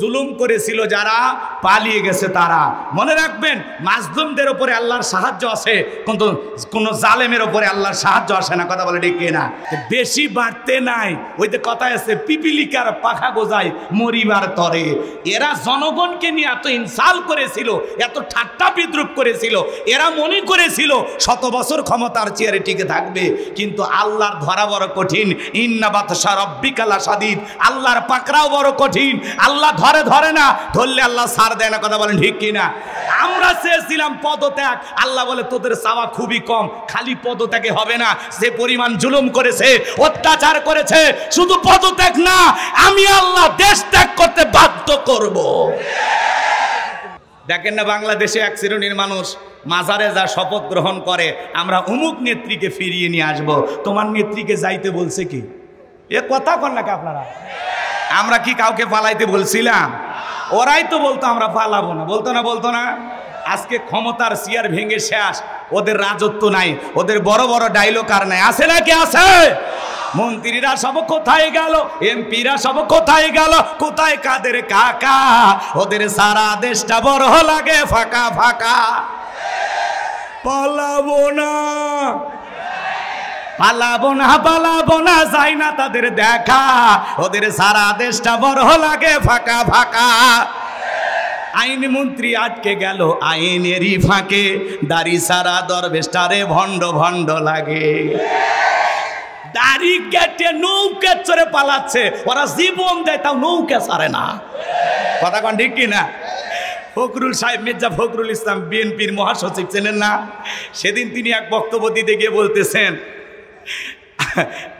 জুলুম করেছিল যারা, পালিয়ে গেছে তারা। মনে রাখবেন, মাজলুমদের উপরে আল্লাহর সাহায্য আছে, কিন্তু কোন জালেমের উপরে আল্লাহর সাহায্য আসে না। কথা বলে ঠিক কিনা? বেশি বাড়তে নাই, ওই যে কথা আছে, পিপিলিকার পাখা গোজায় মরিবার তরে। এরা জনগণকে নিয়ে এত ইনসাল করেছিল, এত ঠাট্টা বিদ্রুপ করেছিল, এরা মনে করেছিল 100 বছর ক্ষমতার চেয়ারে টিকে থাকবে। কিন্তু আল্লাহর ধরা বড় কঠিন। ইন্না বাতশা রাব্বিকা লাশাদীদ, আল্লাহর পাকড়াও বড় কঠিন। আল্লাহ ধরে না, ধরলে আল্লাহ ছাড় দেয় না। কথা বলেন ঠিক কিনা? আমরা চেয়েছিলাম পদত্যাগ, আল্লাহ বলে তোদের চাওয়া খুবই কম, খালি পদত্যাগে হবে না, যে পরিমাণ জুলুম করেছে, অত্যাচার করেছে, শুধু পদত্যাগ না, আমি আল্লাহ দেশ ত্যাগ করতে বাধ্য করব। দেখেন না, বাংলাদেশে এক শ্রেণীর মানুষ মাজারে যা শপথ গ্রহণ করে, আমরা অমুক নেত্রীকে ফিরিয়ে নিয়ে আসব। তোমার নেত্রীকে যাইতে বলছে কি? এ কথা কন নাকি আপনারা? আমরা কি কাউকে পালাইতে বলছিলাম? ওরাই তো বলতো আমরা পালাবো না, বলতো না। আজকে ক্ষমতার চেয়ার ভেঙে শেষ, ওদের রাজত্ব নাই, ওদের বড় বড় ডায়লগ আর নাই। আছে নাকি? আছে। মন্ত্রীরা সব কোথায় গেল, এমপিরা সব কোথায় গেল, কোথায় কাদের কাকা? ওদের সারা দেশটা বড় লাগে ফাঁকা ফাঁকা। পালাবো না, যাই না তাদের দেখা, ওদের সারা দেশটা বড় লাগে ফাঁকা ফাঁকা। আইন মন্ত্রী আটকে গেল আইনেরই ফাঁকে, দাড়ি সারা দরবেশটারে ভণ্ড ভণ্ড লাগে। দাড়ি কেটে নৌকা চড়ে পালাচ্ছে, ওরা জীবন দেয় তাও নৌকা ছাড়ে না। কথা কন ঠিক কিনা? ফখরুল সাহেব, মির্জা ফখরুল ইসলাম, বিএনপির মহাসচিব, চেনেন না? সেদিন তিনি এক বক্তব্য দিতে গিয়ে বলতেছেন,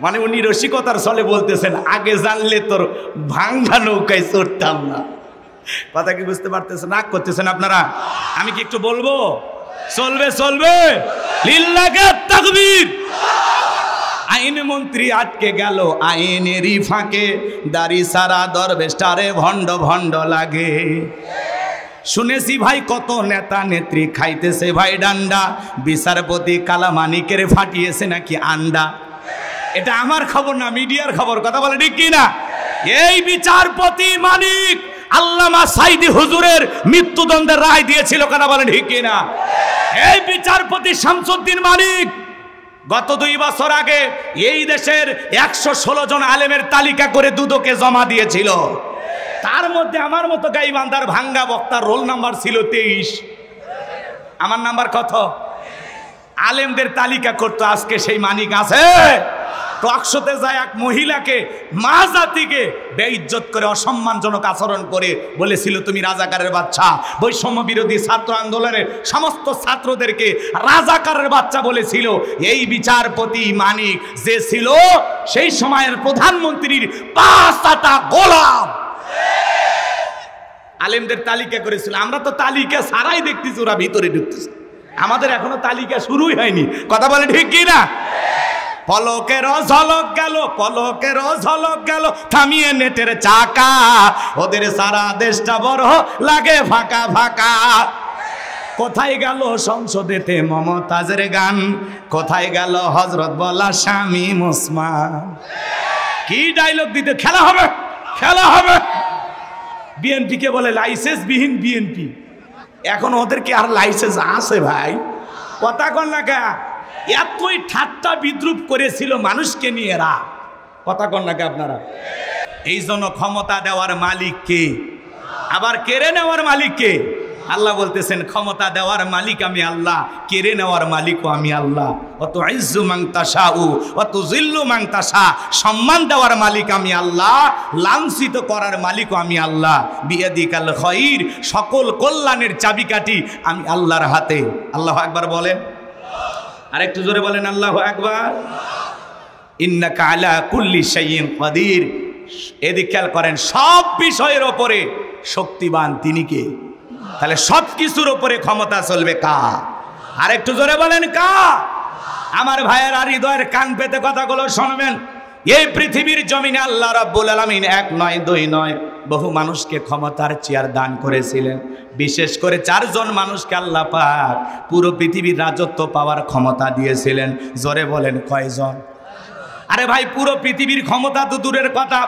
মানে উনি রসিকতার ছলে বলতেছেন, আগে জানলে তোর ভাঙ্গা নৌকায় চড়তাম না। কথা কি বুঝতে পারতেছেন? রাগ করতেছেন আপনারা? আমি কি একটু বলবো? চলবে লিল্লাহি তাকবীর। আইন মন্ত্রী আটকে গেল আইনেরই ফাঁকে, দাড়ি সারা দরবেশটারে ভণ্ড ভণ্ড লাগে। শুনেছি ভাই কত নেতা নেত্রী খাইতেছে ভাই ডান্ডা, বিচারপতি কালামানিকের ফাটিয়েছে নাকি আন্ডা। এটা আমার খবর না, মিডিয়ার খবর। কথা বলে ঠিক কিনা? এই বিচারপতি মানিক আল্লামা সাইদি হুজুরের মৃত্যুদণ্ডের রায় দিয়েছিল। কথা বলে ঠিক কিনা? এই বিচারপতি শামসুদ্দিন মানিক গত 2 বছর আগে এই দেশের 116 জন আলেমের তালিকা করে দুদকে জমা দিয়েছিল। তার মধ্যে আমার মতো গাইবান্ধার ভাঙ্গা বক্তার রোল নাম্বার ছিল 23। আমার নাম্বার কত? আলেমদের তালিকা করতো। আজকে সেই মানিক আছে? টকশোতে যায় এক মহিলাকে, মা জাতিকে বেইজ্জত করে, অসম্মানজনক আচরণ করে বলেছিল তুমি রাজাকারের বাচ্চা। বৈষম্য বিরোধী ছাত্র আন্দোলনের সমস্ত ছাত্রদেরকে রাজাকারের বাচ্চা বলেছিল। এই বিচারপতি মানিক যে ছিল সেই সময়ের প্রধানমন্ত্রীর 5 গোলাম, আলেমদের তালিকা করেছিল। আমরা তো তালিকা ছাড়াই দেখতেছি ওরা ভিতরে ঢুকতেছে, আমাদের এখনো তালিকা শুরুই হয়নি। কথা বলে ঠিক কিনা? পলকের ঝলক গেল থামিয়ে নেটের চাকা, ওদের সারা দেশটা বড় লাগে ফাঁকা ফাঁকা। কোথায় গেল সংসদেতে মমতাজের গান, কোথায় গেল হযরত বলা শামীম ওসমান? কি ডায়লগ দিতে খেলা হবে। বিএনপি কে বলে লাইসেন্স বিহীন বিএনপি। এখন ওদের কি আর লাইসেন্স আছে ভাই? কথা কন না কা? এতই ঠাট্টা বিদ্রুপ করেছিল মানুষকে নিয়ে এরা। কথা কন না কা আপনারা? এই জন্য ক্ষমতা দেওয়ার মালিক কে, আবার কেড়ে নেওয়ার মালিক কে? আল্লাহ বলতেছেন ক্ষমতা দেওয়ার মালিক আমি আল্লাহ, কেড়ে নেওয়ার মালিকও আমি আল্লাহ। অত ইজ্জু মান তাশাউ ওয়া তুযিল্লু মান তাশা, সম্মান দেওয়ার মালিক আমি আল্লাহ, লাঞ্ছিত করার মালিকও আমি আল্লাহ। বিয়াদিকাল খায়র, সকল কল্যাণের চাবিকাঠি আমি আল্লাহর হাতে। আল্লাহু আকবার বলেন। আরেকটু জোরে বলেন আল্লাহু আকবার। ইন্নাকা আলা কুল্লি শাইইন কাদির। এদিকে খেয়াল করেন, সব বিষয়ের ওপরে শক্তিবান তিনি কে? তাহলে সব কিছুর উপরে ক্ষমতা চলবে কার? আরেকটু জোরে বলেন কার? আমার ভাইয়ের আর হৃদয়ের কান পেতে কথাগুলো শুনবেন। এই পৃথিবীর জমিনে আল্লাহ রাব্বুল আলামিন 1 নয় 2 নয় বহু মানুষকে ক্ষমতার চেয়ার দান করেছিলেন। বিশেষ করে 4 জন মানুষকে আল্লাহ পাক পুরো পৃথিবীর রাজত্ব পাওয়ার ক্ষমতা দিয়েছিলেন। জোরে বলেন কয়জন? আরে ভাই, পুরো পৃথিবীর ক্ষমতা তো দূরের কথা,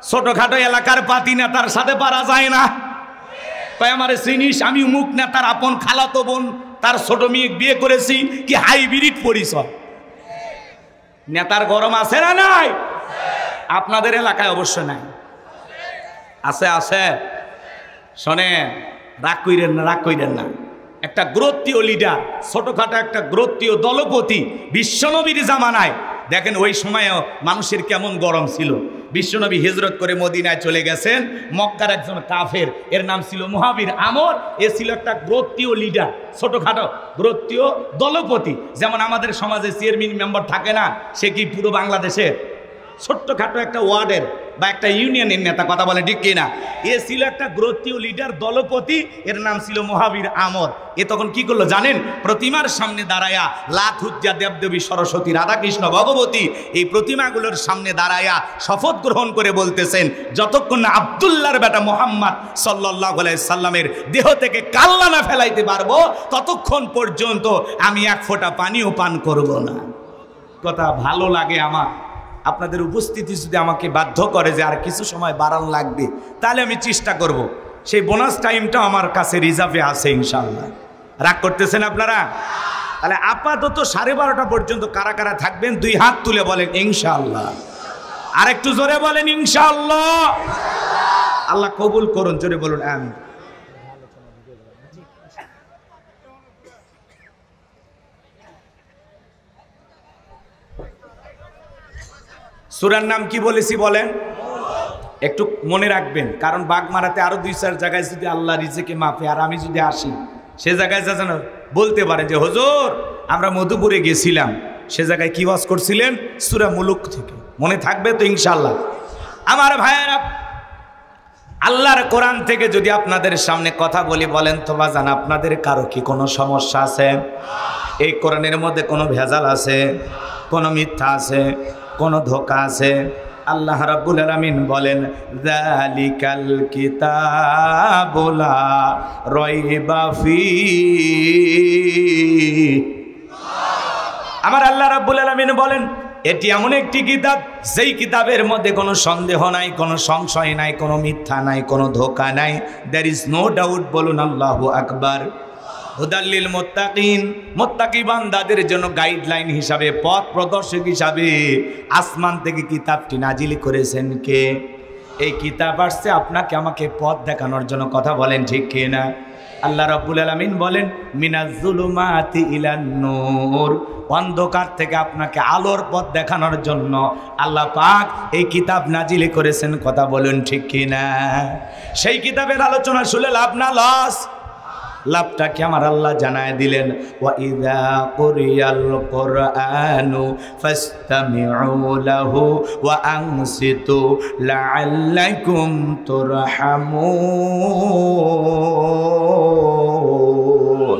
ছোটখাটো এলাকার পাতি নেতার সাথে পারা যায় না। কয় আমারে চিনিস, আমি উমুক নেতার আপন খালাতো বোন, তার ছোট মেয়ে বিয়ে করেছি, কি হাইব্রিড পরিচয়। নেতার গরম আছে না নাই? আপনাদের এলাকায় অবশ্য নাই, আছে আছে। শোনেন, রাগ কইরেন না। একটা গ্রোত্রীয় লিডার, ছোটখাটো একটা গ্রোত্রীয় দলপতি বিশ্বনবীর জামানায়, দেখেন ওই সময়ও মানুষের কেমন গরম ছিল। বিশ্বনবী হিজরত করে মদিনায় চলে গেছেন, মক্কার একজন কাফের, এর নাম ছিল মুহাবির আমর। এ ছিল একটা গ্রোত্রীয় লিডার, ছোটখাটো গ্রোত্রীয় দলপতি। যেমন আমাদের সমাজে চেয়ারম্যান মেম্বার থাকে না, সে কি পুরো বাংলাদেশের ছোট্টখাটো একটা ওয়ার্ডের বা একটা ইউনিয়নের নেতা, কথা বলে ঠিক কিনা? এ ছিল একটা গ্রোত্রীয় লিডার, দলপতি, এর নাম ছিল মুহাবির আমর। এ তখন কি করলো জানেন? প্রতিমার সামনে দাঁড়ায়া, লাত, উজ্জা, দেবদেবী, সরস্বতী, রাধাকৃষ্ণ, ভগবতী, এই প্রতিমাগুলোর সামনে দাঁড়ায়া শপথ গ্রহণ করে বলতেছেন, যতক্ষণ না আব্দুল্লাহর বেটা মুহাম্মদ সাল্লাল্লাহু আলাইহি সাল্লামের দেহ থেকে কাল্লা না ফেলাইতে পারবো, ততক্ষণ পর্যন্ত আমি এক ফোঁটা পানিও পান করব না। কথা ভালো লাগে আমার। আপনাদের উপস্থিতি যদি আমাকে বাধ্য করে যে আর কিছু সময় বাড়ান লাগবে, তাহলে আমি চেষ্টা করব। সেই বোনাস টাইমটা আমার কাছে রিজার্ভে আছে ইনশাআল্লাহ। রাগ করতেছেন আপনারা? তাহলে আপাতত 12:30 পর্যন্ত কারা কারা থাকবেন 2 হাত তুলে বলেন ইনশাআল্লাহ। আর একটু জোরে বলেন ইনশাআল্লাহ। আল্লাহ কবুল করুন, জোরে বলুন আমিন। সূরার নাম কি বলেছি বলেন? একটু মনে রাখবেন, কারণ বাগমারাতে আরো 2-4 জায়গায় যদি আল্লাহ রিজেকে মাফে আর আমি যদি আসি, সে জায়গায় যা যেন বলতে পারে যে হুজুর আমরা মধুপুরে গেছিলাম, সে জায়গায় কি ওয়াজ করছিলেন? সূরা মুলুক থেকে। মনে থাকবে তো ইনশাআল্লাহ? আমার ভাইয়েরা, আল্লাহর কোরআন থেকে যদি আপনাদের সামনে কথা বলি, বলেন তো বাজান আপনাদের কারো কি কোনো সমস্যা আছে? এই কোরআনের মধ্যে কোনো ভেজাল আছে? কোনো মিথ্যা আছে? কোনো ধোঁকা আছে? আল্লাহ রাব্বুল আলামিন বলেন, যালিকাল কিতাবু লা রাইবা ফীহি। আমার আল্লাহ রাব্বুল আলামিন বলেন, এটি এমন একটি কিতাব, যেই কিতাবের মধ্যে কোনো সন্দেহ নাই, কোনো সংশয় নাই, কোনো মিথ্যা নাই, কোনো ধোঁকা নাই। There is no doubt. বলুন আল্লাহু আকবার। হুদাল্লিল মুত্তাকিন, মুত্তাকি বান্দাদের জন্য গাইডলাইন হিসাবে, পথ প্রদর্শক হিসাবে আসমান থেকে কিতাবটি নাজিল করেছেন কে? এই কিতাব আসছে আপনাকে আমাকে পথ দেখানোর জন্য। কথা বলেন ঠিক কিনা? আল্লাহ রাব্বুল আলামিন বলেন, মিনাজ জুলুমাতি ইলান নূর, অন্ধকার থেকে আপনাকে আলোর পথ দেখানোর জন্য আল্লাহ পাক এই কিতাব নাজিল করেছেন। কথা বলুন ঠিক কিনা? সেই কিতাবের আলোচনা শুনে লাভ না লস? লাভটা কি আমার আল্লাহ জানায় দিলেন, ওয়া ইযা কুরিয়াল কুরআনু ফাসতামিউ লাহু ওয়া আনসিতু লাআল্লাকুম তুরহামুন।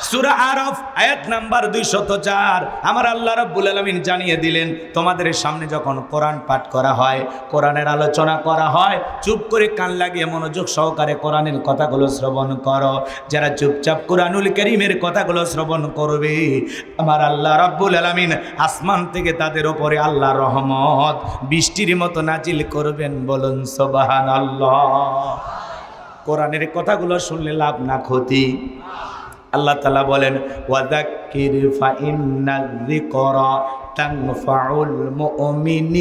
সূরা আরাফ আয়াত নাম্বার 204। আমার আল্লাহ রাব্বুল আলামিন জানিয়ে দিলেন, তোমাদের সামনে যখন কোরআন পাঠ করা হয়, কোরআনের আলোচনা করা হয়, চুপ করে কান লাগিয়ে মনোযোগ সহকারে কোরআনের কথাগুলো শ্রবণ করো। যারা চুপচাপ কোরআনুল কারীমের কথাগুলো শ্রবণ করবে, আমার আল্লাহ রাব্বুল আলামিন আসমান থেকে তাদের উপরে আল্লাহ রহমত বৃষ্টির মতো নাজিল করবেন। বলুন সুবহানাল্লাহ। কোরআনের কথাগুলো শুনলে লাভ না ক্ষতি? আল্লাহ তাআলা বলেন, ওয়াযাক্কির ফাইন্নায যিকরা তানফাউল মুমিনিন।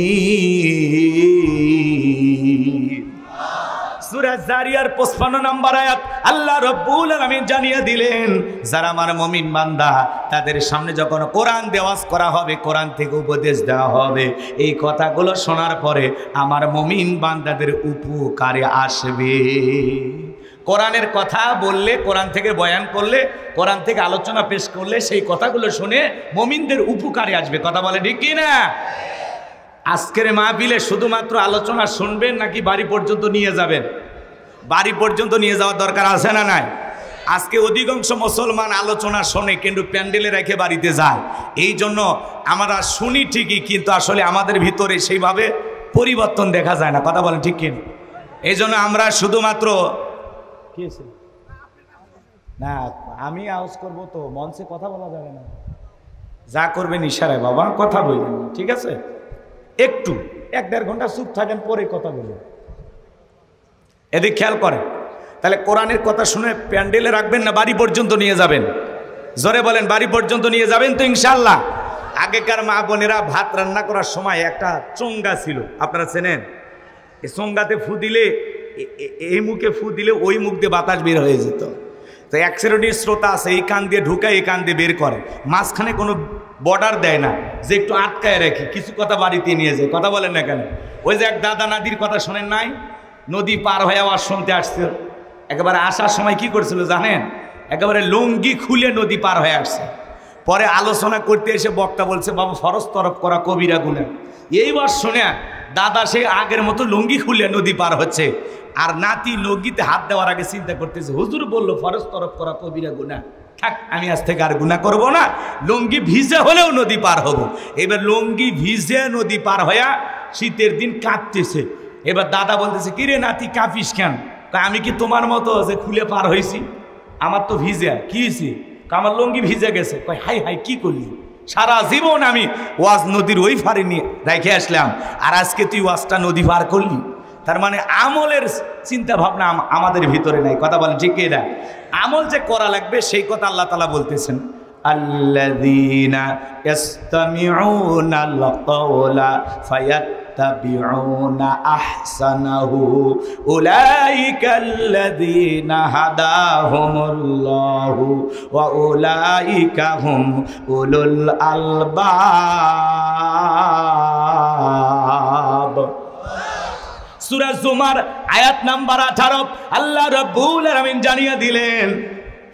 সূরা জারিয়ার 55 নম্বর আয়াত। আল্লাহ রাব্বুল আলামিন জানিয়ে দিলেন, যারা আমার মুমিন বান্দা, তাদের সামনে যখন কোরআন দেওয়াজ করা হবে, কোরআন থেকে উপদেশ দেওয়া হবে, এই কথাগুলো শোনার পরে আমার মুমিন বান্দাদের উপকারে আসবে। কোরআনের কথা বললে, কোরআন থেকে বয়ান করলে, কোরআন থেকে আলোচনা পেশ করলে, সেই কথাগুলো শুনে মুমিনদের উপকারে আসবে। কথা বলে ঠিক কি না? আজকের মাহফিলে শুধুমাত্র আলোচনা শুনবেন নাকি বাড়ি পর্যন্ত নিয়ে যাবেন? বাড়ি পর্যন্ত নিয়ে যাওয়ার দরকার আছে না নাই? আজকে অধিকাংশ মুসলমান আলোচনা শোনে কিন্তু প্যান্ডেলে রেখে বাড়িতে যায়। এই জন্য আমরা শুনি ঠিকই, কিন্তু আসলে আমাদের ভিতরে সেইভাবে পরিবর্তন দেখা যায় না। কথা বলেন ঠিক কি? এই জন্য আমরা শুধুমাত্র না, আমি আওয়াজ করবো তো মঞ্চে কথা বলা যাবে না। যা করবেন ইশারায় বাবা, কথা বলবেন, ঠিক আছে? একটু 1-1.5 ঘন্টা চুপ থাকেন, পরে কথা বলুন। এদিক খেয়াল করেন। তাহলে কোরআনের কথা শুনে প্যান্ডেলে রাখবেন না বাড়ি পর্যন্ত নিয়ে যাবেন? জোরে বলেন, বাড়ি পর্যন্ত নিয়ে যাবেন তো ইনশাআল্লাহ? আগেকার মা বোনেরা ভাত রান্না করার সময় একটা চোঙ্গা ছিল, আপনারা চেনেন? এই চোঙ্গাতে ফু দিলে, এই মুখে ফু দিলে ওই মুখ দিয়ে বাতাস বের হয়ে যেত। তো এক শ্রেণীর শ্রোতা আছে, এই কান দিয়ে ঢুকায় এই কান দিয়ে বের করে, মাঝখানে কোনো বর্ডার দেয় না যে একটু আটকায় রাখি, কিছু কথা বাড়িতে নিয়ে যায়। কথা বলেন না কেন? ওই যে এক দাদা নাদির কথা শোনেন নাই? নদী পার হয়ে আওয়াজ শুনতে আসছে, একেবারে আসার সময় কি করছিল জানেন? একেবারে লুঙ্গি খুলে নদী পার হয়ে আসছে। পরে আলোচনা করতে এসে বক্তা বলছে, বাবা ফরজ তরফ করা কবিরা গুনাহ। এইবার শুনে দাদা সে আগের মতো লুঙ্গি খুলে নদী পার হচ্ছে, আর নাতি লুঙ্গিতে হাত দেওয়ার আগে চিন্তা করতেছে, হুজুর বললো ফরজ তরফ করা কবিরা গুনাহ, থাক আমি আজ থেকে আর গুনাহ করবো না, লুঙ্গি ভিজে হলেও নদী পার হব। এবার লুঙ্গি ভিজে নদী পার হইয়া শীতের দিন কাঁপতেছে। এবার দাদা বলতেছে, কিরে নাতি কাঁপিস কেন? আমি কি তোমার মতো যে খুলে পার হয়েছি? আমার তো ভিজে। কি হয়েছে? আমার লুঙ্গি ভিজে গেছে। কয় হাই হাই কি করলি? সারা জীবন আমি ওয়াজ নদীর ওই পারে নিয়ে রেখে আসলাম, আর আজকে তুই ওয়াজটা নদী পার করলি। তার মানে আমলের চিন্তা ভাবনা আমাদের ভিতরে নাই। কথা বলেন ঠিক না? আমল যে করা লাগবে সেই কথা আল্লাহ তাআলা বলতেছেন, আল্লাযীনা ইসতামিউনাল কাওলা ফায়াত্তাবিউনা আহসানাহু উলাইকাল্লাযীনা হাদাহুমুল্লাহু ওয়া উলাইকা হুম উলুল আলবাব। সূরা জুমার আয়াত নাম্বার 18 আল্লাহ রাব্বুল আলামিন জানিয়ে দিলেন,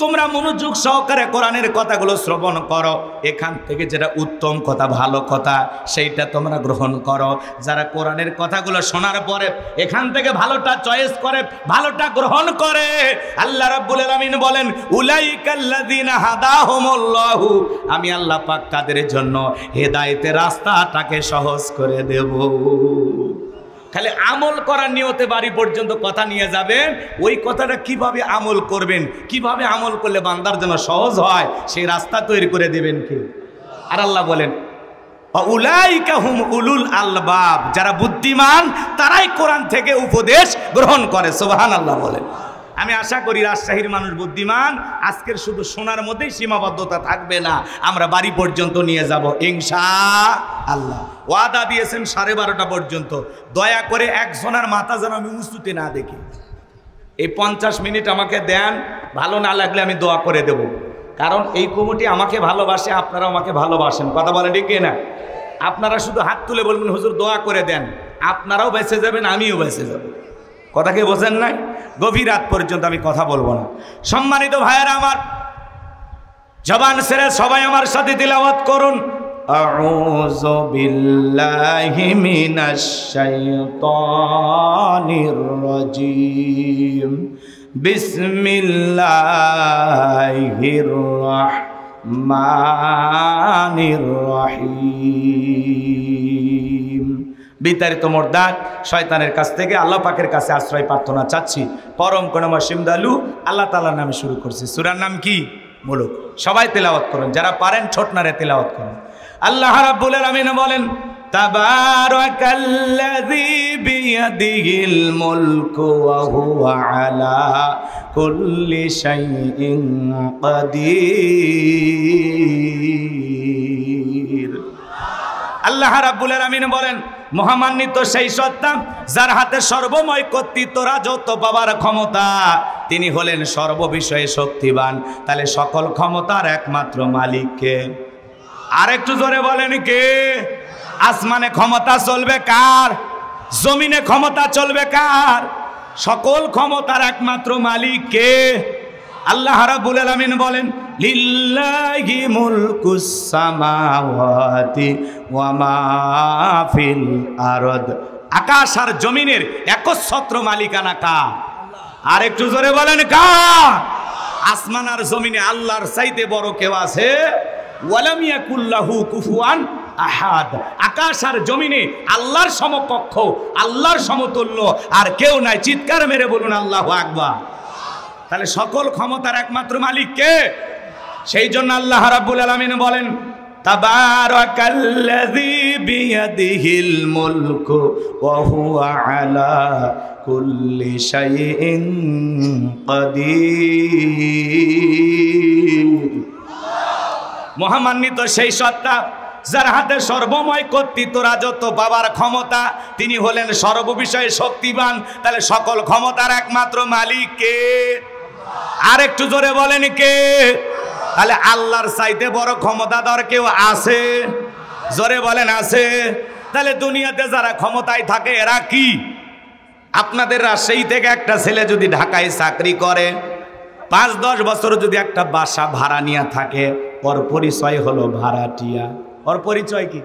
তোমরা মনোযোগ সহকারে কোরআনের কথাগুলো শ্রবণ করো, এখান থেকে যেটা উত্তম কথা ভালো কথা সেইটা তোমরা গ্রহণ করো। যারা কোরআনের কথাগুলো শোনার পরে এখান থেকে ভালোটা চয়েস করে, ভালোটা গ্রহণ করে, আল্লাহ রাব্বুল আলামিন বলেন উলাইকাল্লাযীনা হাদাহুমুল্লাহু, আমি আল্লাহ পাক তাদের জন্য হেদায়েতের রাস্তাটাকে সহজ করে দেব। খালি আমল করার নিয়তে বাড়ি পর্যন্ত কথা নিয়ে যাবেন, ওই কথাটা কিভাবে আমল করবেন, কিভাবে আমল করলে বান্দার জন্য সহজ হয় সেই রাস্তা তৈরি করে দেবেন কে? আর আল্লাহ বলেন উলাইকা হুম উলুল আলবাব, যারা বুদ্ধিমান তারাই কোরআন থেকে উপদেশ গ্রহণ করে। সুবহানাল্লাহ বলেন। আমি আশা করি রাজশাহীর মানুষ বুদ্ধিমান, আজকের শুধু শোনার মধ্যেই সীমাবদ্ধতা থাকবে না, আমরা বাড়ি পর্যন্ত নিয়ে যাব ইনশাআল্লাহ। ওয়াদা দিয়েছেন 12:30 পর্যন্ত। দয়া করে একজনের মাথা যেন আমি উঁচুতে না দেখি। এই 50 মিনিট আমাকে দেন, ভালো না লাগলে আমি দোয়া করে দেব, কারণ এই কমিটি আমাকে ভালোবাসে, আপনারাও আমাকে ভালোবাসেন। কথা বলেন ঠিক না? আপনারা শুধু হাত তুলে বলবেন হুজুর দোয়া করে দেন, আপনারাও বেঁচে যাবেন, আমিও বেঁচে যাব। কথা কি বোঝেন নাই? গভীর রাত পর্যন্ত আমি কথা বলবো না। সম্মানিত ভাইয়েরা আমার, জবান ছেড়ে সবাই আমার সাথে তিলাওয়াত করুন, আউযু বিল্লাহি মিনাশ শাইতানির রাজীম, বিসমিল্লাহির রাহমানির রহিম। বিতাড়িত মোরদাদ শয়তানের কাছ থেকে আল্লাহ পাকের কাছে আশ্রয় প্রার্থনা চাচ্ছি। পরম করুণাময় অসীম দয়ালু আল্লাহ তাআলার নামে শুরু করছি। সূরার নাম কি? মুলুক। সবাই তেলাওয়াত করুন, যারা পারেন ছোট নারে তেলাওয়াত করুন। আল্লাহ রাব্বুল আলামিন বলেন, তাবারাকাল্লাযী বিয়াদিহিল মুলকু ওয়া হুয়া আলা কুল্লি শাইইন কাদির। আল্লাহ রাব্বুল আলামিন বলেন, মহামান্বিত সেই সত্তা যার হাতে সর্বময় কর্তৃত্ব, রাজত্ব পাওয়ার ক্ষমতা, তিনি হলেন সর্ববিষয়ে শক্তিবান। তাহলে সকল ক্ষমতার একমাত্র মালিককে? আর একটু জোরে বলেন কে? আসমানে ক্ষমতা চলবে কার? জমিনে ক্ষমতা চলবে কার? সকল ক্ষমতার একমাত্র মালিক কে? আল্লাহ রাব্বুল আলামিন বলেন, লিল্লাহি মুলকুস সামাওয়াতি ওয়া মা ফিল আরদ। আকাশ আর জমিনের একচ্ছত্র মালিকানা কার? আর একটু জোরে বলেন কার? আসমান আর জমিনে আল্লাহর চাইতে বড় কেউ আছে? ওয়ালাম ইয়াকুল্লাহু কুফুয়ান আহাদ। আকাশ আর জমিনে আল্লাহর সমকক্ষ, আল্লাহর সমতুল্য আর কেউ নাই। চিৎকার মেরে বলুন আল্লাহু আকবার। তাহলে সকল ক্ষমতার একমাত্র মালিক কে? সেই জন্য আল্লাহ রাব্বুল আলামিন বলেন, তাবারাকাল্লাযী বিয়াদিহিল মুলকু ওয়া হুয়া আলা কুল্লি শাইইন কাদির। মহামান্বিত সেই সত্তা যার হাতে সর্বময় কর্তৃত্ব রাজত্ব পাওয়ার ক্ষমতা, তিনি হলেন সর্ববিষয়ে শক্তিমান। তাহলে সকল ক্ষমতার একমাত্র মালিক কে? আর একটু জোরে বলেন কে? তাহলে আল্লাহর চাইতে বড় ক্ষমতাধর কেউ আছে? জোরে বলেন আছে? তাহলে দুনিয়াতে যারা ক্ষমতায় থাকে এরা কি? আপনাদের রাজশাহী থেকে একটা ছেলে যদি ঢাকায় চাকরি করে, 5-10 বছর যদি একটা বাসা ভাড়া নিয়ে থাকে, ওর পরিচয় হলো ভাড়াটিয়া। ওর পরিচয় কি?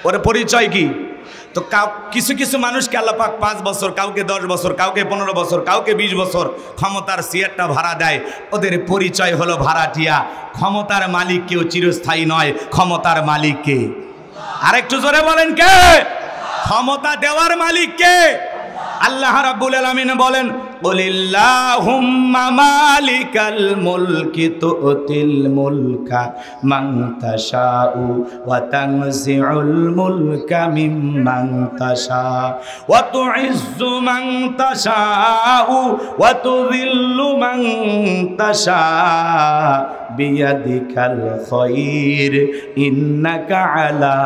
ওর পরিচয় কি? তো কিছু কিছু মানুষকে আল্লাহ পাক 5 বছর, কাউকে 10 বছর, কাউকে 15 বছর, কাউকে 20 বছর ক্ষমতার চেয়ারটা ভাড়া দেয়। ওদের পরিচয় হলো ভাড়াটিয়া। ক্ষমতার মালিক কেউ চিরস্থায়ী নয়। ক্ষমতার মালিক কে? আর একটু জোরে বলেন কে? ক্ষমতা দেওয়ার মালিক কে? আল্লাহ রাব্বুল আলামিন বলেন, কুলিল্লাহুম্মা মালিকাল মুলকি তুতিল মুলকা মান তাশাউ ওয়া তানজিউল মুলকা মিম্মান তাশা ওয়া তুইজ্জু মান তাশাউ ওয়া তুযিল্লু মান তাশা বিয়াদিকাল খায়র ইন্নাকা আলা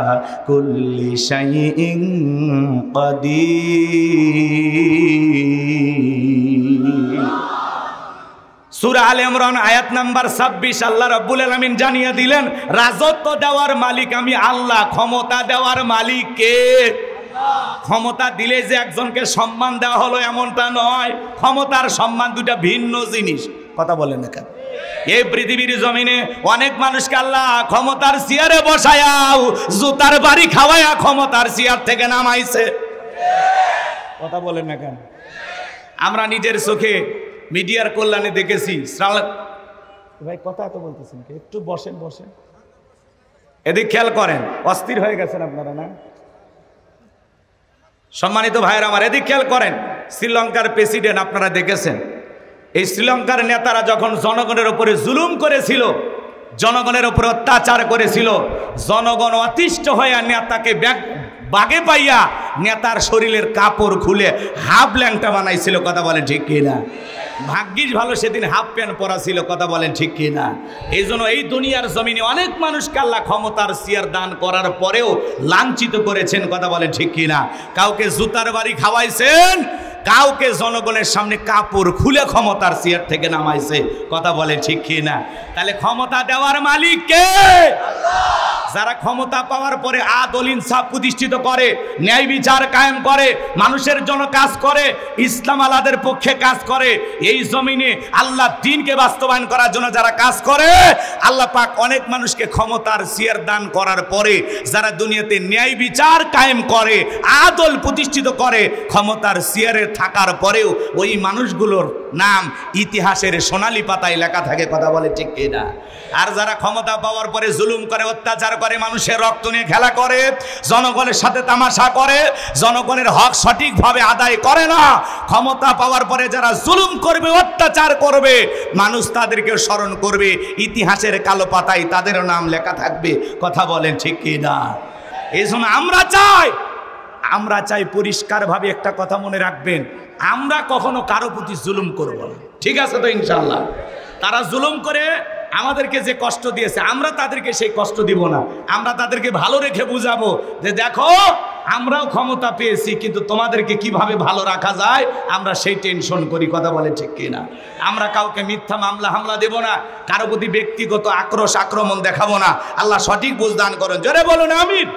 কুল্লি শাইইন কাদির। সূরা আলে ইমরান আয়াত নাম্বার 26 আল্লাহ রাব্বুল আলামিন জানিয়ে দিলেন, রাজত্ব দেওয়ার মালিক আমি আল্লাহ। ক্ষমতা দেওয়ার মালিক কে? ক্ষমতা দিলে যে একজনকে সম্মান দেওয়া হলো এমনটা নয়। ক্ষমতার সম্মান দুটা ভিন্ন জিনিস। কথা বলেন না কেন? এই পৃথিবীর জমিনে অনেক মানুষকে আল্লাহ ক্ষমতার চেয়ারে বসায়াও জুতার বাড়ি খাওয়ায়া ক্ষমতার চেয়ার থেকে নামাইছে। কথা বলেন না কেন? আমরা নিজের চোখে মিডিয়ার কল্যাণে দেখেছি। ভাই কথা তো বলতেছেন, একটু বসেন বসেন, এদিক খেয়াল করেন। অস্থির হয়ে গেছেন আপনারা না? সম্মানিত ভাইয়েরা আমার, এদিক খেয়াল করেন। শ্রীলঙ্কার প্রেসিডেন্ট আপনারা দেখেছেন, এই শ্রীলঙ্কার নেতারা যখন জনগণের উপরে জুলুম করেছিল, জনগণের উপরে অত্যাচার করেছিল, জনগণ অতিষ্ঠ হয়ে নেতাকে বাগে পাইয়া নেতার শরীরের কাপড় খুলে হাফ ল্যাংটা বানাইছিল। কথা বলেন ঠিক কিনা? ভাগ্যিস ভালো সেদিন হাফ প্যান্ট পরা ছিল। কথা বলেন ঠিক কিনা? এই জন্য এই দুনিয়ার জমিনে অনেক মানুষকে আল্লাহ ক্ষমতার চেয়ার দান করার পরেও লাঞ্ছিত করেছেন। কথা বলেন ঠিক কিনা? কাউকে জুতার বাড়ি খাওয়াইছেন, কাউকে জনগণের সামনে কাপড় খুলে ক্ষমতার চেয়ার থেকে নামাইছে। কথা বলেন ঠিক কিনা? তাহলে ক্ষমতা দেওয়ার মালিক কে? যারা ক্ষমতা পাওয়ার পরে আদল ইনসাফ প্রতিষ্ঠিত করে, ন্যায় বিচার কায়েম করে, মানুষের জন্য কাজ করে, ইসলাম আলাদের পক্ষে কাজ করে, এই জমিনে আল্লাহ দ্বীনকে বাস্তবায়ন করার জন্য যারা কাজ করে, আল্লাহ পাক অনেক মানুষকে ক্ষমতার চেয়ার দান করার পরে যারা দুনিয়াতে ন্যায় বিচার কায়েম করে, আদল প্রতিষ্ঠিত করে, ক্ষমতার চেয়ারে থাকার পরেও ওই মানুষগুলোর নাম ইতিহাসের সোনালী পাতায় লেখা থাকে। কথা বলে ঠিক কিনা? আর যারা ক্ষমতা পাওয়ার পরে জুলুম করে, অত্যাচার করে, মানুষের রক্ত নিয়ে খেলা করে, জনগণের সাথে তামাশা করে, জনগণের হক সঠিকভাবে আদায় করে না, ক্ষমতা পাওয়ার পরে যারা জুলুম করবে, অত্যাচার করবে, মানুষ তাদেরকে স্মরণ করবে, ইতিহাসের কালো পাতায় তাদের নাম লেখা থাকবে। কথা বলেন ঠিক কিনা? এই জন্য আমরা চাই পরিষ্কারভাবে একটা কথা মনে রাখবেন, আমরা কখনো কারো প্রতি জুলুম করব না। ঠিক আছে তো? ইনশাআল্লাহ। তারা জুলুম করে আমাদেরকে যে কষ্ট দিয়েছে, আমরা তাদেরকে সেই কষ্ট দিব না। আমরা তাদেরকে ভালো রেখে বুঝাবো যে দেখো আমরাও ক্ষমতা পেয়েছি, কিন্তু তোমাদেরকে কিভাবে ভালো রাখা যায় আমরা সেই টেনশন করি। কথা বলে ঠিক কিনা? আমরা কাউকে মিথ্যা মামলা হামলা দেব না, কারো প্রতি ব্যক্তিগত আক্রোশ আক্রমণ দেখাবো না। আল্লাহ সঠিক বুঝ দান করেন। জোরে বলুন আমিন।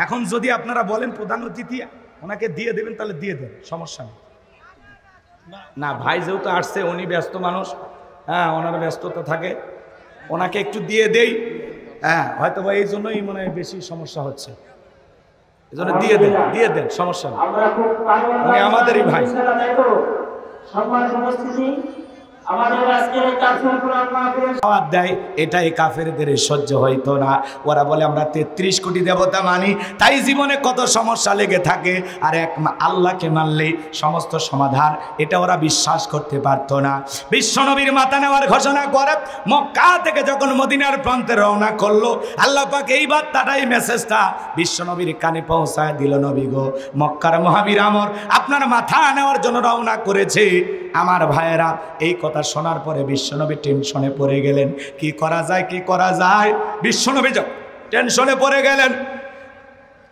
এখন যদি আপনারা বলেন প্রধান অতিথি ওনাকে দিয়ে দেবেন, তাহলে দিয়ে দেন, সমস্যা নেই। না ভাই যেহেতু আসছে, উনি ব্যস্ত মানুষ, হ্যাঁ ওনার ব্যস্ততা থাকে, ওনাকে একটু দিয়ে দেই। হ্যাঁ হয়তো বা এই জন্যই মনে হয় বেশি সমস্যা হচ্ছে, এই জন্য দিয়ে দেন, সমস্যা নেই। উনি আমাদেরই ভাই। দেয়, এটাই কাফেরদের সহ্য হইতো না। ওরা বলে আমরা 33 কোটি দেবতা মানি, তাই জীবনে কত সমস্যা লেগে থাকে, আর এক আল্লাহকে মানলেই সমস্ত সমাধান, এটা ওরা বিশ্বাস করতে পারতো না। বিশ্বনবীর মাথা নেওয়ার ঘোষণা করে মক্কা থেকে যখন মদিনার প্রান্তে রওনা করলো, আল্লাহ পাক এই বার্তাটাই মেসেজটা বিশ্বনবীর কানে পৌঁছায় দিল, নবী গো মক্কার মহাবীর আমর আপনার মাথা নেওয়ার জন্য রওনা করেছে। আমার ভাইয়েরা এই কথা শোনার পরে বিশ্বনবী টেনশনে পড়ে গেলেন, কি করা যায় কি করা যায়। বিশ্বনবী টেনশনে পড়ে গেলেন।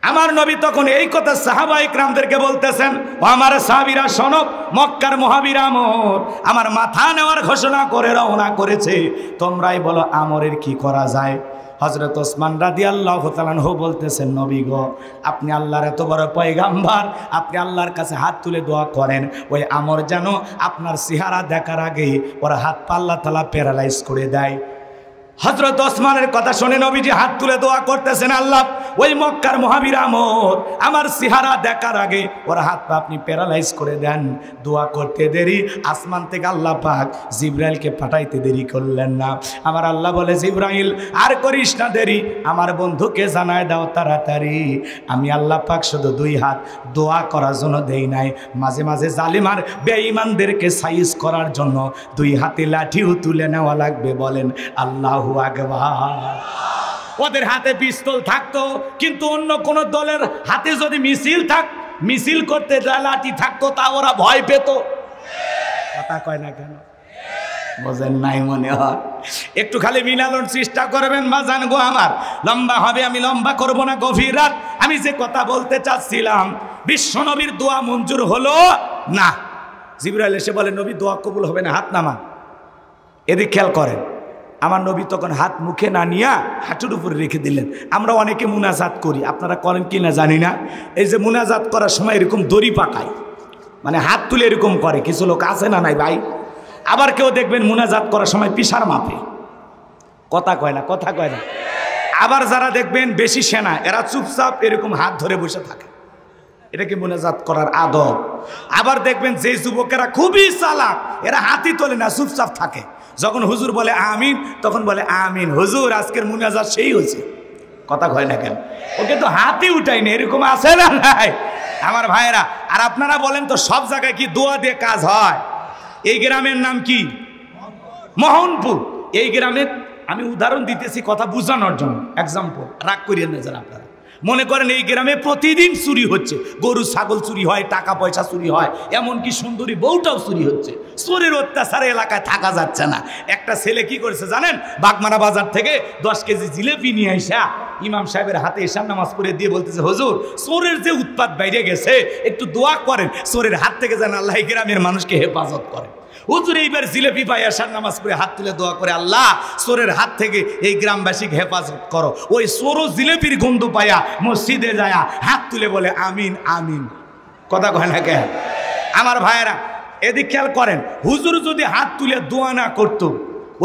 আমার নবী তখন এই কথা সাহাবা ইকরামদেরকে বলতেছেন, ও আমার সাহাবীরা শোনো, মক্কার মহাবীর আমর আমার মাথা নেওয়ার ঘোষণা করে রওনা করেছে, তোমরাই বলো আমরের কি করা যায়। হযরত ওসমান রাদিয়াল্লাহু তাআলা আনহু বলতেছেন, নবী গো আপনি আল্লাহর এত বড় পয়গাম্বর, আপনি আল্লাহর কাছে হাত তুলে দোয়া করেন ওই আমর যেন আপনার চেহারা দেখার আগেই ওর হাত পা আল্লাহ তাআলা প্যারালাইজ করে দেয়। হযরত ওসমানের কথা শুনে নবীজি হাত তুলে দোয়া করতেছেন, আল্লাহ ওই মক্কার মহাবীর আমর আমার চেহারা দেখার আগে ওর হাত পা আপনি প্যারালাইজ করে দেন। দোয়া করতে দেরি, আসমান থেকে আল্লাহ পাক জিবরাইলকে পাঠাইতে দেরি করলেন না। আমার আল্লাহ বলে, জিবরাইল আর করিস না দেরি, আমার বন্ধুকে জানায় দাও তাড়াতাড়ি। আমি আল্লাহ পাক শুধু 2 হাত দোয়া করার জন্য দেই নাই, মাঝে মাঝে জালিমার বেঈমানদেরকে সাইজ করার জন্য 2 হাতে লাঠিও তুলে নেওয়া লাগবে। বলেন আল্লাহু আকবার। ওদের হাতে পিস্তল থাকতো, কিন্তু অন্য কোন দলের হাতে যদি মিছিল করতে লাঠি থাকতো তা ওরা ভয় পেত। কথা কয় না কেন, বোঝেন নাই মনে হয়। একটু খালি মিলানোর চেষ্টা করবেন বাজান গো আমার, লম্বা হবে, আমি লম্বা করব না, গভীর রাত। আমি যে কথা বলতে চাচ্ছিলাম, বিশ্বনবীর দোয়া মঞ্জুর হলো না। জিবরাইল এসে বলে, নবী দোয়া কবুল হবে না, হাত নামান। এদিক খেয়াল করেন, আমার নবী তখন হাত মুখে না নিয়ে হাঁটুর উপরে রেখে দিলেন। আমরা অনেকে মুনাজাত করি, আপনারা করেন কি না জানি না। এই যে মুনাজাত করার সময় এরকম দড়ি পাকায়, মানে হাত তুলে এরকম করে, কিছু লোক আছে না নাই ভাই। আবার কেউ দেখবেন মুনাজাত করার সময় পিসার মাপে, কথা কয় না, কথা কয় না। আবার যারা দেখবেন বেশি সেনা, এরা চুপচাপ এরকম হাত ধরে বসে থাকে, এটা কি মুনাজাত করার আদব? আবার দেখবেন যে যুবকেরা খুবই চালাক, এরা হাতই তোলে না, চুপচাপ থাকে। যখন হুজুর বলে আমিন, তখন বলে আমিন হুজুর, আজকের মুনাজাত সেই হয়েছে। কথা কয় না কেন, ওকে তো হাতই উঠায়নি, এরকম আছে না নাই আমার ভাইয়েরা? আর আপনারা বলেন তো, সব জায়গায় কি দোয়া দিয়ে কাজ হয়? এই গ্রামের নাম কি? মোহনপুর। এই গ্রামের আমি উদাহরণ দিতেছি কথা বুঝানোর জন্য, এক্সাম্পল, রাগ করিয়েন না যারা আপনারা। মনে করেন এই গ্রামে প্রতিদিন চুরি হচ্ছে, গরু ছাগল চুরি হয়, টাকা পয়সা চুরি হয়, এমনকি সুন্দরী বউটাও চুরি হচ্ছে। চোরের অত্যাচারে এলাকায় থাকা যাচ্ছে না। একটা ছেলে কি করেছে জানেন? বাগমারা বাজার থেকে 10 কেজি জিলেপি নিয়ে আসা ইমাম সাহেবের হাতে এশার নামাজ পড়ে দিয়ে বলতেছে, হুজুর চোরের যে উৎপাত বাইরে গেছে, একটু দোয়া করেন চোরের হাত থেকে যেন আল্লাহ এই গ্রামের মানুষকে হেফাজত করে। হুজুর এইবার জিলেপি পাই আসার নামাজ পড়ে হাত তুলে দোয়া করে, আল্লাহ চোরের হাত থেকে এই গ্রামবাসীকে হেফাজত করো। ওই চোরও জিলেপির গন্ধ পায়া মসজিদে যায় হাত তুলে বলে আমিন আমিন। কথা কয় না কেন আমার ভাইয়েরা? এদিক খেয়াল করেন, হুজুর যদি হাত তুলে দোয়া না করতো,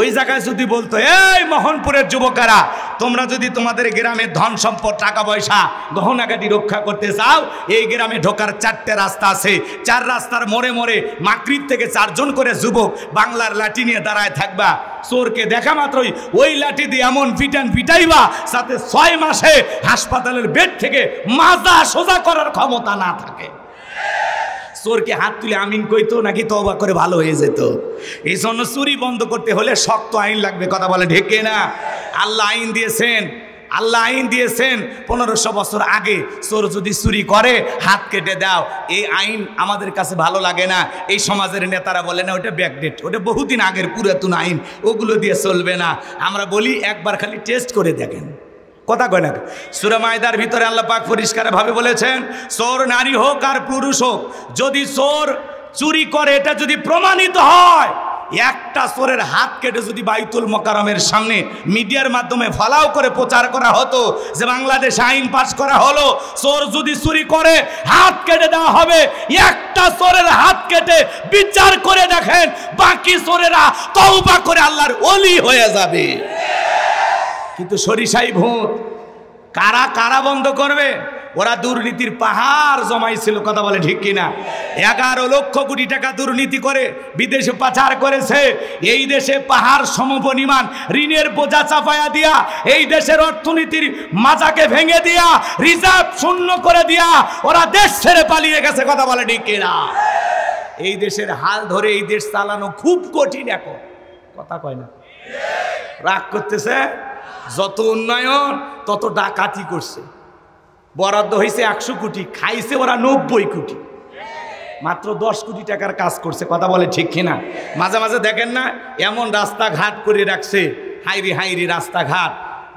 ওই জায়গায় যদি বলতো, এই মোহনপুরের যুবকেরা, তোমরা যদি তোমাদের গ্রামের ধন সম্পদ টাকা পয়সা গহনাগাটি রক্ষা করতে চাও, এই গ্রামে ঢোকার 4টে রাস্তা আছে। 4 রাস্তার মোড়ে মোড়ে মাকরিব থেকে 4 জন করে যুবক বাংলার লাঠি নিয়ে দাঁড়ায় থাকবা। চোরকে দেখা মাত্রই ওই লাঠি দিয়ে এমন পিটাইবা যাতে 6 মাসে হাসপাতালের বেড থেকে মাজা সোজা করার ক্ষমতা না থাকে। চোরকে হাত তুলে আমিন কইতো নাকি তওবা করে ভালো হয়ে যেত? এই জন্য চুরি বন্ধ করতে হলে শক্ত আইন লাগবে। কথা বলে ঢেকে না? আল্লাহ আইন দিয়েছেন, আল্লাহ আইন দিয়েছেন 1500 বছর আগে চোর যদি চুরি করে হাত কেটে দাও। এই আইন আমাদের কাছে ভালো লাগে না। এই সমাজের নেতারা বলে না ওটা ব্যাকডেট, ওটা বহুদিন আগের পুরাতন আইন, ওগুলো দিয়ে চলবে না। আমরা বলি একবার খালি টেস্ট করে দেখেন। কথা কয় না? সূরা মায়দার ভিতরে আল্লাহ পাক পরিষ্কারভাবে বলেছেন, চোর নারী হোক আর পুরুষ হোক, যদি চোর চুরি করে এটা যদি প্রমাণিত হয়, একটা চোরের হাত কেটে যদি বাইতুল মোকাররমের সামনে মিডিয়ার মাধ্যমে ফলাও করে প্রচার করা হতো যে বাংলাদেশে আইন পাস করা হলো, চোর যদি চুরি করে হাত কেটে দেওয়া হবে, একটা চোরের হাত কেটে বিচার করে দেখেন বাকি চোরেরা তওবা করে আল্লাহর ওলি হয়ে যাবে। কিন্তু সরিষাই ভূত কারা কারা বন্ধ করবে? ওরা দুর্নীতির পাহাড় জমাইছিল, কথা বলে ঠিক কিনা? 11 লক্ষ কোটি টাকা দুর্নীতি করে বিদেশে পাচার করেছে। এই দেশে পাহাড় সমপরিমাণ ঋণের বোঝা চাপায়া দিয়া, এই দেশের অর্থনীতির মাজাকে ভেঙে দিয়া, রিজার্ভ শূন্য করে দিয়া ওরা দেশ ছেড়ে পালিয়ে গেছে, কথা বলে ঠিক কিনা? এই দেশের হাল ধরে এই দেশ চালানো খুব কঠিন এখন, কথা কয় না? রাগ করতেছে। যত উন্নয়ন তত ডাকাতি করছে। বরাদ্দ হয়েছে 100 কোটি, খাইছে ওরা 90 কোটি। মাত্র 10 কোটি টাকার কাজ করছে, কথা বলে ঠিক কিনা? মাঝে মাঝে দেখেন না এমন রাস্তাঘাট করে রাখছে, হাইরি হাইরি রাস্তাঘাট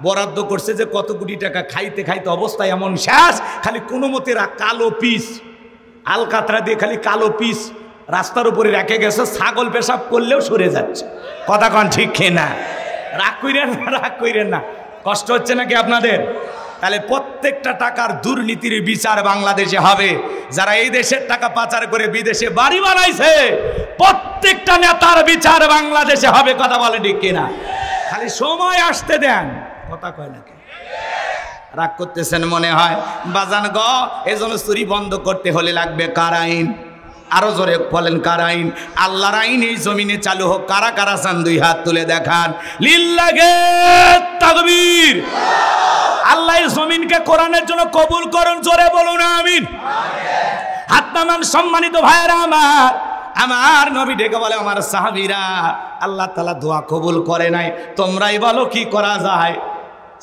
বরাদ্দ করছে যে কত কোটি টাকা, খাইতে খাইতে অবস্থা এমন শেষ, খালি কোনো মতে কালো পিস, আলকাতরা দিয়ে খালি কালো পিস রাস্তার উপরে রেখে গেছে, ছাগল পেশাব করলেও সরে যাচ্ছে, কথা কন ঠিক কিনা? রাগ কইরেন না, রাগ কইরেন না, কষ্ট হচ্ছে নাকি আপনাদের? তাহলে প্রত্যেকটা টাকার দুর্নীতির বিচার বাংলাদেশে হবে। যারা এই দেশের টাকা পাচার করে বিদেশে বাড়ি বানাইছে, প্রত্যেকটা নেতার বিচার বাংলাদেশে হবে, কথা বলে ঠিক কিনা? খালি সময় আসতে দেন, কথা কয় নাকি? রাগ করতেছেন মনে হয়। বাজান গ, এজন্য চুরি বন্ধ করতে হলে লাগবে কার আইন? আরো জোরে বলেন কার আইন? আল্লাহর আইন এই জমিনে চালু হোক। কারা কারা চান 2 হাত তুলে দেখান। লিল্লাহে তাকবীর। আল্লাহ এই জমিনকে কোরআনের জন্য কবুল করুন, জোরে বলুন আমিন। হাত নামান সম্মানিত ভাইয়েরা আমার। আমার নবী ডেকে বলে, আমার সাহাবীরা, আল্লাহ তাআলা দোয়া কবুল করে নাই, তোমরাই বলো কি করা যায়।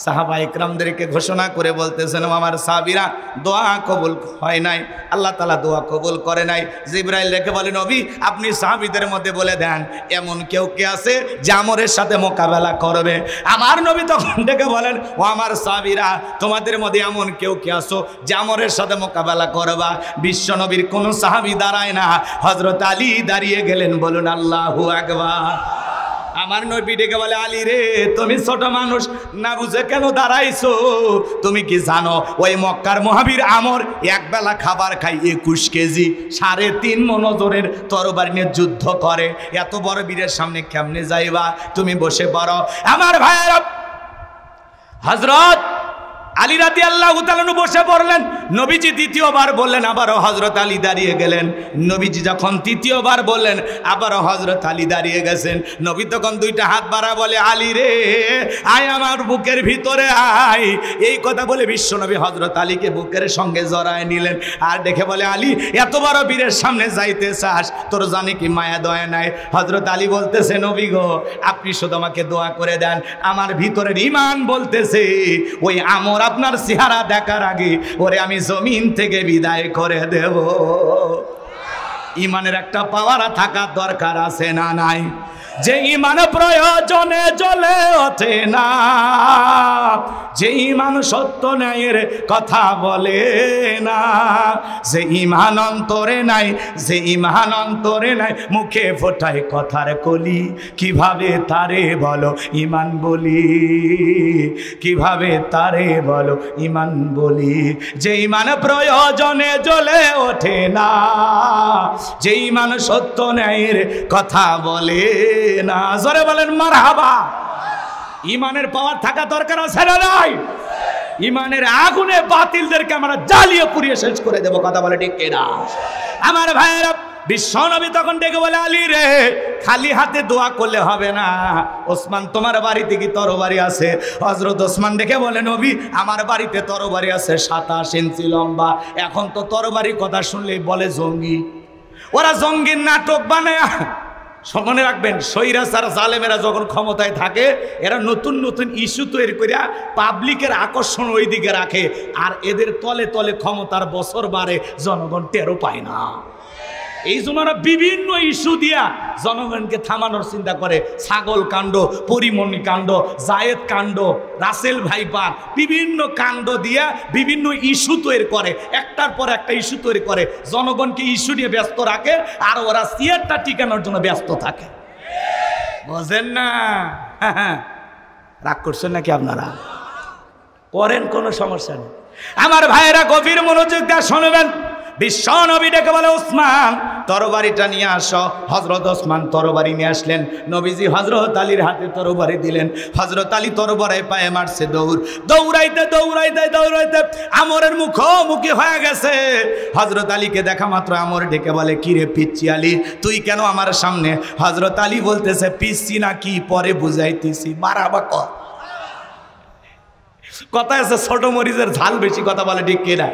সাহাবা ইকরামদেরকে ঘোষণা করে বলতেছেন, আমার সাহাবীরা, দোয়া কবুল হয় নাই, আল্লাহ তাআলা দোয়া কবুল করে নাই। জিবরাইল ডেকে বলে, নবী আপনি সাহাবীদের মধ্যে বলে দেন এমন কেউ কে আছে যে আমরের সাথে মোকাবেলা করবে। আমার নবী তখন ডেকে বলেন, ও আমার সাহাবীরা, তোমাদের মধ্যে এমন কেউ কে আছো যে আমরের সাথে মোকাবেলা করবা? বিশ্ব নবীর কোন সাহাবী দাঁড়ায় না, হযরত আলী দাঁড়িয়ে গেলেন। বলুন আল্লাহু আকবার। আমার নবী ডেকে বলে, আলী রে, তুমি ছোট মানুষ না বুঝে কেন দাঁড়াইছো? তুমি কি জানো ওই মক্কার মহাবীর আমর একবেলা খাবার খাই 21 কেজি 3.5 মণ ওজনের তরবারি নিয়ে যুদ্ধ করে, এত বড় বীরের সামনে কেমনে যাইবা? তুমি বসে পড়ো। আমার ভাইয়েরা, হযরত আলী রাদিয়াল্লাহু তাআলা বসে পড়লেন। নবীজি দ্বিতীয়বার বললেন, আবারও হযরত আলী দাঁড়িয়ে গেলেন। নবীজি যখন তৃতীয়বার বললেন, আবারও হযরত আলী দাঁড়িয়ে গেছেন। নবী তখন 2টা হাত বাড়া বলে, আলী রে, আয় আমার বুকের ভিতরে আয়। এই কথা বলে বিশ্বনবী হযরত আলীকে বুকের সঙ্গে জড়ায় নিলেন। আর দেখে বলে, আলী, এত বড় বীরের সামনে যাইতে চাস? তোর জানি কি মায়া দয়া নাই? হযরত আলী বলতেছে, নবী গো, আপনি শুধু আমাকে দোয়া করে দেন। আমার ভিতরের ঈমান বলতেছে ওই আমর আপনার চেহারা দেখার আগে ওরে আমি জমিন থেকে বিদায় করে দেব। ঈমানের একটা পাওয়ার থাকা দরকার আছে না নাই? যে ঈমান প্রয়োজনে জ্বলে ওঠে না, যে ঈমান সত্য ন্যায়ের কথা বলে না, যে ঈমান অন্তরে নাই, যে ঈমান অন্তরে নাই, মুখে ফোটায় কথার কলি, কিভাবে তারে বলো ঈমান বলি, কিভাবে তারে বলো ঈমান বলি। যে ঈমান প্রয়োজনে জ্বলে ওঠে না, যে ঈমান সত্য ন্যায়ের কথা বলে না। জোরে বলেন মারহাবা। ঈমানের পাওয়ার থাকা দরকার আছে না নাই? ঈমানের আগুনে বাতিলদেরকে আমরা জ্বালিয়ে পুড়িয়ে শেষ করে দেব, কথা বলে ঠিক কিনা? আমার ভাইয়েরা, বিশ্বনবী তখন ডেকে বলে, আলী রে, খালি হাতে দোয়া করলে হবে না। ওসমান, তোমার বাড়িতে কি তরবারি আছে? হযরত ওসমান ডেকে বলে, নবী, আমার বাড়িতে তরবারি আছে 27 ইঞ্চি লম্বা। এখন তো তরবারি কথা শুনলেই বলে জঙ্গি। ওরা জঙ্গির নাটক বানায়। মনে রাখবেন, স্বৈরাচার জালেমেরা যখন ক্ষমতায় থাকে, এরা নতুন নতুন ইস্যু তৈরি করে পাবলিকের আকর্ষণ ওই দিকে রাখে, আর এদের তলে তলে ক্ষমতার বছর বাড়ে, জনগণ টেরও পায় না। এই জন্য বিভিন্ন ইস্যু দিয়া জনগণকে থামানোর চিন্তা করে। ছাগল কাণ্ড, পরিমণি কাণ্ড, জায়েদ কাণ্ড, রাসেল ভাইপার, বিভিন্ন কাণ্ড দিয়া বিভিন্ন ইস্যু তৈরি করে, একটার পর একটা ইস্যু তৈরি করে, জনগণকে ইস্যু নিয়ে ব্যস্ত রাখে, আর ওরা সিয়ারটা টিকানোর জন্য ব্যস্ত থাকে। বোঝেন না? রাগ করছেন নাকি আপনারা? করেন, কোনো সমস্যা নেই। আমার ভাইয়েরা, গভীর মনোযোগ দিয়ে শুনবেন। বিশ্ব নবী ডেকে বলে ওসমান তরবারিটা নিয়ে আসো। হযরত ওসমান তরবারি নিয়ে আসলেন। নবীজি হযরত আলীর হাতে তরবারি দিলেন। হযরত আলী তরবারে পায়ে মারছে দৌড়। দৌড়াইতে দৌড়াইতে দৌড়াইতে আমরের মুখোমুখি হয়ে গেছে। হযরত আলীকে দেখা মাত্র আমর ডেকে বলে কি রে পিচ্চি আলী, তুই কেন আমার সামনে? হযরত আলী বলতেছে পিচ্চি না কি পরে বুঝাইতেছি, মারাবা কর। কথা আছে ছোট মরিচের ঝাল বেশি, কথা বলে ঠিক কিনা?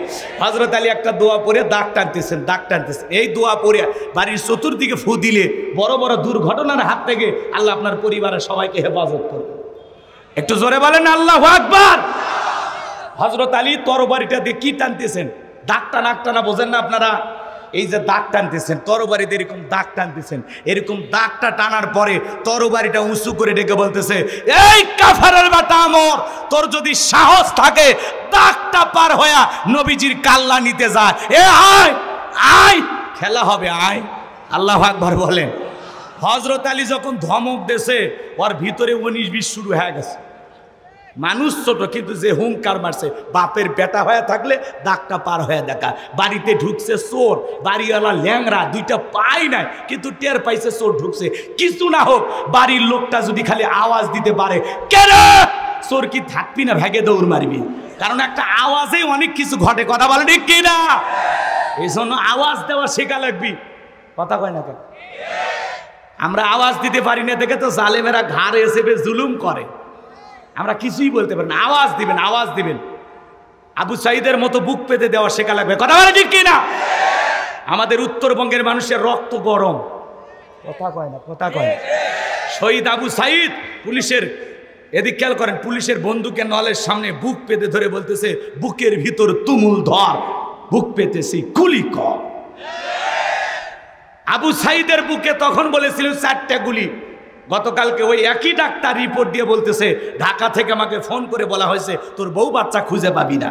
হযরত আলী একটা দোয়া পড়ে দাগ টানতেছেন, দাগ টানতেছেন। এই দোয়া পড়ে বাড়ির চতুর্দিকে ফু দিলে বড় বড় দুর্ঘটনার হাত থেকে আল্লাহ আপনার পরিবারের সবাইকে হেফাজত করবে। একটু জোরে বলেন আল্লাহু আকবার। হযরত আলী তরবারিটা দিয়ে কি টানতেছেন? দাগ টানা টানা বোঝেন না আপনারা? এই যে দাগ টানতেছেন তরবারিতে এরকম দাগ টানতেছেন, এরকম দাগটা টানার পরে তরবারিটা উঁচু করে ডেকে বলতেছে এই কাফারের বেটা আমর, তোর যদি সাহস থাকে দাগটা পার হইয়া নবীজির কাল্লা নিতে যায়, এ আয় আয় খেলা হবে, আয়। আল্লাহু আকবার বলেন। হযরত আলী যখন ধমক দেছে ওর ভিতরে 19-20 শুরু হয়ে গেছে। মানুষ ছোট কিন্তু যে হুঙ্কার মারছে, বাপের বেটা হয়ে থাকলে দাগটা পার হয়ে দেখা। বাড়িতে ঢুকছে চোর, বাড়িওয়ালা ল্যাংরা, দুইটা পাই নাই কিন্তু টের পাইছে চোর ঢুকছে। কিছু না হোক বাড়ির লোকটা যদি খালি আওয়াজ দিতে পারে কে রে, চোর কি থাকবি না ভেগে দৌড় মারবি, কারণ একটা আওয়াজেই অনেক কিছু ঘটে। কথা বলে ঠিক কিনা? এই জন্য আওয়াজ দেওয়া শেখা লাগবি। কথা কয় না কেন? আমরা আওয়াজ দিতে পারি না দেখে তো জালেমেরা ঘাড়ে এসে জুলুম করে। আমরা কিছুই বলতে পারি না, আওয়াজ দিবেন, আওয়াজ দিবেন। আবু সাঈদের মতো বুক পেতে দেওয়া শেখা লাগবে। কথা বলে ঠিক কিনা? আমাদের উত্তরবঙ্গের মানুষের রক্ত গরম। কথা কয় না, কথা কয় না। শহীদ আবু সাঈদ পুলিশের, এদিক খেয়াল করেন, পুলিশের বন্দুকের নলের সামনে বুক পেতে ধরে বলতেছে বুকের ভিতর তুমুল ধর, বুক পেতেছি গুলি কর। আবু সাঈদের বুকে তখন বলেছিল 4টা গুলি। গতকালকে ওই একই ডাক্তার রিপোর্ট দিয়ে বলতেছে ঢাকা থেকে আমাকে ফোন করে বলা হয়েছে তোর বউ বাচ্চা খুঁজে পাবি না।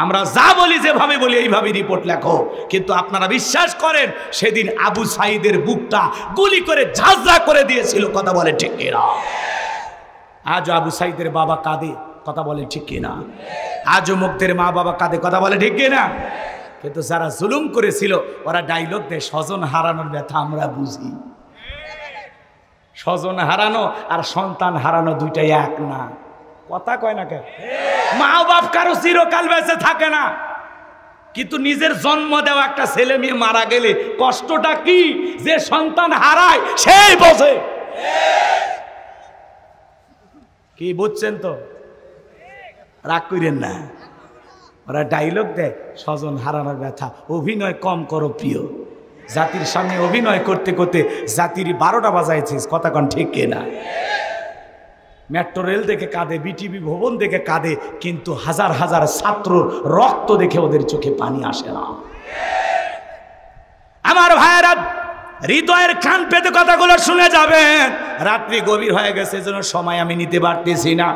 আমরা যা বলি যেভাবে বলি এইভাবে রিপোর্ট লেখো, কিন্তু আপনারা বিশ্বাস করেন সেদিন আবু সাঈদের বুকটা গুলি করে ঝাঁঝরা করে দিয়েছিল। কথা বলে ঠিক কিনা? আজও আবু সাঈদের বাবা কাঁদে। কথা বলে ঠিক কিনা? আজও মুক্তের মা বাবা কাঁদে। কথা বলে ঠিক কিনা? কিন্তু যারা জুলুম করেছিল ওরা ডায়লগ দেয় স্বজন হারানোর ব্যথা আমরা বুঝি। স্বজন হারানো আর সন্তান হারানো দুইটাই এক না। কথা কয় না কেন? মা বাপ কারো চিরকাল বেঁচে থাকে না, কিন্তু নিজের জন্ম দেওয়া একটা ছেলে মেয়ে মারা গেলে কষ্টটা কি যে সন্তান হারায় সেই বোঝে। কি বুঝছেন তো? রাগ করেন না। ওরা ডায়লগ দেয় স্বজন হারানোর ব্যথা। অভিনয় কম করো প্রিয়। জাতির সামনে অভিনয় করতে করতে জাতির 12টা বাজাইছিস। কথা কন ঠিক কিনা? মেট্রো রেল দেখে কাঁদে, বিটিভি ভবন দেখে কাঁদে, কিন্তু হাজার হাজার ছাত্র রক্ত দেখে ওদের চোখে পানি আসে না। আমার ভাইয়েরা হৃদয়ের কান পেতে কথাগুলো শুনে যাবেন। রাত্রি গভীর হয়ে গেছে, এজন্য সময় আমি নিতে পারতেছি না,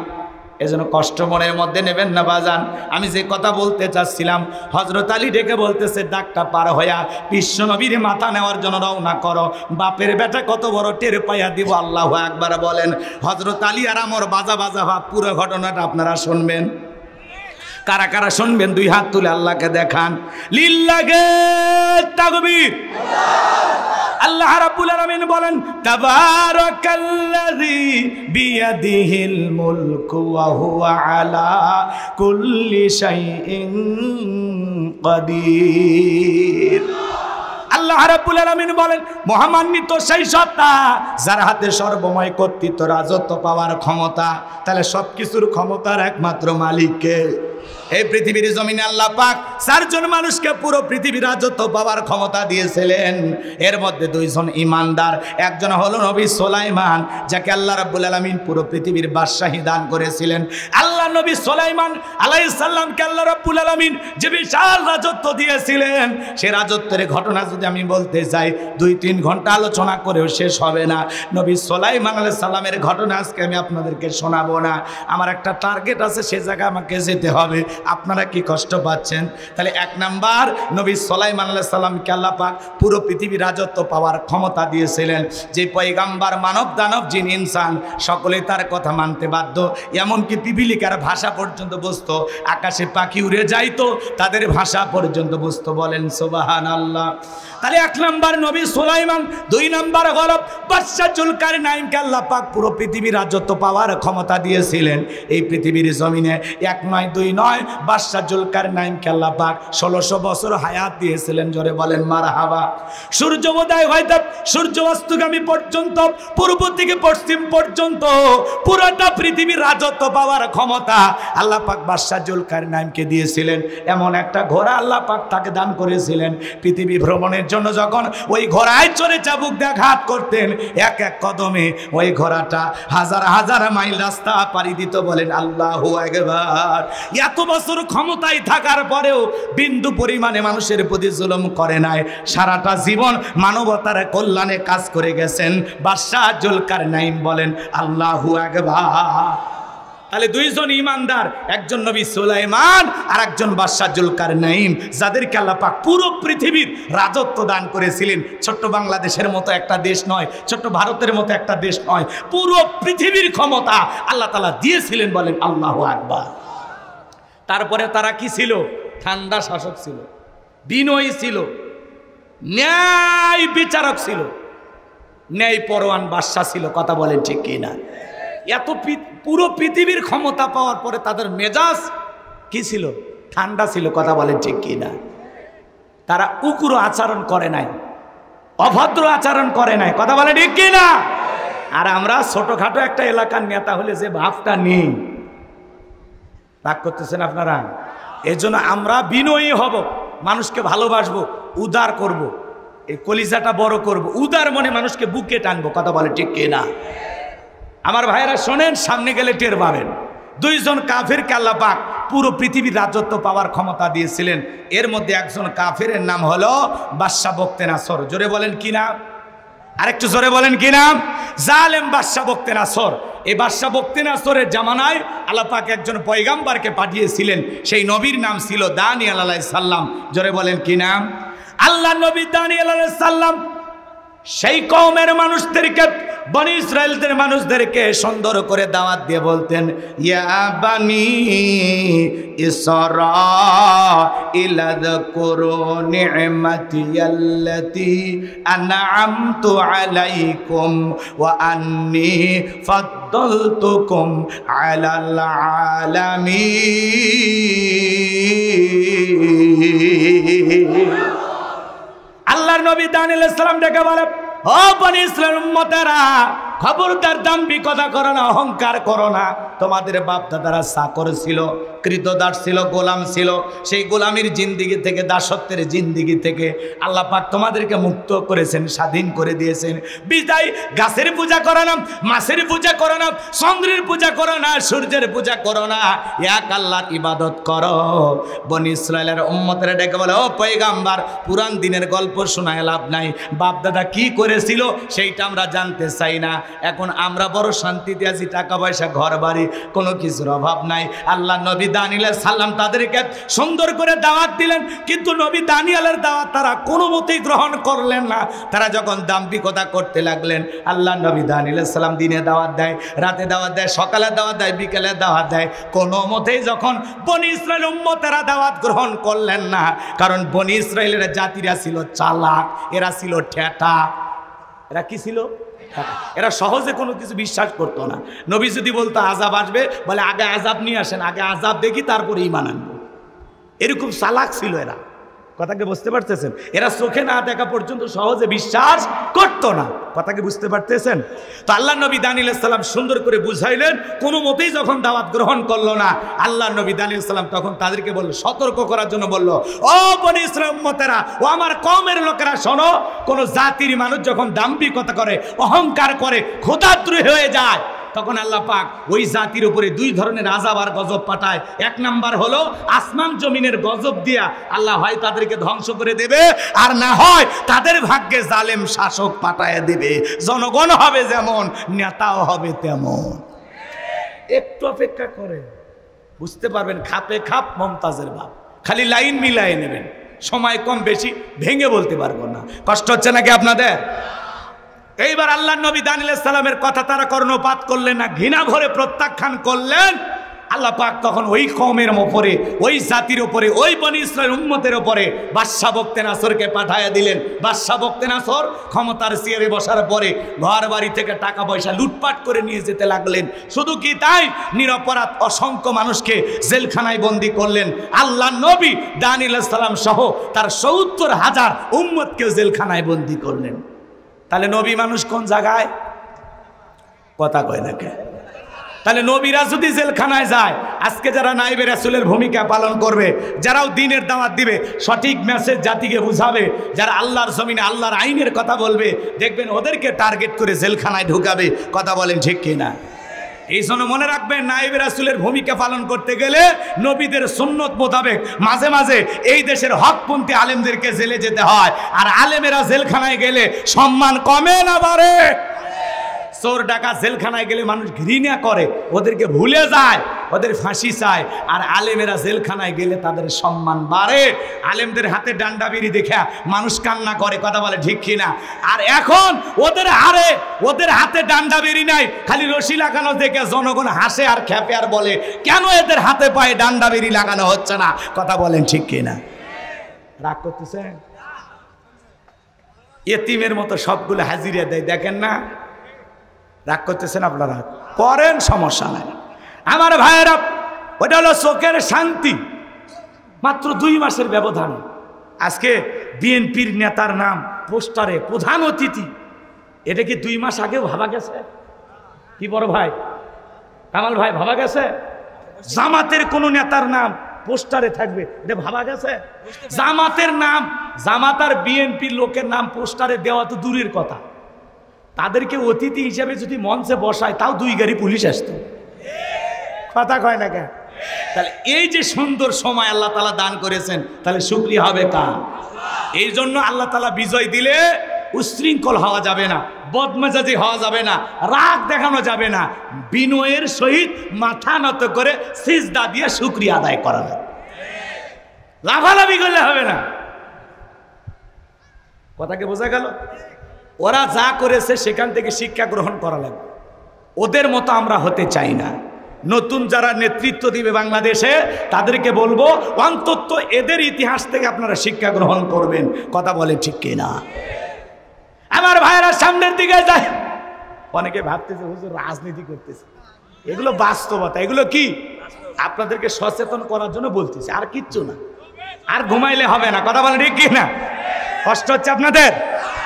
এজন্য কষ্ট মনের মধ্যে নেবেন না বাজান। আমি যে কথা বলতে চাচ্ছিলাম, হযরত আলী ডেকে বলতেছে ডাকটা পার হইয়া বিশ্ব নবীর মাথা নেওয়ার জন্য রওনা করো। বাপের বেটা কত বড় টের পাইয়া দিব। আল্লাহু আকবার বলেন। হযরত আলী আর আমর বাজা বাজা ভাব। পুরো ঘটনাটা আপনারা শুনবেন। কারা কারা শুনবেন দুই হাত তুলে আল্লাহকে দেখান। লিল্লাহে তাকবীর। আল্লাহ রাব্বুল আলামিন বলেন তাবারাকাল্লাযী বিয়াদিহিল মুলকু ওয়া হুয়া আলা কুল্লি শাইইন কাদির। আল্লাহ রাব্বুল আলামিন বলেন মহামান্বিত সেই সত্তা যার হাতে সর্বময় কর্তৃত্ব, রাজত্ব পাওয়ার ক্ষমতা। তাহলে সবকিছুর ক্ষমতার একমাত্র মালিককে। এই পৃথিবীর জমিনে আল্লাহ পাক 4 জন মানুষকে পুরো পৃথিবীর রাজত্ব পাওয়ার ক্ষমতা দিয়েছিলেন। এর মধ্যে 2 জন ইমানদার, একজন হলো নবী সুলাইমান, যাকে আল্লাহ রাব্বুল আলামিন পুরো পৃথিবীর বাদশাহী দান করেছিলেন। আল্লাহ নবী সুলাইমান আলাইহিস সালামকে আল্লাহ রাব্বুল আলামিন যে বিশাল রাজত্ব দিয়েছিলেন, সে রাজত্বের ঘটনা যদি আমি বলতে চাই 2-3 ঘন্টা আলোচনা করেও শেষ হবে না। নবী সুলাইমান আলাইহিস সালামের ঘটনা আজকে আমি আপনাদেরকে শোনাবো না। আমার একটা টার্গেট আছে, সে জায়গায় আমাকে যেতে হবে। হবে। আপনারা কি কষ্ট পাচ্ছেন? তাহলে এক নাম্বার, নবী সুলাইমান আলাইহিস সালামকে আল্লাহ পাক পুরো পৃথিবীর রাজত্ব পাওয়ার ক্ষমতা দিয়েছিলেন। যে পয়গাম্বার, মানব দানব জিন ইনসান সকলেই তার কথা মানতে বাধ্য। এমনকি পিপিলিকার ভাষা পর্যন্ত বুঝতো, আকাশে পাখি উড়ে যাইতো তাদের ভাষা পর্যন্ত বুঝতো। বলেন সুবহানাল্লাহ। তাহলে এক নাম্বার নবী সুলাইমান। দুই নাম্বার হলো বাদশা জুলকারনাইনকে আল্লাহ পাক পুরো পৃথিবীর রাজত্ব পাওয়ার ক্ষমতা দিয়েছিলেন। এই পৃথিবীর জমিনে এক নয় দুই নয়, বাদশা জুলকারনাইনকে আল্লাহ পাক 1600 বছর হায়াত দিয়েছিলেন। জোরে বলেন মারহাবা। সূর্য উদয় হইতে সূর্য অস্তগামী পর্যন্ত, পূর্ব থেকে পশ্চিম পর্যন্ত পুরোটা পৃথিবীর রাজত্ব পাওয়ার ক্ষমতা আল্লাহ পাক বাদশা জুলকারনাইনকে দিয়েছিলেন। এমন একটা ঘোড়া আল্লাহ পাক তাকে দান করেছিলেন। পৃথিবী ভ্রমণের জন্য যখন ওই ঘোড়ায় চড়ে চাবুক দেখাত করতেন, এক এক কদমে ওই ঘোড়াটা হাজার হাজার মাইল রাস্তা পাড়ি দিত। বলেন আল্লাহু আকবার। এত বছর ক্ষমতায় থাকার পরেও বিন্দু পরিমাণে মানুষের প্রতি জুলুম করে নাই। সারাটা জীবন মানবতার কল্যাণে কাজ করে গেছেন বাদশা জুলকারনাইন। বলেন আল্লাহু আকবার। তাহলে দুইজন ইমানদার, একজন নবী সুলাইমান আর একজন বাদশা জুলকারনাইন, যাদেরকে আল্লাহ পাক পুরো পৃথিবীর রাজত্ব দান করেছিলেন। ছোট্ট বাংলাদেশের মতো একটা দেশ নয়, ছোট্ট ভারতের মতো একটা দেশ নয়, পুরো পৃথিবীর ক্ষমতা আল্লাহ তাআলা দিয়েছিলেন। বলেন আল্লাহু আকবার। তারপরে তারা কি ছিল? ঠান্ডা শাসক ছিল, বিনয়ী ছিল, ন্যায় বিচারক ছিল, ন্যায় পরোয়ান বাদশা ছিল। কথা বলেন ঠিক কিনা? এত পুরো পৃথিবীর ক্ষমতা পাওয়ার পরে তাদের মেজাজ কি ছিল? ঠান্ডা ছিল। কথা বলেন ঠিক কিনা? তারা উগ্র আচরণ করে নাই, অভদ্র আচরণ করে নাই। কথা বলেন ঠিক কিনা? আর আমরা ছোটখাটো একটা এলাকার নেতা হলে যে ভাবটা নেই, রাগ করতেছেন আপনারা? এজন্য আমরা বিনয়ী হব, মানুষকে ভালোবাসবো, উদার করব, এই কলিজাটা বড় করব, উদার মনে মানুষকে বুকে টানবো। কথা বলে ঠিক কিনা? আমার ভাইয়েরা শোনেন, সামনে গেলে টের পাবেন। দুইজন কাফেরকে আল্লাহ পাক পুরো পৃথিবীর রাজত্ব পাওয়ার ক্ষমতা দিয়েছিলেন। এর মধ্যে একজন কাফেরের নাম হলো বাদশা বক্তেনাসর। জোরে বলেন কি নাম? আরেকটু জোরে বলেন কি নাম? জালেম বাদশা বক্তেনাসর। এই বাদশা বক্তেনাসরের জামানায় আল্লাহ পাক একজন পয়গাম্বরকে পাঠিয়েছিলেন। সেই নবীর নাম ছিল দানিয়েল আলাইহিস সালাম। জোরে বলেন কি নাম? আল্লাহ নবী দানিয়েল আলাইহিস সালাম সেই কওমের মানুষদেরকে, বনি ইসরাইলদের মানুষদেরকে সুন্দর করে দাওয়াত দিয়ে বলতেন, ইয়া বানি ইসরাঈল যাকুরু নি'মাতি আল্লাতী আন'আমতু আলাইকুম ওয়া আন্নী ফাদ্দালতুকুম আলাল আলামিন। আল্লাহর নবী দানিয়েল আলাইহিস সালাম ডেকে বলে, ও বনি ইসরাইল উম্মতেরা, খবরদার দাম্ভিকতা করো না, অহংকার করো না। তোমাদের বাপ দাদারা চাকর ছিল, কৃতদাস ছিল, গোলাম ছিল। সেই গোলামির জিন্দিগি থেকে, দাসত্বের জিন্দিগি থেকে আল্লাহ পাক তোমাদেরকে মুক্ত করেছেন, স্বাধীন করে দিয়েছেন। বিদায় গাছের পূজা করো না, মাছের পূজা করো না, চন্দ্রের পূজা করো না, সূর্যের পূজা করো না, এক আল্লাহর ইবাদত করো। বনি ইসরাইলের উম্মতেরা ডেকে বলে, ও পয়গাম্বর, পুরান দিনের গল্প শোনায় লাভ নাই, বাপ দাদা কি করেছিল সেইটা আমরা জানতে চাই না। এখন আমরা বড় শান্তিতে আছি, টাকা পয়সা, ঘর বাড়ি, কোনো কিছুর অভাব নাই। আল্লাহ নবী দানিয়েল আলাইহিস সালাম তাদেরকে সুন্দর করে দাওয়াত দিলেন, কিন্তু নবী দানিয়েলের দাওয়াত তারা কোনো মতেই গ্রহণ করলেন না। তারা যখন দাম্ভিকতা করতে লাগলেন, আল্লাহ নবী দানিয়েল আলাইহিস সালাম দিনে দাওয়াত দেয়, রাতে দাওয়াত দেয়, সকালে দাওয়াত দেয়, বিকেলে দাওয়াত দেয়, কোনো মতেই যখন বনি ইসরাইল উম্মতেরা দাওয়াত গ্রহণ করলেন না। কারণ বনি ইসরাইলের জাতিরা ছিল চালাক, এরা ছিল ঠেটা। এরা কি ছিল? এরা সহজে কোনো কিছু বিশ্বাস করতো না। নবী যদি বলতো আযাব আসবে, বলে আগে আযাব নিয়ে আসেন, আগে আযাব দেখি তারপরে ঈমান আনবো। এরকম চালাক ছিল এরা। কথাকে বুঝতে পারতেছেন? এরা চোখে না দেখা পর্যন্ত সহজে বিশ্বাস করতো না। কথাকে বুঝতে পারতেছেন? তো আল্লাহ নবী দানিয়েল আলাইহিস সালাম সুন্দর করে বুঝাইলেন, কোনো মতেই যখন দাওয়াত গ্রহণ করলো না, আল্লাহ নবী দানিয়েল আলাইহিস সালাম তখন তাদেরকে বলল, সতর্ক করার জন্য বলল, ও বনি ইসরাইল উম্মতেরা, ও আমার কওমের লোকেরা, শোনো, কোন জাতির মানুষ যখন দাম্ভিকতা করে, অহংকার করে, খোদাদ্রোহী হয়ে যায়, তখন আল্লাহ পাক ওই জাতির উপরে দুই ধরনের আযাব আর গজব পাঠায়। এক নাম্বার হলো আসমান জমিনের গজব দিয়া আল্লাহ হয় তাদেরকে ধ্বংস করে দেবে, আর না হয় তাদের ভাগ্যে জালেম শাসক পাঠায় দেবে। জনগণ হবে যেমন, নেতাও হবে তেমন। একটু অপেক্ষা করে, বুঝতে পারবেন খাপে খাপ মমতাজের বাপ। খালি লাইন মিলায়ে নেবেন, সময় কম বেশি ভেঙে বলতে পারবো না। কষ্ট হচ্ছে নাকি আপনাদের? এইবার আল্লাহর নবী দানিয়েল আলাইহিস সালামের কথা তারা কর্ণপাত করলেন না, ঘৃণা ভরে প্রত্যাখ্যান করলেন। আল্লাহ পাক তখন ওই কওমের উপরে, ওই জাতির উপরে, ওই বনি ইসরাইল উম্মতের উপরে বাদশাহ বক্তেনাসরকে পাঠায়া দিলেন। বাদশাহ বক্তেনাসর ক্ষমতার চেয়ারে বসার পরে ঘর বাড়ি থেকে টাকা পয়সা লুটপাট করে নিয়ে যেতে লাগলেন। শুধু কি তাই, নিরপরাধ অসংখ্য মানুষকে জেলখানায় বন্দী করলেন। আল্লাহর নবী দানিয়েল আলাইহিস সালাম সহ তার ৭০,০০০ উম্মতকে জেলখানায় বন্দী করলেন। তাহলে নবী মানুষ কোন জায়গায়? কথা কয় না কে? তাহলে নবীরা যদি জেলখানায় যায়, আজকে যারা নাইবে রাসূলের ভূমিকা পালন করবে, যারাও দ্বীনের দাওয়াত দিবে, সঠিক মেসেজ জাতিকে বুঝাবে, যারা আল্লাহর জমিনে আল্লাহর আইনের কথা বলবে, দেখবেন ওদেরকে টার্গেট করে জেলখানায় ঢুকাবে। কথা বলেন ঠিক কিনা? এই জন্য মনে রাখবেন, নাইবে রাসূলের ভূমিকা পালন করতে গেলে নবীদের সুন্নত মোতাবেক মাঝে মাঝে এই দেশের হকপন্থী আলেমদেরকে জেলে যেতে হয়। আর আলেমেরা জেলখানায় গেলে সম্মান কমে না বাড়ে? চোর ডাকাত জেলখানায় গেলে মানুষ ঘৃণা করে, ওদেরকে ভুলে যায়, ওদের ফাঁসি চায়। আর আলেমেরা জেলখানায় গেলে তাদের সম্মান বাড়ে। আলেমদের হাতে ডান্ডা বিড়ি দেখে মানুষ কান্না করে। কথা বলে ঠিক কিনা? আর এখন ওদের হাতে ডান্ডা বিড়ি নাই, খালি রশি লাগানো দেখে জনগণ হাসে আর খেপে আর বলে, কেন এদের হাতে পায়ে ডান্ডা বিড়ি লাগানো হচ্ছে না? কথা বলেন ঠিক কিনা? রাগ করতেছে? এতিমের মতো সবগুলো হাজিরা দেয়, দেখেন না? রাগ করতেছেন আপনারা? করেন, সমস্যা নাই। আমার ভাইয়েরা, ওটা হলো চোখের শান্তি। মাত্র 2 মাসের ব্যবধান। আজকে বিএনপির নেতার নাম পোস্টারে প্রধান অতিথি। এটা কি 2 মাস আগেও ভাবা গেছে? কি বড় ভাই কামাল ভাই, ভাবা গেছে? জামাতের কোন নেতার নাম পোস্টারে থাকবে, এটা ভাবা গেছে? জামাতের নাম, জামাত আর বিএনপির লোকের নাম পোস্টারে দেওয়া তো দূরের কথা, তাদেরকে অতিথি হিসেবে যদি মঞ্চে বসায় তাও 2 গাড়ি পুলিশ আসতো। কথা কয় না কেন? তাহলে এই যে সুন্দর সময় আল্লাহ তাআলা দান করেছেন, তাহলে শুকরিয়া হবে কার? এই জন্য আল্লাহ তাআলা বিজয় দিলে উশৃঙ্খল হওয়া যাবে না, বদমেজাজি হওয়া যাবে না, রাগ দেখানো যাবে না। বিনয়ের সহিত মাথা নত করে সিজদা দিয়ে শুকরিয়া আদায় করা যাবে। লাফালাফি করলে হবে না। কথাকে বোঝা গেল? ওরা যা করেছে সেখান থেকে শিক্ষা গ্রহণ করা লাগবে। ওদের মতো আমরা হতে চাই না। নতুন যারা নেতৃত্ব দিবে বাংলাদেশে, তাদেরকে বলবো অন্তত এদের ইতিহাস থেকে আপনারা শিক্ষা গ্রহণ করবেন। কথা বলে ঠিক কিনা? আমার ভাইয়েরা সামনের দিকে যায়। অনেকে ভাবতেছে হুজুর রাজনীতি করতেছে, এগুলো বাস্তবতা। এগুলো কি? আপনাদেরকে সচেতন করার জন্য বলতেছি, আর কিচ্ছু না। আর ঘুমাইলে হবে না। কথা বলে ঠিক কিনা? কষ্ট হচ্ছে আপনাদের?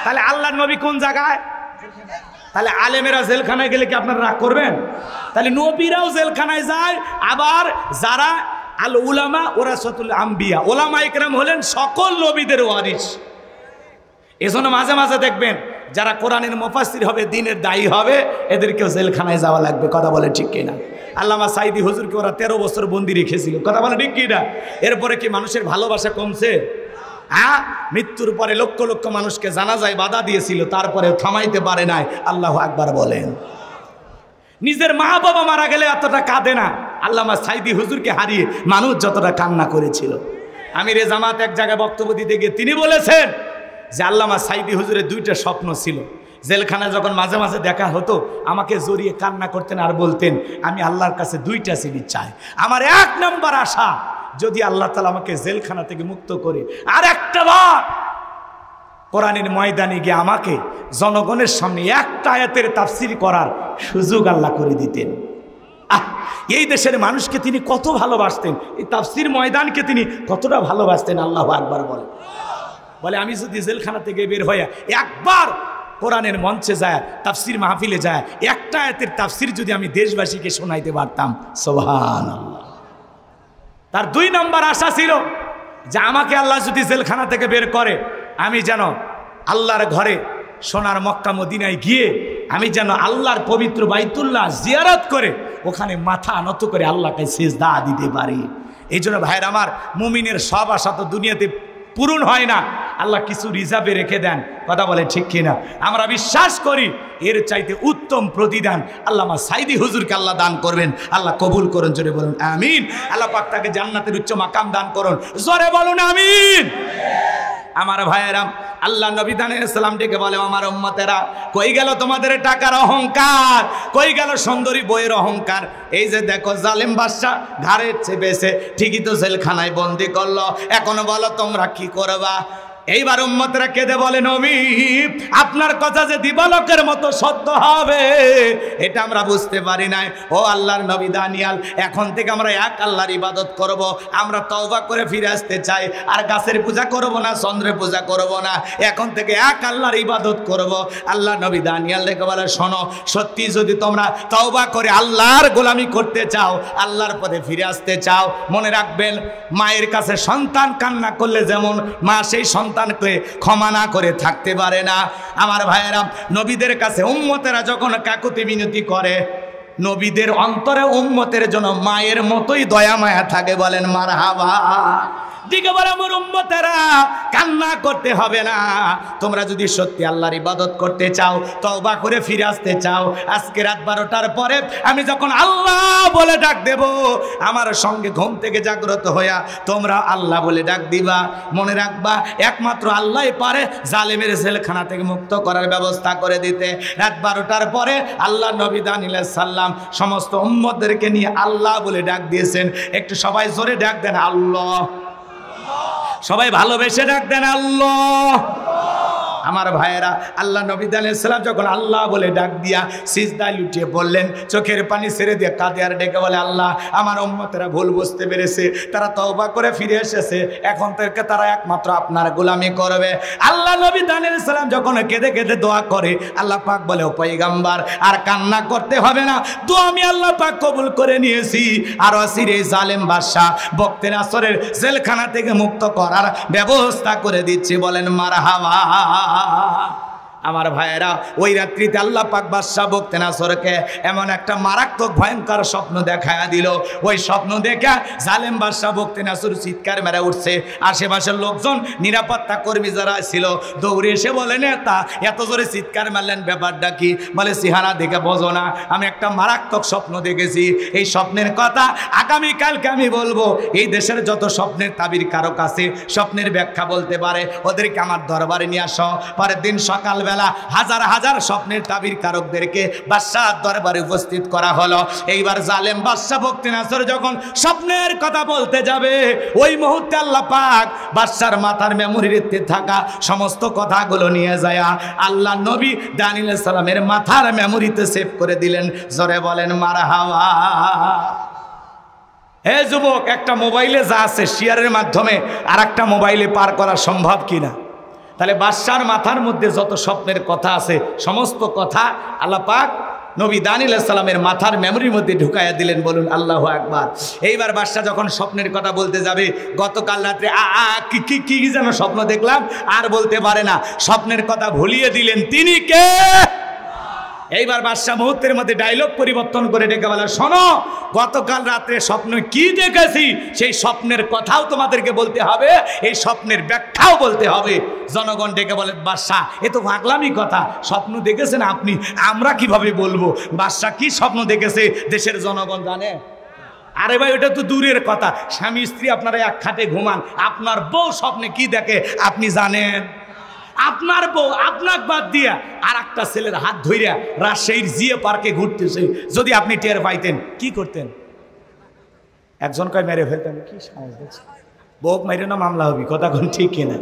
তাহলে আল্লাহর নবী কোন জায়গায়? তাহলে আলেমেরা জেলখানায় গেলে কি আপনারা রাগ করবেন? তাহলে নবীরাও জেলখানায় যায়। আবার যারা আল উলামা ওরাসাতুল আম্বিয়া, ওলামা ইকরাম হলেন সকল নবীদের ওয়ারিস। এজন্য মাঝে মাঝে দেখবেন যারা কোরআনের মুফাসসির হবে, দ্বীনের দায়ী হবে, এদেরকেও জেলখানায় যাওয়া লাগবে। কথা বলে ঠিক কিনা? আল্লামা সাইদি হুজুরকে ওরা 13 বছর বন্দি রেখেছিল। কথা বলে ঠিক কিনা? এরপরে কি মানুষের ভালোবাসা কমছে? হ্যাঁ, মৃত্যুর পরে লক্ষ লক্ষ মানুষকে জানাজায় বাধা দিয়েছিল, তারপরে থামাইতে পারে নাই। আল্লাহু আকবার বলেন। নিজের মা বাবা মারা গেলে এতটা কাঁদে না, আল্লামা সাইদি হুজুরকে হারিয়ে মানুষ যতটা কান্না করেছিল। আমিরে জামাত এক জায়গায় বক্তব্য দিতে গিয়ে তিনি বলেছেন যে আল্লামা সাইদি হুজুরের 2টা স্বপ্ন ছিল। জেলখানায় যখন মাঝে মাঝে দেখা হতো, আমাকে জড়িয়ে কান্না করতেন আর বলতেন, আমি আল্লাহর কাছে 2টা জিনিস চাই। আমার 1 নম্বর আশা, যদি আল্লাহ তাআলা আমাকে জেলখানা থেকে মুক্ত করে আর একটা বার কোরআনের ময়দানে গিয়ে আমাকে জনগণের সামনে একটা আয়াতের তাফসীর করার সুযোগ আল্লাহ করে দিতেন। এই দেশের মানুষকে তিনি কত ভালোবাসতেন, এই তাফসীর ময়দানকে তিনি কতটা ভালোবাসতেন। আল্লাহু আকবার বলে আমি যদি জেলখানা থেকে বের হয়ে একবার কোরআনের মঞ্চে যায়, তাফসীর মাহফিলে যায়, একটা আয়াতের তাফসীর যদি আমি দেশবাসীকে শোনাইতে পারতাম, সুবহানাল্লাহ। তার 2 নম্বর আশা ছিল যে আমাকে আল্লাহ যদি জেলখানা থেকে বের করে, আমি যেন আল্লাহর ঘরে সোনার মক্কা মদিনায় গিয়ে আমি যেন আল্লাহর পবিত্র বাইতুল্লাহ জিয়ারত করে ওখানে মাথা নত করে আল্লাহকে সিজদা দিতে পারি। এই জন্য ভাইয়ের আমার, মুমিনের সব আশা তো দুনিয়াতে পূরণ হয় না। আল্লাহ কিছু রিজার্ভে রেখে দেন। কথা বলে ঠিক কিনা? আমরা বিশ্বাস করি এর চাইতে উত্তম প্রতিদান আল্লামা সাইদি হুজুরকে আল্লাহ দান করবেন। আল্লাহ কবুল করুন, জোরে বলুন আমিন। আল্লাহ পাক তাকে জান্নাতের উচ্চ মাকাম দান করুন, জোরে বলুন আমিন। আমার ভাইয়েরা, আল্লাহ নবী দানিয়েলাম ডেকে বলে, আমার উম্মতেরা, কই গেল তোমাদের টাকার অহংকার, কই গেল সুন্দরী বইয়ের অহংকার? এই যে দেখো জালেম বাদশা ঘাড়ে চেপেছে, ঠিকই তো জেলখানায় বন্দি করলো, এখনো বলো তোমরা কি করবা? এইবার উম্মতরা কেঁদে বলে, নবী আপনার কথা যে দিবালকের মতো সত্য হবে এটা আমরা বুঝতে পারি নাই। ও আল্লাহর নবী দানিয়াল, এখন থেকে আমরা এক আল্লাহর ইবাদত করব, আমরা তওবা করে ফিরে আসতে চাই, আর গাছের পূজা করব না, চন্দ্রের পূজা করব না, এখন থেকে এক আল্লাহর ইবাদত করব। আল্লাহ নবী দানিয়াল দেখে বলে, শোনো, সত্যি যদি তোমরা তওবা করে আল্লাহর গোলামি করতে চাও, আল্লাহর পথে ফিরে আসতে চাও, মনে রাখবেন মায়ের কাছে সন্তান কান্না করলে যেমন মা সেই সন্তানকে ক্ষমা না করে থাকতে পারে না। আমার ভাইয়েরা, নবীদের কাছে উম্মতেরা যখন কাকুতি মিনতি করে, নবীদের অন্তরে উম্মতের জন্য মায়ের মতোই দয়া মায়া থাকে। বলেন মারহাবা। দিকে বলে, আমার উম্মতেরা কান্না করতে হবে না, তোমরা যদি সত্যি আল্লাহর ইবাদত করতে চাও, তওবা করে ফিরে আসতে চাও, আজকে রাত 12টার পরে আমি যখন আল্লাহ বলে ডাক দেব, আমার সঙ্গে ঘুম থেকে জাগ্রত হইয়া তোমরা আল্লাহ বলে ডাক দিবা। মনে রাখবা, একমাত্র আল্লাহই পারে জালেমের জেলখানা থেকে মুক্ত করার ব্যবস্থা করে দিতে। রাত 12টার পরে আল্লাহ নবী দানিয়েলাইহিস সালাম সমস্ত উম্মতদেরকে নিয়ে আল্লাহ বলে ডাক দিয়েছেন। একটু সবাই জোরে ডাক দেন আল্লাহ, সবাই ভালোবেসে ডাক দেন আল্লাহ। আমার ভাইয়েরা, আল্লাহ নবী দানিয়েলাইহিস সালাম যখন আল্লাহ বলে ডাক দিয়া সিজদায় লুটিয়ে পড়লেন, চোখের পানি ছেড়ে দিয়ে কাঁদে আর ডেকে বলে, আল্লাহ আমার উম্মতেরা ভুল বুঝতে পেরেছে, তারা তওবা করে ফিরে এসেছে, এখন থেকে তারা একমাত্র আপনার গোলামি করবে। আল্লাহ নবী দানিয়েলাইহিস সালাম যখন কেঁদে কেঁদে দোয়া করে, আল্লাহ পাক বলে, ও পয়গম্বর আর কান্না করতে হবে না, দোয়া আমি আল্লাহ পাক কবুল করে নিয়েছি, আর অসিরে জালেম বাদশা বক্তে নাসরের জেলখানা থেকে মুক্ত করার ব্যবস্থা করে দিচ্ছি। বলেন মারহাবা। আমার ভাইয়েরা, ওই রাত্রিতে আল্লাহ পাক বাদশাহ বক্তে নাসরকে এমন একটা মারাত্মক ভয়ঙ্কর স্বপ্ন দেখায়া দিল। ওই স্বপ্ন দেখা জালেম বাদশাহ বক্তে নাসর চিৎকার মেরে উঠছে। আশেপাশের লোকজন, নিরাপত্তা কর্মী যারা ছিল, দৌড়ে এসে বলে, নেতা এত জোরে চিৎকার মারলেন, ব্যাপারটা কি? বলে, সিহারা দেখে বোঝো না, আমি একটা মারাত্মক স্বপ্ন দেখেছি, এই স্বপ্নের কথা আগামীকালকে আমি বলবো। এই দেশের যত স্বপ্নের তাবির কারো কাছে স্বপ্নের ব্যাখ্যা বলতে পারে, ওদেরকে আমার দরবারে নিয়ে আসো। পরের দিন সকালবেলা হাজার হাজার স্বপ্নের তাবির কারকদেরকে বাদশাহর দরবারে উপস্থিত করা হলো। এইবার জালেম বাদশাহ বক্তে নাসর যখন স্বপ্নের কথা বলতে যাবে, ওই মুহূর্তে আল্লাহ পাক বাদশার মাথার মেমোরিতে থাকা সমস্ত কথাগুলো নিয়ে যায় আল্লাহ নবী দানিয়েলাইহিস সালামের মাথার মেমোরিতে সেভ করে দিলেন। জোরে বলেন মারহাবা। হে যুবক, একটা মোবাইলে যা আছে শেয়ারের মাধ্যমে আর একটা মোবাইলে পার করা সম্ভব কিনা? তাহলে বাদশার মাথার মধ্যে যত স্বপ্নের কথা আছে সমস্ত কথা আল্লাহ পাক নবী দানিয়েলাইহিস সালামের মাথার মেমোরির মধ্যে ঢুকাইয়া দিলেন। বলুন আল্লাহু আকবার। এইবার বাদশা যখন স্বপ্নের কথা বলতে যাবে, গতকাল রাত্রে কি যেন স্বপ্ন দেখলাম আর বলতে পারে না, স্বপ্নের কথা ভুলিয়ে দিলেন। তিনি কে? এইবার বাদশাহ মুহূর্তের মধ্যে ডায়লগ পরিবর্তন করে ডেকে বলে, শোনো, গতকাল রাত্রে স্বপ্ন কি দেখেছি সেই স্বপ্নের কথাও তোমাদেরকে বলতে হবে, এই স্বপ্নের ব্যাখ্যাও বলতে হবে। জনগণ ডেকে বলে, বাদশাহ এ তো পাগলামি কথা, স্বপ্ন দেখেছেন আপনি, আমরা কিভাবে বলবো? বাদশাহ কি স্বপ্ন দেখেছে দেশের জনগণ জানে? আরে ভাই, ওটা তো দূরের কথা, স্বামী স্ত্রী আপনারা এক খাটে ঘুমান, আপনার বউ স্বপ্নে কি দেখে আপনি জানেন? আপনার বউ আপনাকে বাদ দিয়া আর একটা ছেলের হাত ধইরা রাজশাহীর জিএ পার্কে ঘুরতেছে, যদি আপনি টের পাইতেন কি করতেন? একজন কয় মেরে ফেলতেন। কি সাহস দেখছে? বউ মেরে না মামলা হবি, কথা কোন ঠিক কিনা?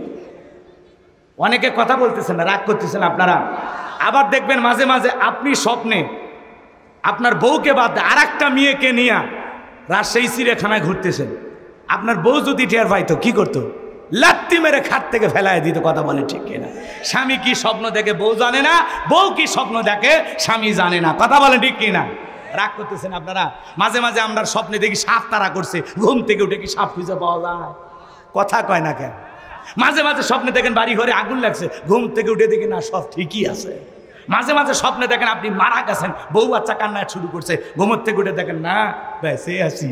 অনেকে কথা বলতেছেন না, রাগ করতেছেন আপনারা। আবার দেখবেন মাঝে মাঝে আপনি স্বপ্নে আপনার বউকে বাদ আর একটা মেয়েকে নিয়ে রাজশাহী চিড়িয়াখানায় ঘুরতেছেন, আপনার বউ যদি টের পাইতো কি করতো? লাত্তি মেরে খাট থেকে ফেলায় দিত। কথা বলে ঠিক কিনা? স্বামী কি স্বপ্ন দেখে বউ জানে না, বউ কি স্বপ্ন দেখে স্বামী জানে না। কথা বলে ঠিক কিনা? রাগ করতেছেন আপনারা। মাঝে মাঝে আমরা স্বপ্নে দেখি সাপ তারা করছে, ঘুম থেকে উঠে কি সাপ খুঁজে পাওয়া যায়? কথা কয় না কেন? মাঝে মাঝে স্বপ্নে দেখেন বাড়ি ঘরে আগুন লাগছে, ঘুম থেকে উঠে দেখি না সব ঠিকই আছে। মাঝে মাঝে স্বপ্নে দেখেন আপনি মারা গেছেন, বউ বাচ্চা কান্না শুরু করছে, ঘুমোর থেকে উঠে দেখেন না বেঁচে আছি।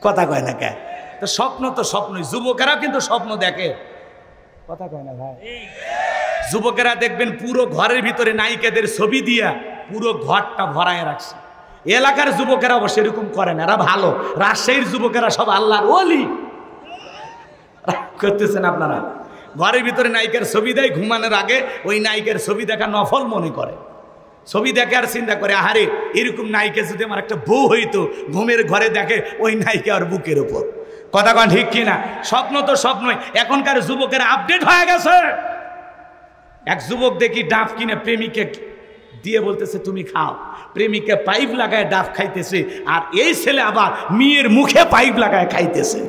কথা কয় না কেন? তো স্বপ্ন তো স্বপ্নই, যুবকেরাও কিন্তু স্বপ্ন দেখে। কথা কয় না ভাই। যুবকেরা দেখবেন পুরো ঘরের ভিতরে নায়িকাদের ছবি দিয়া পুরো ঘরটা ভরায় রাখছে। এলাকার যুবকেরা অবশ্য এরকম করে না, এরা ভালো। রাজশাহীর যুবকেরা সব আল্লাহর ওলি করতেছেন আপনারা। ঘরের ভিতরে নায়িকার ছবি দেয়, ঘুমানোর আগে ওই নায়িকার ছবি দেখা নফল মনে করে। ছবি দেখে আর চিন্তা করে, আহারে এরকম নায়িকা যদি আমার একটা বউ হইতো, ঘুমের ঘরে দেখে ওই নায়িকা আর বুকের উপর। কথা কন ঠিক কিনা? স্বপ্ন তো স্বপ্নই। এখনকার যুবকেরা আপডেট হয়ে গেছে। এক যুবক দেখি ডাব কিনে প্রেমিকে দিয়ে বলতেছে তুমি খাও, প্রেমিকে পাইপ লাগায় ডাব খাইতেছে, আর এই ছেলে আবার মেয়ের মুখে পাইপ লাগায় খাইতেছে।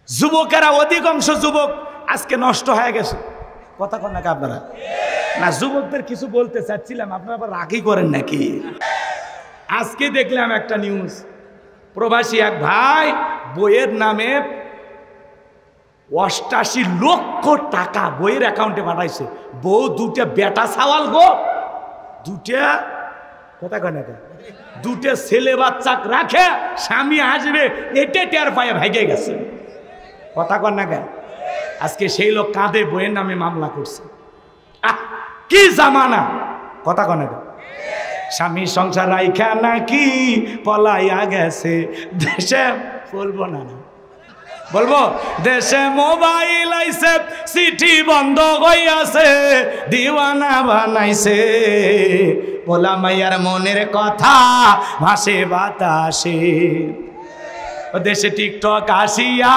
যুবকেরা, অধিকাংশ যুবক আজকে নষ্ট হয়ে গেছে। কথা কন নাকি আপনারা? না, যুবকদের কিছু বলতে চাচ্ছিলাম, আপনারা আবার রাগই করেন নাকি? আজকে দেখলাম একটা নিউজ, প্রবাসী এক ভাই বইয়ের নামে 88 লক্ষ টাকা বইয়ের অ্যাকাউন্টে পাঠাইছে। বউ দুটা বেটা সাওয়াল গো, দুটা, কথা কয় না, দুটা ছেলে বাচ্চা রাখে, স্বামী আসবে এটা টের পায়ে ভাগে গেছে। কথা কন না কেন? আজকে সেই লোক কাঁদে বইয়ের নামে মামলা করছে। কি জামানা! কথা কন না কেন? স্বামী সংসার রাইখা নাকি পলাইয়া গেছে দেশে। বলবো না, বলবো দেশে মোবাইল আইছে, চিঠি বন্ধ হইয়াছে, দিওয়ানা বানাইছে, বলা মাইয়ার মনের কথা ভাসে বাতাসে। দেশে টিকটক আসিয়া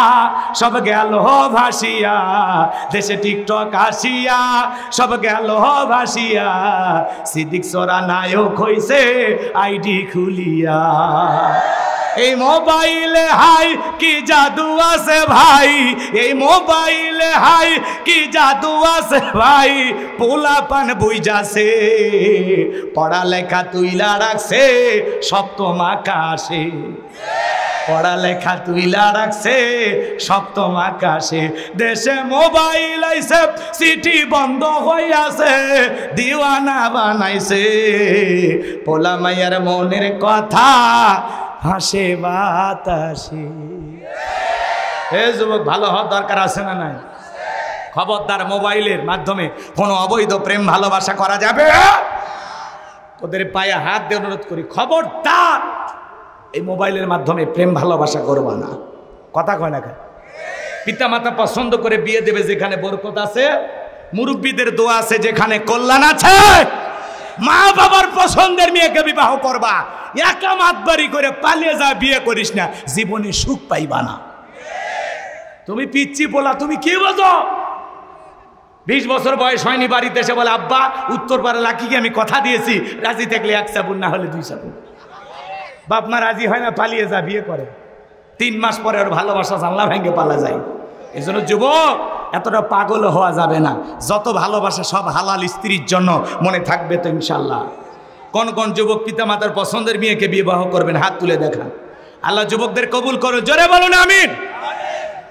সব গেল ভাসিয়া, দেশে টিকটক আসিয়া সব গেল ভাসিয়া, সিদ্দিক সোরা নায়ক হইছে আইডি খুলিয়া। এই মোবাইলে হাই কি জাদু আছে ভাই, এই মোবাইলে হাই কি জাদু আছে ভাই, পোলাপান বুইজাছে, পড়ালেখা তুইলা রাখছে সপ্তম আকাশে, পড়ালেখা তুইলা রাখছে সপ্তম আকাশে। দেশে মোবাইল আইছে, চিঠি বন্ধ হইয়াছে, দিওয়ানা বানাইছে, পোলা মাইয়ার মনের কথা ভাসে বাতাসে। হে যুবক, ভালো হওয়ার দরকার আছে না নাই? খবরদার, মোবাইলের মাধ্যমে কোনো অবৈধ প্রেম ভালোবাসা করা যাবে। তোদের পায়ে হাত দিয়ে অনুরোধ করি, খবরদার এই মোবাইলের মাধ্যমে প্রেম ভালোবাসা করবা না। কথা কয় না কেন? পিতা মাতা পছন্দ করে বিয়ে দেবে যেখানে বরকত আছে, মুরব্বীদের দোয়া আছে যেখানে কল্যাণ আছে। মা বাবার পছন্দের মেয়েকে বিবাহ করবা, একা মাতবাড়ি করে পালিয়ে যা বিয়ে করিস না, জীবনে সুখ পাইবা না। তুমি পিচ্ছি বলা, তুমি কি বোঝো? 20 বছর বয়স হয়নি, বাড়িতে এসে বলে আব্বা উত্তর পাড়া লাকিকে আমি কথা দিয়েছি, রাজি থাকলে 1 সাবুন না হলে 2 সাবুন। বাপ মা রাজি হয় না, পালিয়ে যা বিয়ে করে। 3 মাস পরে ওর ভালোবাসা জানলা ভেঙে পালা যায়। এই জন্য যুবক, এতটা পাগল হওয়া যাবে না। যত ভালোবাসা সব হালাল স্ত্রীর জন্য, মনে থাকবে তো ইনশাল্লাহ। কোন কোন যুবক পিতা মাতার পছন্দের মেয়েকে বিবাহ করবেন? হাত তুলে দেখান। আল্লাহ যুবকদের কবুল করো, জোরে বলুন আমিন।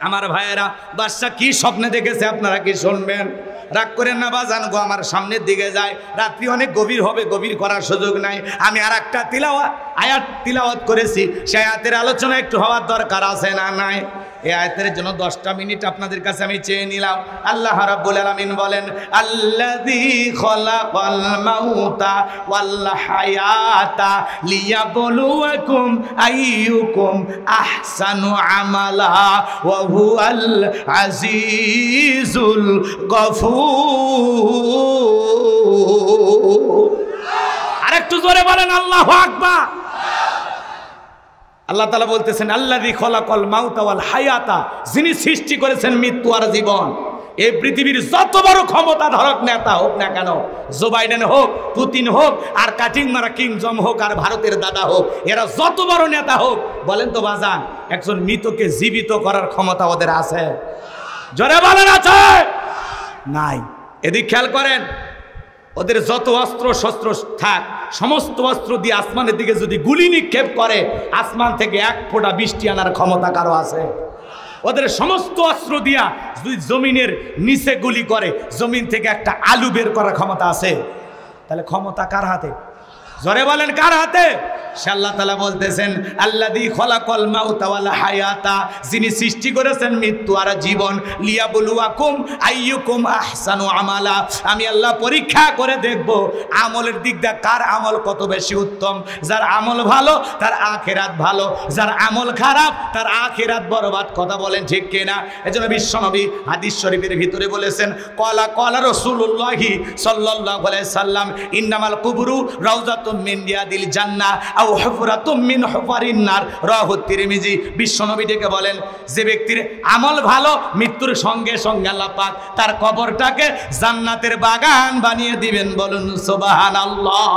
আমার ভাইয়েরা, বাদশা কি স্বপ্নে দেখেছে আপনারা কি শুনবেন? রাগ করেন না বাজান গো, আমার সামনের দিকে যায়, রাত্রি অনেক গভীর হবে, গভীর করার সুযোগ নাই। আমি আর একটা আয়াত তিলাওয়াত করেছি, সেই আয়াতের আলোচনা একটু হওয়ার দরকার আছে না নাই? এই আয়াতের জন্য 10টা মিনিট আপনাদের কাছে আমি চেয়ে নিলাম। আল্লাহ রাব্বুল আলামিন বলেন, আল্লাযী খলাকাল মাউতা ওয়াল হায়াতা লিয়াবলুয়াকুম আইয়ুকুম আহসানু আমালা ওয়া হুয়াল আজিজুল গফুর। আরেকটু জোরে বলেন আল্লাহু আকবার। আল্লাহ তাআলা বলতেছেন, আল্লাযী খলাকাল মাউতা ওয়াল হায়াতা, যিনি সৃষ্টি করেছেন মৃত্যু আর জীবন। এই পৃথিবীর যত বড় ক্ষমতা ধরক নেতা হোক না কেন, জো বাইডেন হোক, পুতিন হোক, আর কাটিং মারা কিং জম হোক, আর ভারতের দাদা হোক, এরা যত বড় নেতা হোক, বলেন তো বাজান, একজন মৃতকে জীবিত করার ক্ষমতা ওদের আছে? জোরে বলেন আছে? নাই। এদিক খেয়াল করেন, ওদের যত অস্ত্র শস্ত্র থাক, সমস্ত অস্ত্র দিয়ে আসমানের দিকে যদি গুলি নিক্ষেপ করে, আসমান থেকে 1 ফোঁটা বৃষ্টি আনার ক্ষমতা কারো আছে? ওদের সমস্ত অস্ত্র দিয়া যদি জমিনের নিচে গুলি করে, জমিন থেকে একটা আলু বের করার ক্ষমতা আছে? তাহলে ক্ষমতা কার হাতে? জোরে বলেন কার হাতে? সে আল্লাহ তাআলা বলতেছেন আল্লাযী খলাকাল মাউতা ওয়াল হায়াতা, যিনি সৃষ্টি করেছেন মৃত্যু আর জীবন, লিয়াবলুয়াকুম আইয়ুকুম আহসানু আমালা, আমি আল্লাহ পরীক্ষা করে দেখব আমলের দিক দিয়ে কার আমল কত বেশি উত্তম। যার আমল ভালো তার আখিরাত ভালো, যার আমল খারাপ তার আখিরাত বরবাদ। কথা বলেন ঠিক কিনা? এজন্য বিশ্বনবী হাদিস শরীফের ভিতরে বলেছেন ক্বালা রাসূলুল্লাহি সাল্লাল্লাহু আলাইহি সাল্লাম ইন্নামাল কুবুরু রাউযাতুম মিন রিয়াদিল জান্নাহ আও হুফরাতুম মিন হুফারিন নার, রাওয়াহু তিরমিজি। বিশ্বনবী ডেকে বলেন যে ব্যক্তির আমল ভালো মৃত্যুর সঙ্গে সঙ্গে আল্লাহ পাক তার কবরটাকে জান্নাতের বাগান বানিয়ে দিবেন, বলুন সুবহানাল্লাহ।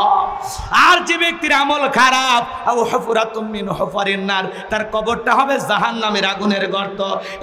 আর যে ব্যক্তির আমল খারাপ আও হুফরাতুম মিন হুফারিন নার, তার কবরটা হবে জাহান্নামের আগুনের গর্ত।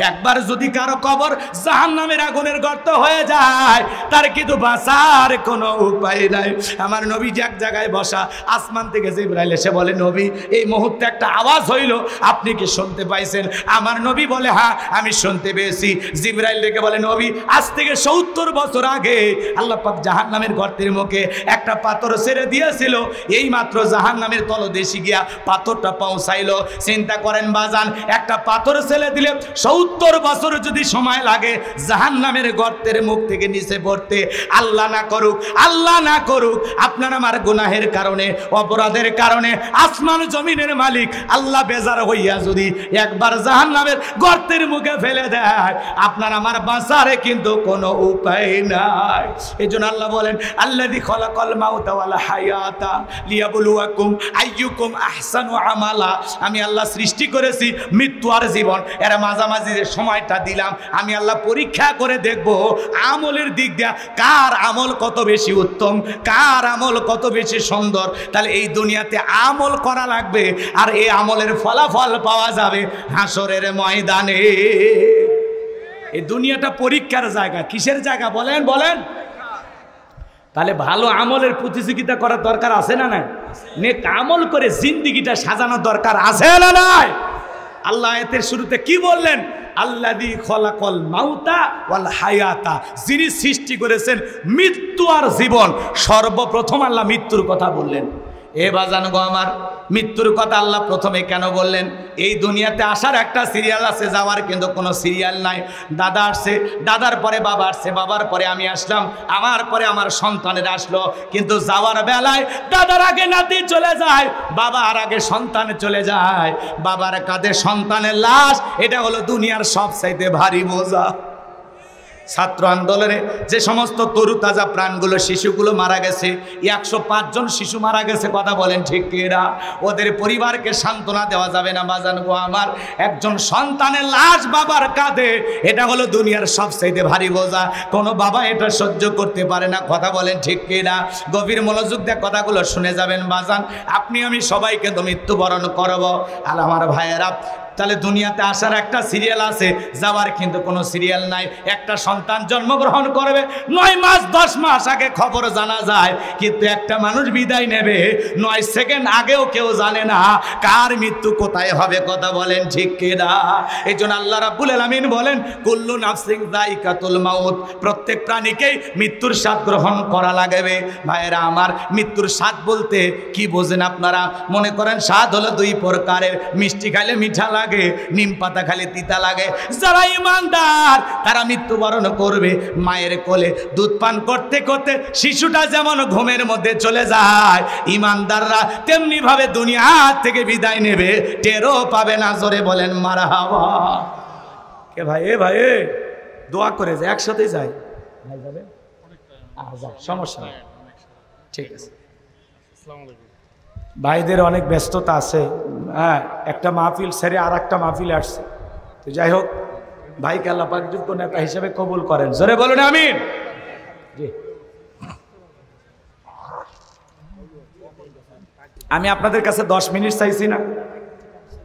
একবার যদি কারো কবর জাহান্নামের আগুনের গর্ত হয়ে যায় তার কিন্তু বাঁচার কোনো উপায় নাই। আমার নবী এক জায়গায় বসা, আসমান থেকে জিবরাইল এসে বলে নবী এই মুহূর্তে একটা আওয়াজ হইল, আপনি কি শুনতে পাইছেন? আমার নবী বলে হ্যাঁ আমি শুনতে পেয়েছি। জিবরাইল ডেকে বলে নবী আজ থেকে 70 বছর আগে আল্লাহ পাক জাহান্নামের গর্তের মুখে একটা পাথর ছেড়ে দিয়েছিল, এই মাত্র জাহান্নামের তলদেশে গিয়া পাথরটা পৌঁছাইলো। চিন্তা করেন বাজান, একটা পাথর ছেড়ে দিলে 70 বছর যদি সময় লাগে জাহান্নামের গর্তের মুখ থেকে নিচে পড়তে। আল্লাহ না করুক, আল্লাহ না করুক আপনার আমার গুনাহের কারণে, অপরাধের কারণে আসমান জমিনের মালিক আল্লাহ বেজার হইয়া যদি একবার জাহান্নামের গর্তের মুখে ফেলে দেয় আপনার আমার বাঁচারে কিন্তু কোনো উপায় নাই। এজন্য আল্লাহ বলেন আল্লাযী খলাকাল মাউতা ওয়াল হায়াতা লিয়াবলুয়াকুম আইয়ুকুম আহসানু আমালা, আমি আল্লাহ সৃষ্টি করেছি মৃত্যু আর জীবন, এর মাঝামাঝি যে সময়টা দিলাম আমি আল্লাহ পরীক্ষা করে দেখব আমলের দিক দিয়ে কার আমল কত বেশি উত্তম, কার আমল কত বেশি সুন্দর। তাহলে এই দুনিয়াতে আমল করা লাগবে আর এই আমলের ফলাফল পাওয়া যাবে হাসরের ময়দানে। এই দুনিয়াটা পরীক্ষার জায়গা। কিসের জায়গা বলেন বলেন? তাহলে ভালো আমলের প্রতিযোগিতা করার দরকার আছে না নাই? নেক আমল করে জিন্দেগিটা সাজানোর দরকার আছে না নাই? আল্লাহ আয়াতের শুরুতে কি বললেন? আল্লাযী খলাকাল মাউতা ওয়াল হায়াতা, যিনি সৃষ্টি করেছেন মৃত্যু আর জীবন। সর্বপ্রথম আল্লাহ মৃত্যুর কথা বললেন। এ বাজান গো আমার, মৃত্যুর কথা আল্লাহ প্রথমে কেন বললেন? এই দুনিয়াতে আসার একটা সিরিয়াল আছে, যাওয়ার কিন্তু কোনো সিরিয়াল নাই। দাদা আসছে, দাদার পরে বাবা আসছে, বাবার পরে আমি আসলাম, আমার পরে আমার সন্তানের আসলো। কিন্তু যাওয়ার বেলায় দাদার আগে নাতি চলে যায়, বাবার আগে সন্তান চলে যায়, বাবার কাঁধে সন্তানের লাশ। এটা হলো দুনিয়ার সবচাইতে ভারী বোঝা। ছাত্র আন্দোলনে যে সমস্ত তরুতাজা প্রাণগুলো শিশুগুলো মারা গেছে, 105 জন শিশু মারা গেছে, কথা বলেন ঠিক কিনা? ওদের পরিবারকে সান্ত্বনা দেওয়া যাবে না বাজান গো আমার। একজন সন্তানের লাশ বাবার কাঁধে, এটা হলো দুনিয়ার সবচাইতে ভারী বোঝা। কোনো বাবা এটা সহ্য করতে পারে না, কথা বলেন ঠিক কিনা? গভীর মনোযোগ দিয়ে কথাগুলো শুনে যাবেন বাজান। আপনি আমি সবাই কিন্তু মৃত্যুবরণ করব। আর আমার ভাইয়েরা, তাহলে দুনিয়াতে আসার একটা সিরিয়াল আছে, যাওয়ার কিন্তু কোনো সিরিয়াল নাই। একটা সন্তান জন্মগ্রহণ করবে, 9 মাস 10 মাস আগে খবর জানা যায়, কিন্তু একটা মানুষ বিদায় নেবে 9 সেকেন্ড আগেও কেউ জানে না কার মৃত্যু কোথায় হবে, কথা বলেন ঠিক কিনা? এই জন্য আল্লাহ রাব্বুল আলামিন বলেন কুল্লু নাফসিন যায়িকাতুল মাউত, প্রত্যেক প্রাণীকেই মৃত্যুর স্বাদ গ্রহণ করা লাগবে। ভাইয়েরা আমার, মৃত্যুর স্বাদ বলতে কি বোঝেন আপনারা? মনে করেন স্বাদ হলো 2 প্রকারের, মিষ্টি খাইলে মিঠা লাগে, নিম পাতা খালি তিতা লাগে। যারা ইমানদার তারা মৃত্যুবরণ করবে মায়ের কোলে দুধ পান করতে করতে। শিশুটা যেমন ঘুমের মধ্যে চলে যায়, ইমানদাররা তেমনি ভাবে দুনিয়া থেকে বিদায় নেবে, টেরও পাবে না। জোরে বলেন মারহাবা। কে ভাই? এ ভাই দোয়া করে যায়, একসাথে যায় ভাই, যাবে সমস্যা নেই, ঠিক আছে। ভাইদের অনেক ব্যস্ততা আছে, হ্যাঁ, একটা মাহফিল সেরে আর একটা মাহফিল আসছে। তো যাই হোক, ভাইকে আল্লাহ পাক যোগ্য নেতা হিসেবে কবুল করেন। জোরে বলুন আমিন। জি, আমি আপনাদের কাছে 10 মিনিট চাইছি না,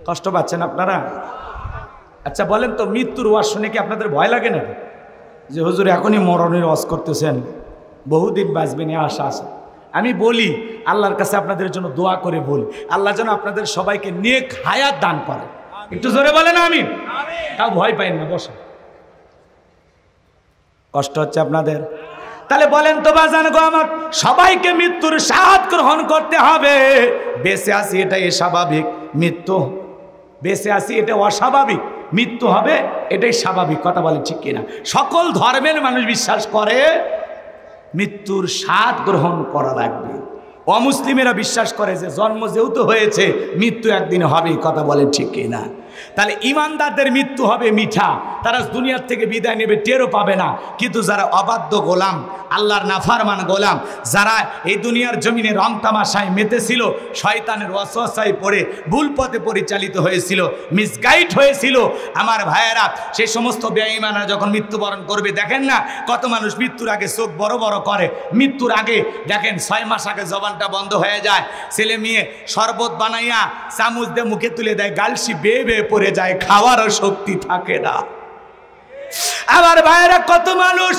কষ্ট পাচ্ছেন আপনারা? আচ্ছা বলেন তো, মৃত্যুর ওয়াজ শুনে কি আপনাদের ভয় লাগে নাকি? যে হুজুর এখনই মরণের ওয়াজ করতেছেন, বহুদিন বাঁচবে নিয়ে আশা আছে। আমি বলি আল্লাহর কাছে আপনাদের জন্য দোয়া করে বলি, আল্লাহ যেন আপনাদের সবাইকে নেক হায়াত দান করে। একটু জোরে বলেন আমিন। তাও ভয় পাইন না, বসে। কষ্ট হচ্ছে আপনাদের? তাহলে বলেন তো বাজান গো আমার, সবাইকে মৃত্যুর স্বাদ গ্রহণ করতে হবে। বেঁচে আছি এটাই স্বাভাবিক, মৃত্যু বেঁচে আছি এটা অস্বাভাবিক, মৃত্যু হবে এটাই স্বাভাবিক। কথা বলে ঠিক কিনা? সকল ধর্মের মানুষ বিশ্বাস করে মৃত্যুর স্বাদ গ্রহণ করা লাগবে। অমুসলিমেরা বিশ্বাস করে যে জন্ম যেহেতু হয়েছে মৃত্যু একদিন হবে। কথা বলে ঠিক কিনা? তাহলে ইমানদারদের মৃত্যু হবে মিঠা, তারা দুনিয়ার থেকে বিদায় নেবে, টেরও পাবে না। কিন্তু যারা অবাধ্য গোলাম, আল্লাহর নাফরমান গোলাম, যারা এই দুনিয়ার জমিনে রং তামাশায় মেতেছিল, শয়তানের ওয়াসওয়াসায় পড়ে ভুল পথে পরিচালিত হয়েছিল, মিসগাইড হয়েছিল, আমার ভাইয়েরা, সেই সমস্ত বেঈমানরা যখন মৃত্যুবরণ করবে, দেখেন না কত মানুষ মৃত্যুর আগে চোখ বড় বড় করে। মৃত্যুর আগে দেখেন 6 মাস আগে জবানটা বন্ধ হয়ে যায়, ছেলে মেয়ে শরবত বানাইয়া চামচ দিয়ে মুখে তুলে দেয়, গালসি বেয়ে বেয়ে পড়ে যায়, খাওয়ারও শক্তি থাকে না। আমার ভাইয়েরা, কত মানুষ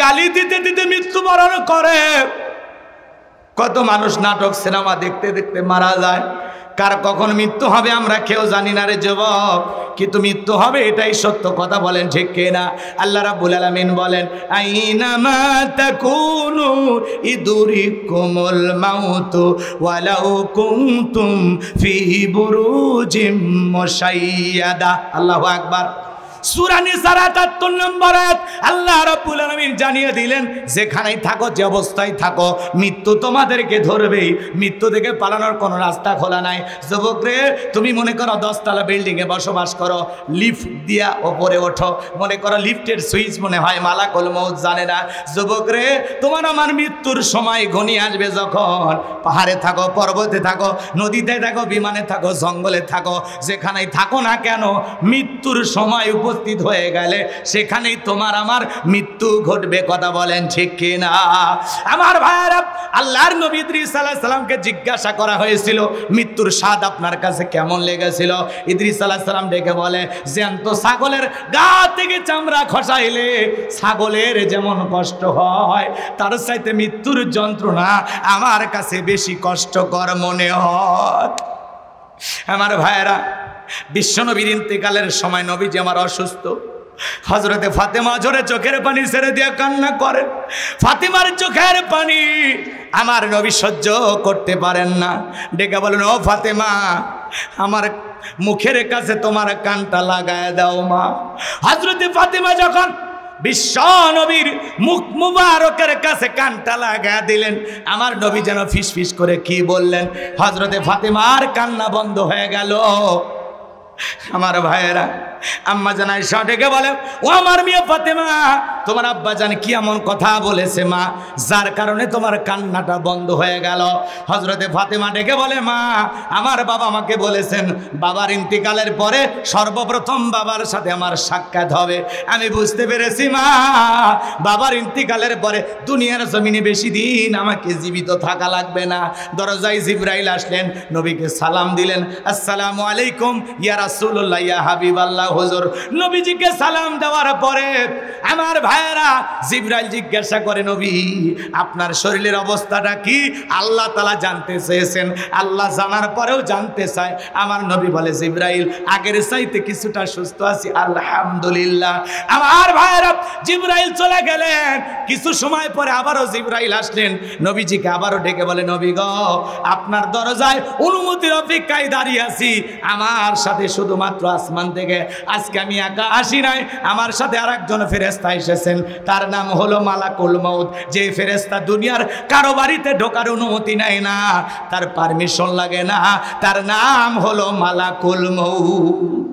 গালি দিতে দিতে মৃত্যুবরণ করে, কত মানুষ নাটক সিনেমা দেখতে দেখতে মারা যায়। কার কখন মৃত্যু হবে আমরা কেউ জানি না রে যুবক, কিন্তু মৃত্যু হবে এটাই সত্য। কথা বলেন ঠিক কিনা? আল্লাহ রাব্বুল আলামিন বলেন, আইনামা তাকুনু ইদুরিকুমুল মাউতু ওয়ালাউ কুনতুম ফি বুরুজিম মুশাইয়াদা। আল্লাহু আকবার। সূরা নিসার ৭৮ নম্বর আয়াত আল্লাহ রাব্বুল আলামিন জানিয়ে দিলেন, যেখানেই থাকো, যে অবস্থায় থাকো, মৃত্যু তোমাদেরকে ধরবেই। মৃত্যু থেকে পালানোর কোনো রাস্তা খোলা নাই। যুবক রে, তুমি মনে করো 10 তলা বিল্ডিংয়ে বসবাস করো, লিফট দিয়া ওপরে ওঠো, মনে করো লিফটের সুইচ মনে হয় মালাকুল মউত জানে না। যুবক রে, তোমার আমার মৃত্যুর সময় ঘনিয়ে আসবে যখন, পাহাড়ে থাকো, পর্বতে থাকো, নদীতে থাকো, বিমানে থাকো, জঙ্গলে থাকো, যেখানেই থাকো না কেন, মৃত্যুর সময় উপস্থিত হয়ে গেলে সেখানেই তোমার আমার মৃত্যু ঘটবে। কথা বলেন ঠিক কিনা? আমার ভাইয়েরা, আল্লাহর নবী ইদ্রিস আলাইহিস সালামকে জিজ্ঞাসা করা হয়েছিল, মৃত্যুর স্বাদ আপনার কাছে কেমন লেগেছিল? ইদ্রিস আলাইহিস সালাম ডেকে বলে, জ্যান্ত ছাগলের গা থেকে চামড়া খসাইলে ছাগলের যেমন কষ্ট হয়, তার চাইতে মৃত্যুর যন্ত্রণা আমার কাছে বেশি কষ্টকর মনে হয়। আমার ভাইয়েরা, বিশ্বনবীর ইন্তেকালের সময় নবীজি আমার অসুস্থ। হযরতে ফাতেমা জোরে চোখের পানি ছেড়ে দিয়ে কান্না করেন। ফাতেমার চোখের পানি আমার নবী সহ্য করতে পারেন না, ডেকে বলেন, ও ফাতেমা, আমার মুখের কাছে তোমার কানটা লাগায় দাও মা। হযরতে ফাতেমা যখন বিশ্ব নবীর মুখ মুবারকের কাছে কানটা লাগায় দিলেন, আমার নবী যেন ফিস ফিস করে কি বললেন, হযরতে ফাতেমার কান্না বন্ধ হয়ে গেল। আমার ভাইয়েরা, আম্মা জান আয়েশা ডেকে বলে, ও আমার মেয়ে ফাতেমা, তোমার আব্বা জান কি এমন কথা বলেছে মা, যার কারণে তোমার কান্নাটা বন্ধ হয়ে গেল? হযরতে ফাতেমা ডেকে বলে, মা, আমার বাবা আমাকে বলেছেন বাবার ইন্তিকালের পরে সর্বপ্রথম বাবার সাথে আমার সাক্ষাৎ হবে। আমি বুঝতে পেরেছি মা, বাবার ইন্তিকালের পরে দুনিয়ার জমিনে বেশি দিন আমাকে জীবিত থাকা লাগবে না। দরজায় জিবরাইল আসলেন, নবীকে সালাম দিলেন, আসসালামু আলাইকুম ইয়া রাসূলুল্লাহ ইয়া হাবিবাল্লাহ। হুজুর নবীজিকে সালাম দেওয়ার পরে আমার ভাইয়েরা, জিবরাইল জিজ্ঞাসা করে, নবী, আপনার শরীরের অবস্থাটা কি? আল্লাহ তাআলা জানতে চেয়েছেন, আল্লাহ জানার পরেও জানতে চায়। আমার নবী বলে, জিবরাইল, আগের চাইতে কিছুটা সুস্থ আছি, আলহামদুলিল্লাহ। আমার ভাইয়েরা, জিবরাইল চলে গেলেন। কিছু সময় পরে আবারও জিবরাইল আসলেন, নবীজিকে আবারও ডেকে বলে, নবী গো, আপনার দরজায় অনুমতির অপেক্ষায় দাঁড়িয়ে আছি। আমার সাথে শুধুমাত্র আসমান থেকে আজকে আমি একা আসি নাই, আমার সাথে আরেকজন ফেরেশতা এসেছেন, তার নাম হলো মালাকুল মউত। যে ফেরেশতা দুনিয়ার কারো বাড়িতে ঢোকার অনুমতি নেয় না, তার পারমিশন লাগে না, তার নাম হলো মালাকুল মউত,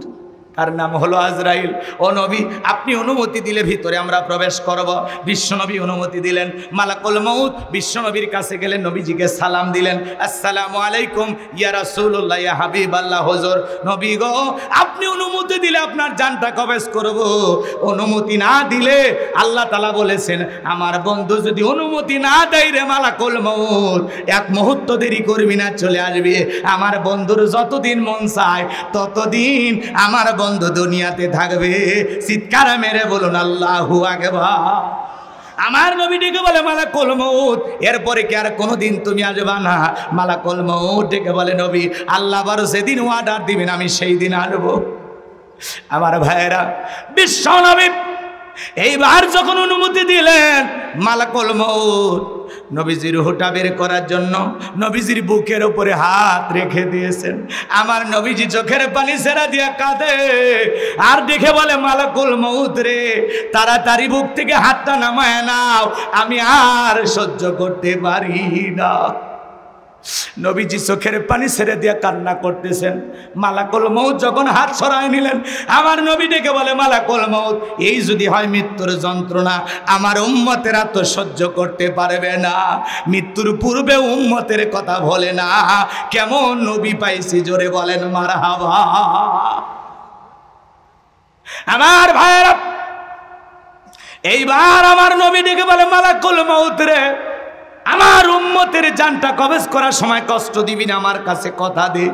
তার নাম হলো আজরাইল। ও নবী, আপনি অনুমতি দিলে ভিতরে আমরা প্রবেশ করব। বিশ্বনবী অনুমতি দিলেন। মালাকুল মউত বিশ্বনবীর কাছে গেলেন, নবীজিকে সালাম দিলেন, আসসালামু আলাইকুম ইয়া রাসূলুল্লাহ ইয়া হাবিবাল্লাহ। হুজুর নবী গো, আপনি অনুমতি দিলে আপনার জানটা কবজ করব, অনুমতি না দিলে আল্লাহ তাআলা বলেছেন, আমার বন্ধু যদি অনুমতি না দেয় রে মালাকুল মউত, এক মুহূর্ত দেরি করবি না, চলে আসবি। আমার বন্ধুর যতদিন মন চায় ততদিন আমার বন্ধু দুনিয়াতে থাকবে। চিৎকার মেরে বলুন আল্লাহু আকবার। আমার নবী ডেকে বলে, মালাকুল মউত, এরপরে কি আর কোনোদিন তুমি আসবা না? মালাকুল মউত ডেকে বলে, নবী, আল্লাহ বারো সেদিন অর্ডার দিবেন আমি সেই দিন আসবো। আমার ভাইয়েরা, বিশ্ব নবী এইবার যখন অনুমতি দিলেন মালাকুল মউত নবীজির রূহটা বের করার জন্য নবীজির বুকের উপরে হাত রেখে দিয়েছেন। আমার নবীজি চোখের পানি ছেড়া দিয়া কাঁদে আর দেখে বলে, মালাকুল মউত রে, তাড়াতাড়ি বুক থেকে হাতটা নামায় নাও, আমি আর সহ্য করতে পারি না। নবীজি চোখের পানি ছেড়ে দিয়ে কান্না করতেছেন। মালাকুল মউত যখন হাত সরায় নিলেন, আমার নবী ডেকে বলে, মালাকুল মউত, এই যদি হয় মৃত্যুর যন্ত্রণা, আমার উম্মতেরা তো সহ্য করতে পারবে না। মৃত্যুর পূর্বে উম্মতের কথা বলে না, কেমন নবী পাইছি, জোরে বলেন মারহাবা। আমার ভাইরা, এইবার আমার নবী ডেকে বলে, মালাকুল মউত রে, আমার উম্মতের জানটা কবজ করার সময় কষ্ট দিবি না, আমার কাছে কথা দে।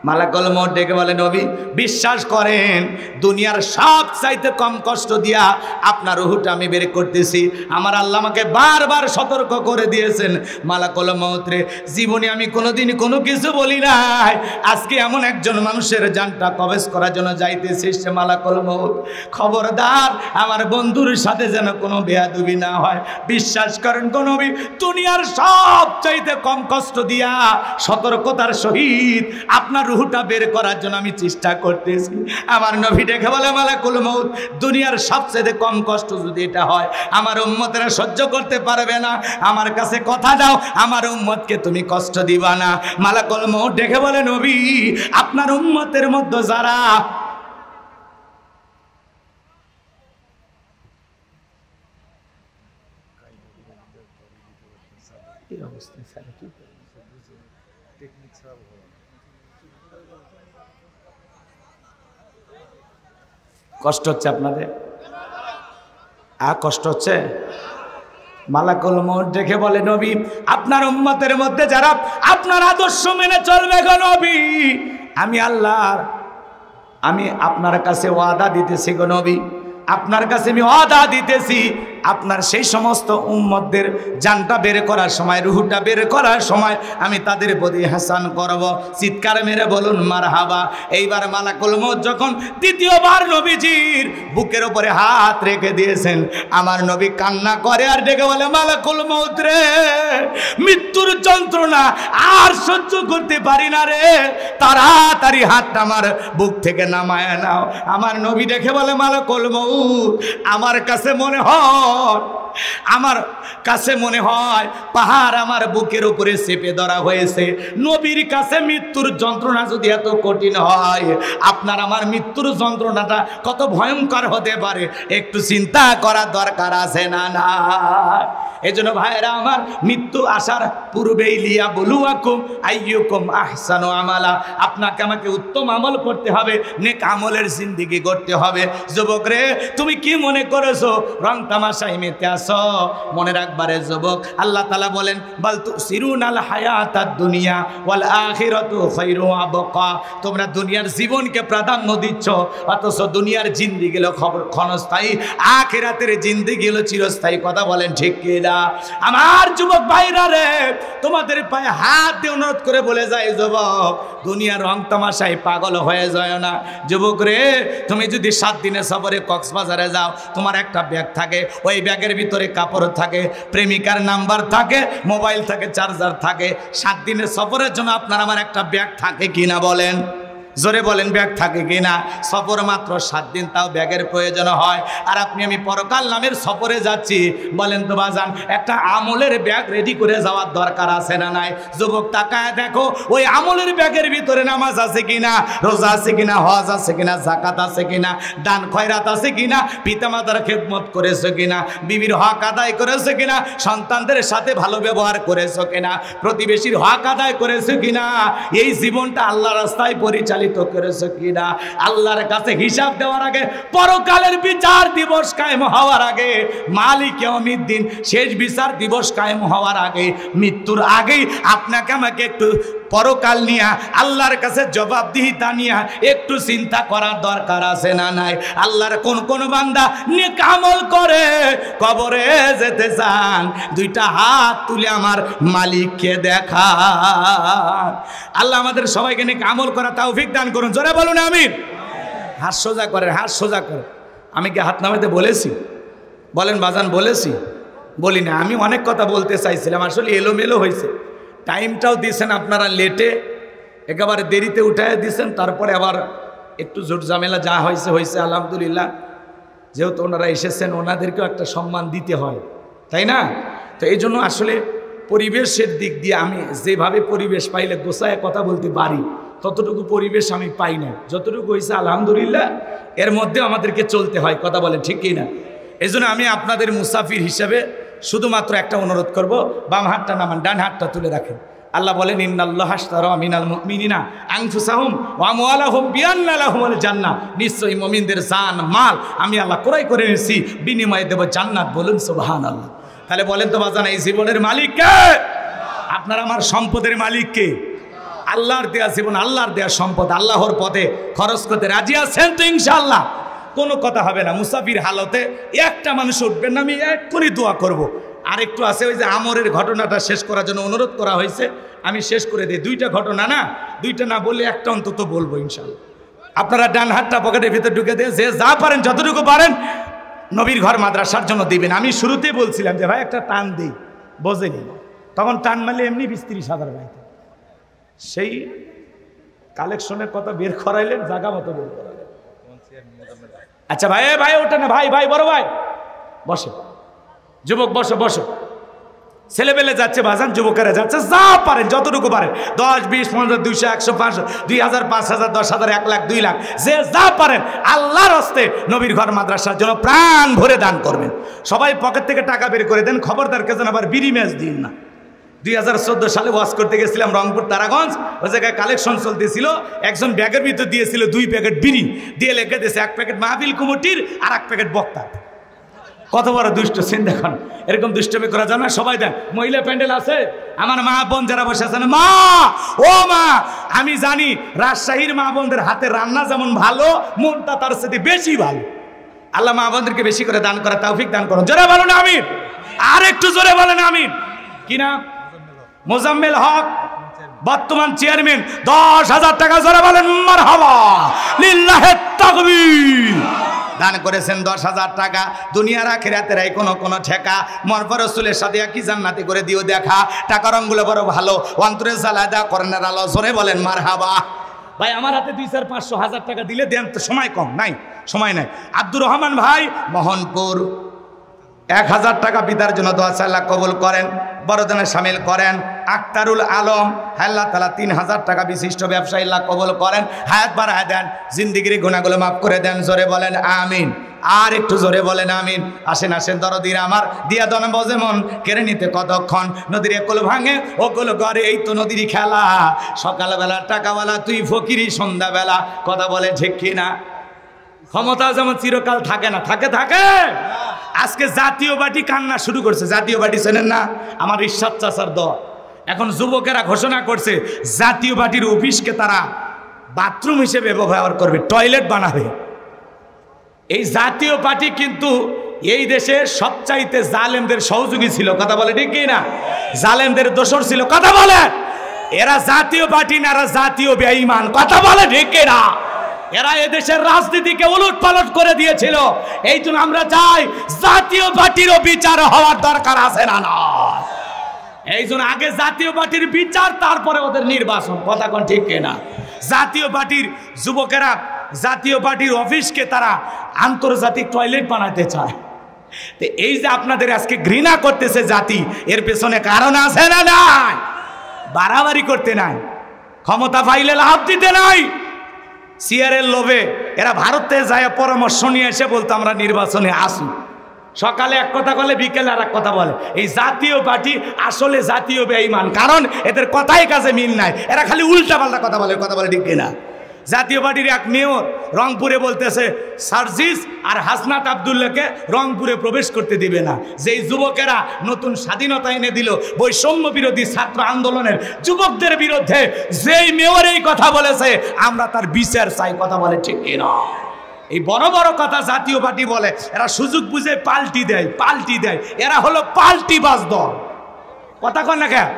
মালাকুল মউত ডেকে বলে, নবী বিশ্বাস করেন, দুনিয়ার সব চাইতে কম কষ্ট দিয়া আপনার রূহটা আমি বের করতেছি। আমার আল্লাহ আমাকে বারবার সতর্ক করে দিয়েছেন, মালাকুল মউত রে, জীবনে আমি কোনোদিন কোনো কিছু বলি নাই, আজকে এমন একজন মানুষের জানটা কবজ করার জন্য যাইতেছি, সে মালাকুল মউত। খবরদার আমার বন্ধুর সাথে যেন কোনো বেয়াদবি না হয়। বিশ্বাস করেন গো নবী, দুনিয়ার সব চাইতে কম কষ্ট দিয়া সতর্কতার সহিত আপনার রূহটা বের করার জন্য আমি চেষ্টা করতেছি। আমার নবী দেখে বলে, মালাকুল মউত, দুনিয়ার সবচেয়ে কম কষ্ট যদি এটা হয়, আমার উম্মতেরা সহ্য করতে পারবে না, আমার কাছে কথা দাও, আমার উম্মতকে তুমি কষ্ট দিবা না। মালাকুল মউত দেখে বলে, নবী আপনার উম্মতের মধ্যে যারা কষ্ট হচ্ছে আপনাদের, কষ্ট হচ্ছে। মালাকুল মউত দেখে বলে, নবী আপনার উম্মতের মধ্যে যারা আপনার আদর্শ মেনে চলবে গো নবী, আমি আল্লাহ আমি আপনার কাছে ওয়াদা দিতেছি গো নবী, আপনার কাছে আমি ওয়াদা দিতেছি, আপনার সেই সমস্ত উম্মতদের জানটা বের করার সময়, রুহটা বের করার সময় আমি তাদের প্রতি হাসান করব। চিৎকার মেরে বলুন মারহাবা। এইবার মালাকুল মউত যখন দ্বিতীয়বার নবীজির বুকের উপরে হাত রেখে দিয়েছেন, আমার নবী কান্না করে আর ডেকে বলে, মালাকুল মউত রে, মৃত্যুর যন্ত্রণা আর সহ্য করতে পারি না রে, তাড়াতাড়ি হাতটা আমার বুক থেকে নামায় নাও। আমার নবী দেখে বলে, মালাকুল মউত, আমার কাছে মনে হয় পাহাড় আমার বুকের উপরে চেপে ধরা হয়েছে। নবীর কাছে মৃত্যুর যন্ত্রণা যদি এত কঠিন হয়, আপনার আমার মৃত্যুর যন্ত্রণাটা কত ভয়ঙ্কর হতে পারে একটু চিন্তা করার দরকার আছে না? না, এজন্য ভাইরা আমার, মৃত্যু আসার পূর্বেই লিয়া বলুয়াকুম আইয়ুকুম আহসানু আমালা, আপনাকে আমাকে উত্তম আমল করতে হবে, নেক আমলের জিন্দেগি করতে হবে। যুবক রে, তুমি কি মনে করেছো রং তামাশায় মেতে আসো? মনে রাখবারে যুবক, আল্লাহ তাআলা বলেন, বাল তুসিরুনাল হায়াতাদ দুনিয়া ওয়াল আখিরাতু খায়রু ওয়া আবকা, তোমরা দুনিয়ার জীবনকে প্রাধান্য দিচ্ছ, অথচ দুনিয়ার জিন্দেগি হলো ক্ষণস্থায়ী, আখিরাতের জিন্দেগি হলো চিরস্থায়ী। কথা বলেন ঠিক কি না? আমার যুবক ভাইরা রে, তোমাদের পায়ে হাত দিয়ে অনুরোধ করে বলে যায়, যুবক দুনিয়ার রং তামাশায় পাগল হয়ে যায় না। যুবক রে, তুমি যদি 7 দিনের সফরে কক্সবাজারে যাও, তোমার একটা ব্যাগ থাকে, ওই ব্যাগের ভিতরে কাপড় থাকে, প্রেমিকার নাম্বার থাকে, মোবাইল থাকে, চার্জার থাকে। 7 দিনের সফরের জন্য আপনার আমার একটা ব্যাগ থাকে কিনা বলেন? জোরে বলেন, ব্যাগ থাকে কিনা? সফর মাত্র 7 দিন, তাও ব্যাগের প্রয়োজন হয়। আর আপনি আমি পরকাল নামের সফরে যাচ্ছি, বলেন তো বাজান, একটা আমলের ব্যাগ রেডি করে যাওয়ার দরকার আছে না নাই? যুবক তাকায় দেখো, ওই আমলের ব্যাগের ভিতরে নামাজ আছে কিনা, রোজা আছে কিনা, হজ আছে কিনা, যাকাত আছে কিনা, দান খয়রাত আছে কিনা, পিতামাতার খেদমত করেছো কিনা, বিবির হক আদায় করেছো কিনা, সন্তানদের সাথে ভালো ব্যবহার করেছো কিনা, প্রতিবেশীর হক আদায় করেছো কিনা, এই জীবনটা আল্লাহর রাস্তায় পরিচালিত করেছো কিনা। আল্লাহর কাছে হিসাব দেওয়ার আগে, পরকালের বিচার দিবস কায়েম হওয়ার আগে, মালিক ইয়াউমিদ্দিন শেষ বিচার দিবস কায়েম হওয়ার আগে, মৃত্যুর আগেই আপনাকে আমাকে একটু পরকাল নিয়ে আল্লাহর কাছে জবাবদিহিতা নিয়ে একটু চিন্তা করার দরকার আছে না নাই? আল্লাহর কোন কোন বান্দা নেক আমল করে কবরে যেতে চান, 2টা হাত তুলে আমার মালিককে দেখা। আল্লাহ আমাদের সবাইকে নেক আমল করা তৌফিক দান করুন। জোরে বলুন আমিন। হাত সোজা করে, হাত সোজা করে। আমি কি হাত নামাতে বলেছি? বলেন বাজান বলেছি? বলি না। আমি অনেক কথা বলতে চাইছিলাম, আসলে এলোমেলো হয়েছে। টাইমটাও দিয়েছেন আপনারা লেটে, একেবারে দেরিতে উঠায় দিয়েছেন, তারপরে আবার একটু জোট ঝামেলা যা হয়েছে হয়েছে। আলহামদুলিল্লাহ, যেহেতু ওনারা এসেছেন ওনাদেরকেও একটা সম্মান দিতে হয়, তাই না? তো এই জন্য আসলে পরিবেশের দিক দিয়ে আমি যেভাবে পরিবেশ পাইলে গোছায় কথা বলতে পারি, ততটুকু পরিবেশ আমি পাই না। যতটুকু হয়েছে আলহামদুলিল্লাহ, এর মধ্যে আমাদেরকে চলতে হয়। কথা বলেন ঠিক কি না? এই জন্য আমি আপনাদের মুসাফির হিসেবে শুধুমাত্র একটা অনুরোধ করব, বাম হাতটা নামান, ডান হাতটা তুলে রাখেন। আল্লাহ বলেন ইন্নাল্লাহা আশতারা মিনাল মুমিনিনা আনফুসাহুম ওয়া আমওয়ালাহুম বিআন্না লাহুমুল জান্নাহ, নিশ্চয়ই মুমিনদের জান মাল আমি আল্লাহ ক্রয় করে নিয়েছি, বিনিময়ে দেব জান্নাত। বলুন সুবহানাল্লাহ। তাহলে বলেন তো বাজান, এই জীবনের মালিক কে? আপনার আমার সম্পদের মালিক কে? আল্লাহর দেয়া জীবন, আল্লাহর দেয়া সম্পদ, আল্লাহর পথে খরচ করতে রাজি আছেন তো ইনশাআল্লাহ? কোনো কথা হবে না। মুসাফির হালতে একটা মানুষ উঠবেন না, আমি এক্ষুনি দোয়া করব। আর একটু আছে, ওই যে আমরের ঘটনাটা শেষ করার জন্য অনুরোধ করা হয়েছে, আমি শেষ করে দিই। দুইটা ঘটনা না, দুইটা না বললে একটা অন্তত বলবো ইনশাআল্লাহ। আপনারা ডান হাতটা পকেটের ভিতরে ঢুকে দিয়ে যে যা পারেন যতটুকু পারেন নবীর ঘর মাদ্রাসার জন্য দিবেন। আমি শুরুতেই বলছিলাম যে ভাই একটা টান দিই, বোঝেনি, তখন টান মারলে এমনি 20-30 হাজার পাইতেন। সেই কালেকশনের কথা বের করাইলেন, জায়গা মতো বের করাইলেন। আচ্ছা ভাই, ভাই ওটা না, ভাই ভাই বড় ভাই বসে, যুবক বসো বসো। ছেলেবেলে যাচ্ছে বাজান, যুবকেরা যাচ্ছে, যা পারেন যতটুকু পারেন, 10, 20, 15, 200, 100, 500, 2000, 5000, 10,000, 1 লাখ, 2 লাখ, যে যা পারেন আল্লাহর হস্তে নবীর ঘর মাদ্রাসার জন্য প্রাণ ভরে দান করবেন। সবাই পকেট থেকে টাকা বের করে দেন, খবরদার কে যেন আবার বিড়ি ম্যাচ দিন না। 2014 সালে ওয়াজ করতে গেছিলাম রংপুর তারাগঞ্জ, ওই জায়গায় কালেকশন চলতেছিল। একজন ব্যাগের ভিতর দিয়েছিল 2 প্যাকেট বিড়ি, দিয়ে লেগে দিয়েছে 1 প্যাকেট মাহফিল কমিটির আর 1 প্যাকেট বক্তা। কত বড় দুষ্ট সিন দেখুন। এরকম দুষ্টমি করা যায় না। সবাই দেন। মহিলা প্যান্ডেল আছে, আমার মা বোন যারা বসে আছেন, মা ও মা, আমি জানি রাজশাহীর মা বোনদের হাতে রান্না যেমন ভালো, মনটা তার সাথে বেশি ভালো। আল্লাহ মা বোনদেরকে বেশি করে দান করা তৌফিক দান করুন। জোরে বলুন আমিন। আর একটু জোরে বলেন আমিন। কি নাম? মোজাম্মেল হক, বর্তমান চেয়ারম্যান। 10,000 টাকা জোরে বলেন মারহাবা, লিল্লাহে তাকবীর। দান করেছেন 10,000 টাকা। দুনিয়ার আখিরাতের এই কোনো ঠেকা, মরফর রাসূলের সাথে কি জান্নাতি করে দিও দেখা। টাকার রঙগুলো বড় ভালো, অন্তরে জ্বালাদা কর্ণের আলো। জোরে বলেন মারহাবা। ভাই আমার হাতে 2, 4, 500, 1000 টাকা দিলে দেন তো, সময় কম নাই, সময় নাই। আব্দুর রহমান ভাই মোহনপুর 1000 টাকা পিতার জন্য দোয়া চাই, আল্লাহ কবুল করেন, বড়দানে শামিল করেন। আক্তারুল আলম, আল্লাহ তাআলা 3000 টাকা বিশিষ্ট ব্যবসায়ী, আল্লাহ কবুল করেন, হায়াত বাড়ায় দেন, জিন্দেগির গুনাহগুলো মাফ করে দেন। জোরে বলেন আমিন। আর একটু জোরে বলেন আমিন। আসেন আসেন দরদির আমার, দিয়া দন বজে মন, কেড়ে নিতে কতক্ষণ, নদীর কোল ভাঙে ও কোল ঘরে, এই তো নদীর খেলা। সকালবেলা টাকাওয়ালা তুই ফকিরি, সন্ধ্যাবেলা। কথা বলে ঠিক কিনা? ক্ষমতা যেমন চিরকাল থাকে না, থাকে থাকে। আজকে জাতীয় পার্টি কান্না শুরু করছে। জাতীয় পার্টি চেনেন না? আমার ইরশাদ চাচার দল। এখন যুবকেরা ঘোষণা করছে জাতীয় পার্টির অফিসকে তারা বাথরুম হিসেবে ব্যবহার করবে, টয়লেট বানাবে। এই জাতীয় পার্টি কিন্তু এই দেশে সবচাইতে জালেমদের সহযোগী ছিল। কথা বলে ঠিক কি না? জালেমদের দোসর ছিল। কথা বলে, এরা জাতীয় পার্টি না, এরা জাতীয় বেঈমান। কথা বলে ঠিক কি না? এরা এদেশের রাজনীতিকে উলট পালট করে দিয়েছিল। এই জন্য আমরা চাই জাতীয় পার্টিরও বিচার হওয়ার দরকার আছে না? না, এই জন্য আগে জাতীয় পার্টির বিচার, তারপরে ওদের নির্বাচন। কথা কোন ঠিক কিনা? জাতীয় পার্টির যুবকেরা জাতীয় পার্টির অফিসকে তারা আন্তর্জাতিক টয়লেট বানাতে চায়। তো এই যে আপনাদের আজকে ঘৃণা করতেছে জাতি, এর পেছনে কারণ আছে না? নাই, বাড়াবাড়ি করতে নাই, ক্ষমতা পাইলে লাভ দিতে নাই। সিআরের লোভে এরা ভারতে যায় পরামর্শ নিয়ে এসে বলতো আমরা নির্বাচনে আসি। সকালে এক কথা বলে, বিকেলে আর এক কথা বলে। এই জাতীয় পার্টি আসলে জাতীয় বেঈমান, কারণ এদের কথাই কাজে মিল নাই। এরা খালি উল্টা পাল্টা কথা বলে। কথা বলে ঠিক কিনা? জাতীয় পার্টির এক মেয়র রংপুরে বলতেছে সার্জিস আর হাসনাত আব্দুল্লাহকে রংপুরে প্রবেশ করতে দিবে না। যেই যুবকেরা নতুন স্বাধীনতা এনে দিল বৈষম্য বিরোধী ছাত্র আন্দোলনের যুবকদের বিরুদ্ধে, যেই মেয়র এই কথা বলেছে, আমরা তার বিচার চাই। কথা বলে ঠিক কিনা? এই বড় বড় কথা জাতীয় পার্টি বলে, এরা সুযোগ বুঝে পাল্টি দেয়, পাল্টি দেয়। এরা হলো পাল্টিবাজ দল। কথা কন না কেন?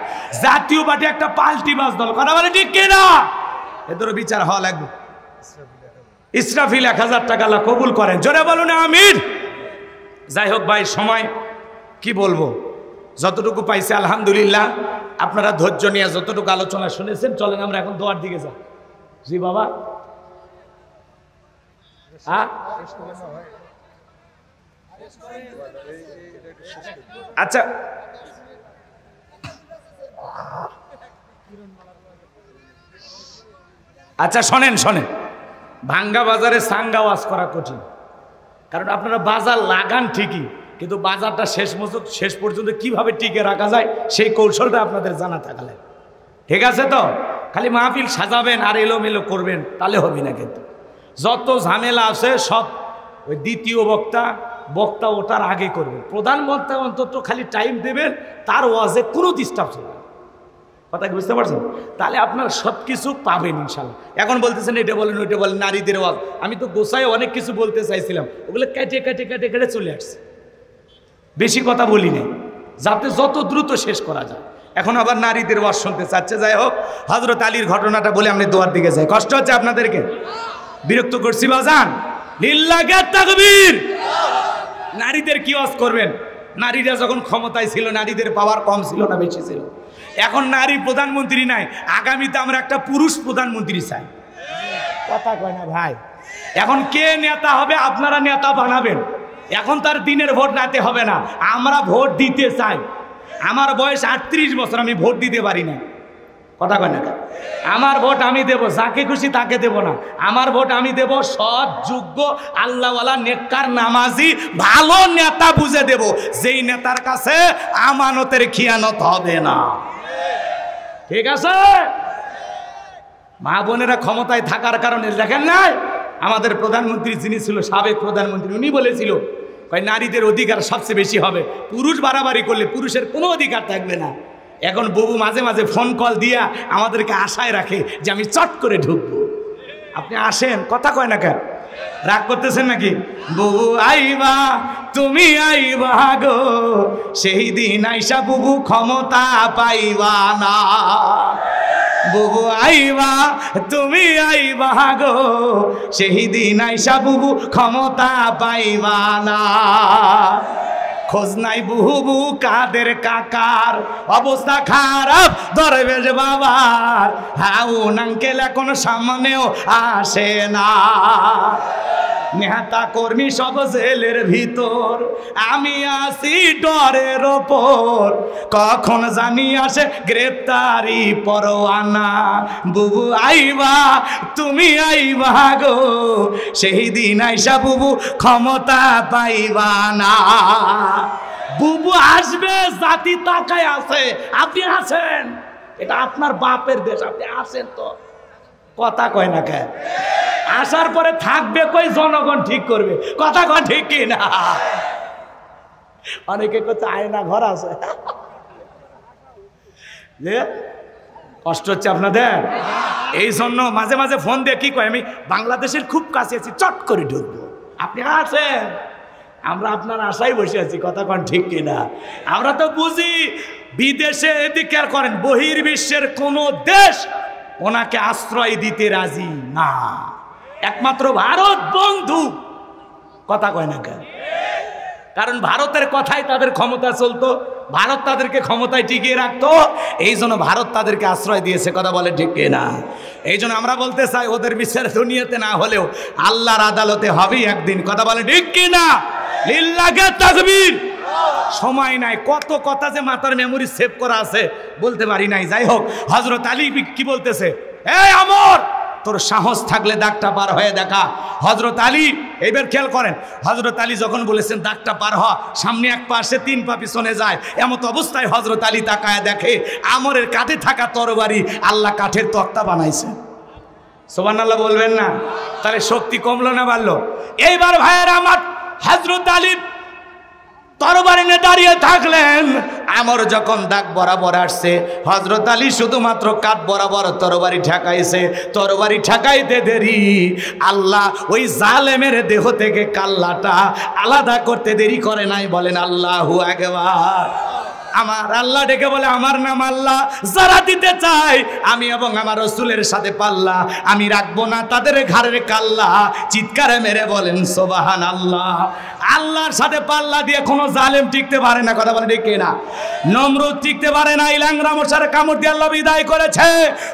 জাতীয় পার্টি একটা পাল্টিবাজ দল। কথা বলে ঠিক কিনা? এদেরও বিচার হওয়া লাগবে। ইসরাফিল 1000 টাকা কবুল করেন। জোরে বলুন আমিন। যাই হোক ভাই, সময় কি বলবো, যতটুকু পাইছে আলহামদুলিল্লাহ। আপনারা ধৈর্য নিয়ে যতটুকু আলোচনা শুনেছেন, চলেন আমরা এখন দোয়ার দিকে যাই। জি বাবা, আচ্ছা আচ্ছা, শোনেন শোনেন, ভাঙ্গা বাজারে সাঙ্গা ওয়াজ করা কঠিন, কারণ আপনারা বাজার লাগান ঠিকই, কিন্তু বাজারটা শেষ পর্যন্ত কিভাবে টিকে রাখা যায় সেই কৌশলটা আপনাদের জানা থাকলে, ঠিক আছে তো? খালি মাহফিল সাজাবেন আর এলোমেলো করবেন তাহলে হবে না, কিন্তু যত ঝামেলা আছে সব ওই দ্বিতীয় বক্তা ওটার আগে করবেন। প্রধান বক্তা অন্তত খালি টাইম দেবেন, তার ওয়াজে কোনো ডিস্টার্ব হবে না। কথা কি বুঝতে পারছেন? তাহলে আপনারা সব কিছু পাবেন ইনশাল্লাহ। এখন বলতেছেন এটা বলেন ওইটা বলেন, নারীদের ওয়াজ, আমি তো গোসায় অনেক কিছু বলতে চাইছিলাম, ওগুলো কেটে কেটে কেটে কেটে চলে আসছে, বেশি কথা বলি নাই, যাতে যত দ্রুত শেষ করা যায়। এখন আবার নারীদের ওয়াজ শুনতে চাচ্ছে। যাই হোক, হযরত আলীর ঘটনাটা বলে আমি দোয়ার দিকে যাই। কষ্ট হচ্ছে আপনাদেরকে? বিরক্ত করছি বাজান? লিল্লাহি তাকবীর। নারীদের কি ওয়াজ করবেন? নারীরা যখন ক্ষমতায় ছিল নারীদের পাওয়ার কম ছিল না বেশি ছিল? এখন নারী প্রধানমন্ত্রী নাই, আগামীতে আমরা একটা পুরুষ প্রধানমন্ত্রী চাই। কথা কয় না ভাই? এখন কে নেতা হবে? আপনারা নেতা বানাবেন। এখন তার দিনের ভোট রাতে হবে না, আমরা ভোট দিতে চাই। আমার বয়স 38 বছর, আমি ভোট দিতে পারি না। কথা কয় না? আমার ভোট আমি দেব, যাকে খুশি তাকে দেব না। আমার ভোট আমি দেব সৎ, যোগ্য, আল্লাহওয়ালা, নেককার, নামাজি, ভালো নেতা বুঝে দেব, যেই নেতার কাছে আমানতের খিয়ানত হবে না। ঠিক আছে? মা বোনেরা ক্ষমতায় থাকার কারণে দেখেন নাই, আমাদের প্রধানমন্ত্রী যিনি ছিল, সাবেক প্রধানমন্ত্রী, উনি বলেছিল নারীদের অধিকার সবচেয়ে বেশি হবে, পুরুষ বাড়াবাড়ি করলে পুরুষের কোনো অধিকার থাকবে না। এখন বুবু মাঝে মাঝে ফোন কল দিয়া আমাদেরকে আশায় রাখে যে আমি চট করে ঢুকবো। আপনি আসেন, কথা কয় না কেন? রাগ করতেছেন নাকি? বুবু আইবা, তুমি আইবা গো, সেই দিন আইসা বুবু ক্ষমতা পাইবা না। বুবু আইবা, তুমি আইবা গো, সেই দিন আইসা বুবু ক্ষমতা পাইবা না। খোঁজ নাই বুবু কাদের কাকার, অবস্থা খারাপ দরবেশ বাবার, হাউন আঙ্কেল এখন সামনেও আসে না। নেতা কর্মী সব জেলের ভিতর, আমি আসি ডরের ওপর, কখন জানি আসে গ্রেপ্তারি পরোয়ানা। বুবু আইবা, তুমি আইবা গো, সেই দিন আইসা বুবু ক্ষমতা পাইবা না। বুবু আসবে, জাতি তাকায় আছে, আপনি আছেন, এটা আপনার বাপের দেশ, আপনি আসেন তো। কথা কয় না কেন? আসার পরে থাকবে কই, জনগণ ঠিক করবে। কথা কয় ঠিক কি না? অনেকে করছে আয়না ঘর আছে, কষ্ট হচ্ছে আপনাদের। এই জন্য মাঝে মাঝে ফোন দিয়ে কি কয়, আমি বাংলাদেশের খুব কাছে আছি, চট করে ঢুকবো। আপনি আছেন, আমরা আপনার আশায় বসে আছি। কথা কন ঠিক কিনা? আমরা তো বুঝি বিদেশে এদিকে আর করেন, বহির্বিশ্বের কোন দেশ ওনাকে আশ্রয় দিতে রাজি না, একমাত্র ভারত বন্ধু। কথা কয় না কেন? কারণ ভারতের কথাই তাদের ক্ষমতা চলতো, ভারত তাদেরকে ক্ষমতায় টিকিয়ে রাখতো, এই জন্য ভারত তাদেরকে আশ্রয় দিয়েছে। কথা বলে ঠিক কিনা? এই জন্য আমরা বলতে চাই, ওদের বিচার দুনিয়াতে না হলেও আল্লাহর আদালতে হবেই একদিন। কথা বলে ঠিক কিনা? লিল্লাহি তাকবীর। সময় নাই, কত কথা যে মাথার মেমোরি সেভ করা আছে বলতে পারি নাই। যাই হোক, হযরত আলী কি বলতেছে, এই আমর, তোর সাহস থাকলে দাগটা পার হয়ে দেখা। হযরত আলী, এইবার খেয়াল করেন, হযরত আলী যখন বলেছেন দাগটা পার হ, সামনে এক পা আসে, 3 পা পিছনে যায়, এমত অবস্থায় হযরত আলী তাকায় দেখে আমরের কাঁধে থাকা তরবারি আল্লাহ কাঠের তক্তা বানাইছে। সুবহানাল্লাহ বলবেন না? তাহলে শক্তি কমলো না বাড়লো? এইবার ভাইয়েরা আমার, হযরত আলী তরবারি নিয়ে দাঁড়িয়ে থাকলেন, আমর যখন দাগ বরাবর আসছে, হযরত আলী শুধুমাত্র কাঁধ বরাবর তরবারি ঠেকাইছে। তরবারি ঠেকাইতে দেরি, আল্লাহ ওই জালেমের দেহ থেকে কাল্লাটা আলাদা করতে দেরি করে নাই। বলেন আল্লাহু আকবার। আমার আল্লাহ ডেকে বলে আমার নাম আল্লাহ, যারা দিতে চায় আমি এবং আমার রাসূলের সাথে পাল্লা, আমি রাখবো না তাদের ঘাড়ের কাল্লা। চিৎকারে মেরে বলেন সুবহানাল্লাহ। আল্লাহর সাথে পাল্লা দিয়ে কোনো জালেম টিকতে পারে না, কথা বলে ঠিক না? নমরুদ টিকতে পারে নাই, ল্যাংড়া মশার কামড় দিয়ে আল্লাহ বিদায় করেছে।